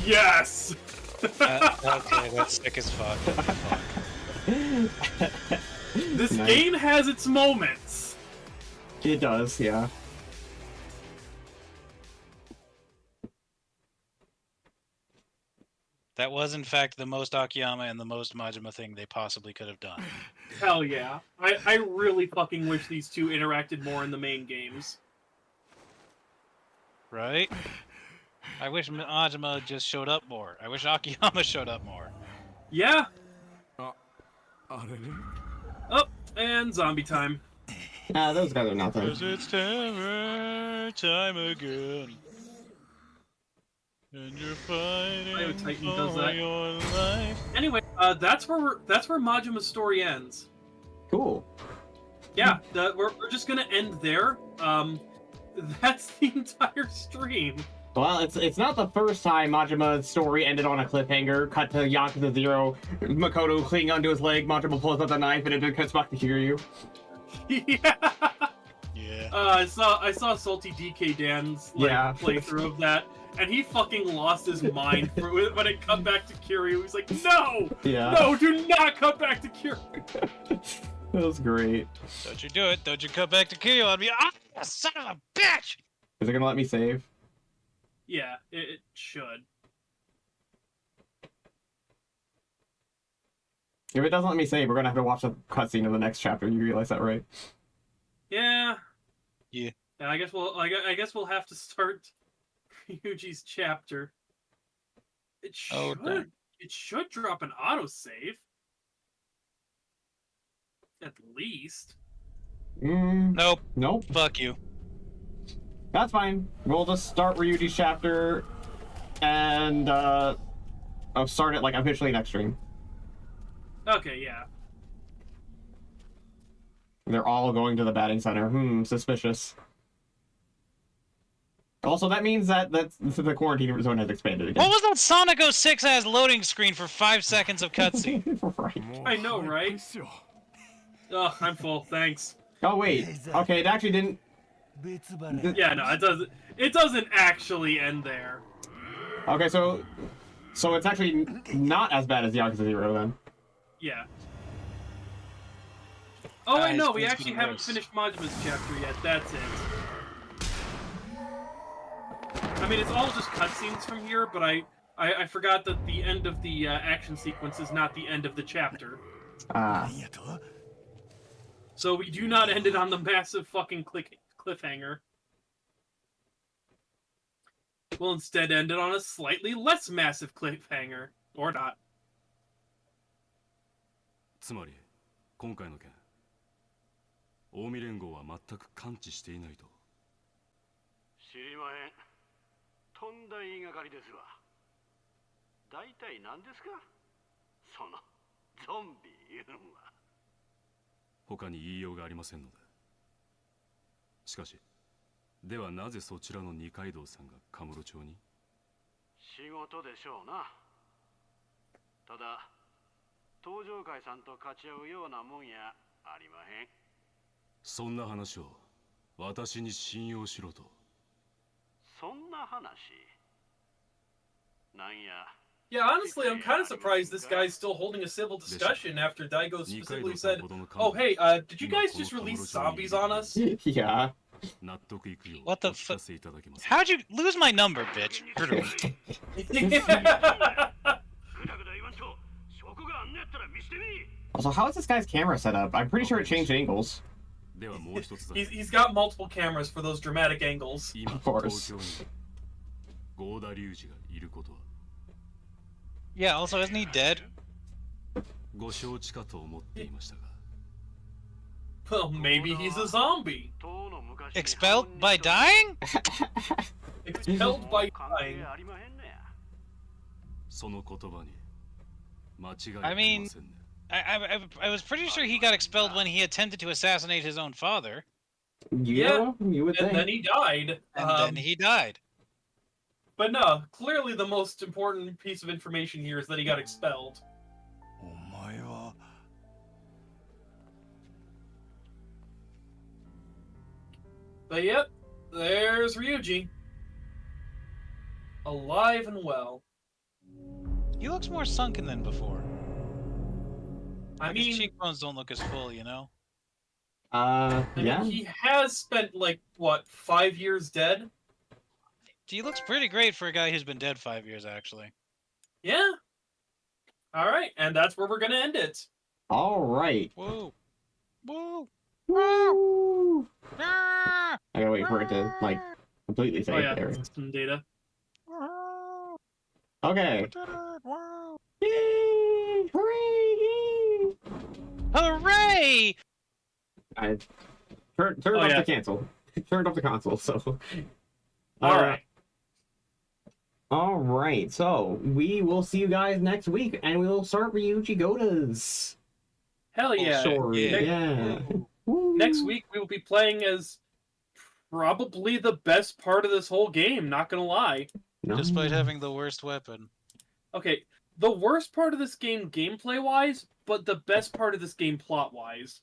Yes! Okay, that's sick as fuck. This game has its moments. It does, yeah. That was, in fact, the most Akiyama and the most Majima thing they possibly could have done. Hell yeah. I really fucking wish these two interacted more in the main games. Right? I wish Majima just showed up more. I wish Akiyama showed up more. Yeah. Oh, and zombie time. Those guys are nothing. 'Cause it's terror time again. And you're fighting for your life. Anyway, that's where Majima's story ends. Cool. Yeah, we're just gonna end there. That's the entire stream. Well, it's not the first time Majima's story ended on a cliffhanger. Cut to Yakuza 0, Makoto clinging onto his leg, Majima pulls out the knife, and it cuts back to Kiryu. Yeah. Yeah. I saw Salty DK Dan's playthrough of that, and he fucking lost his mind when it cut back to Kiryu. He's like, no! Yeah. No, do not cut back to Kiryu! That was great. Don't you do it. Don't you come back to Kiryu. I'd be, son of a bitch! Is it gonna let me save? Yeah, it should. If it doesn't let me save, we're gonna have to watch the cutscene of the next chapter. You realize that, right? Yeah. Yeah. And I guess we'll have to start Ryuji's chapter. It should drop an autosave. At least. Nope. Nope. Fuck you. That's fine. We'll just start Ryuji's chapter and I'll start it like officially next stream. Okay, yeah. They're all going to the batting center. Suspicious. Also, that means that the quarantine zone has expanded again. What was that Sonic 06 ass loading screen for 5 seconds of cutscene? Right. I know, right? Oh, I'm full. Thanks. Oh wait. Okay, it actually didn't. Yeah, no, it doesn't. It doesn't actually end there. Okay, so it's actually not as bad as Yakuza 0 then. Yeah. Oh wait, no, we it's actually getting haven't worse. finished Majima's chapter yet. That's it. I mean, it's all just cutscenes from here, but I forgot that the end of the action sequence is not the end of the chapter. Ah. So we do not end it on the massive fucking cliffhanger. We'll instead end it on a slightly less massive cliffhanger. Or not. つまり今回の件近江連合は全く関知していないと。知りまへん。とんだ言いがかりですわ。大体何ですか？そのゾンビいうのは。他に言いようがありませんので。しかし、ではなぜそちらの二階堂さんがカムロ町に？仕事でしょうな。ただ、東上会さんと勝ち合うようなもんやありまへん。そんな話を私に信用しろと。そんな話。なんや。Yeah, honestly, I'm kind of surprised this guy's still holding a civil discussion after Daigo specifically said, "Oh, hey, did you guys just release zombies on us?" Yeah. What the fuck? How'd you lose my number, bitch? Also, how is this guy's camera set up? I'm pretty sure it changed angles. He's got multiple cameras for those dramatic angles. Of course. Yeah, also, isn't he dead? Well, maybe he's a zombie. Expelled by dying? Expelled by dying. I mean, I was pretty sure he got expelled when he attempted to assassinate his own father. Yeah, you would think. And then he died. And then he died. But no, clearly the most important piece of information here is that he got expelled. But yep, there's Ryuji. Alive and well. He looks more sunken than before. I mean, his cheekbones don't look as full, you know? I yeah. mean, he has spent, like, what, 5 years dead? He looks pretty great for a guy who's been dead 5 years, actually. Yeah. Alright, and that's where we're gonna end it. Alright. Whoa. Whoa. Woo. I gotta wait for it to, like, completely save there. System data. Okay. Yay! Hooray! Hooray! I turned off the cancel. Turned off the console, so. Alright. Alright, so we will see you guys next week, and we will start Ryuji Goda's. Hell yeah. Story. Yeah. Next week we will be playing as probably the best part of this whole game, not gonna lie. Despite having the worst weapon. Okay, the worst part of this game gameplay-wise, but the best part of this game plot-wise.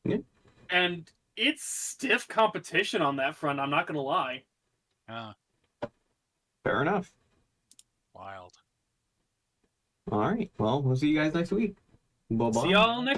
Yeah. And it's stiff competition on that front, I'm not gonna lie. Fair enough. Wild. Alright, well, we'll see you guys next week. Bye-bye. See y'all next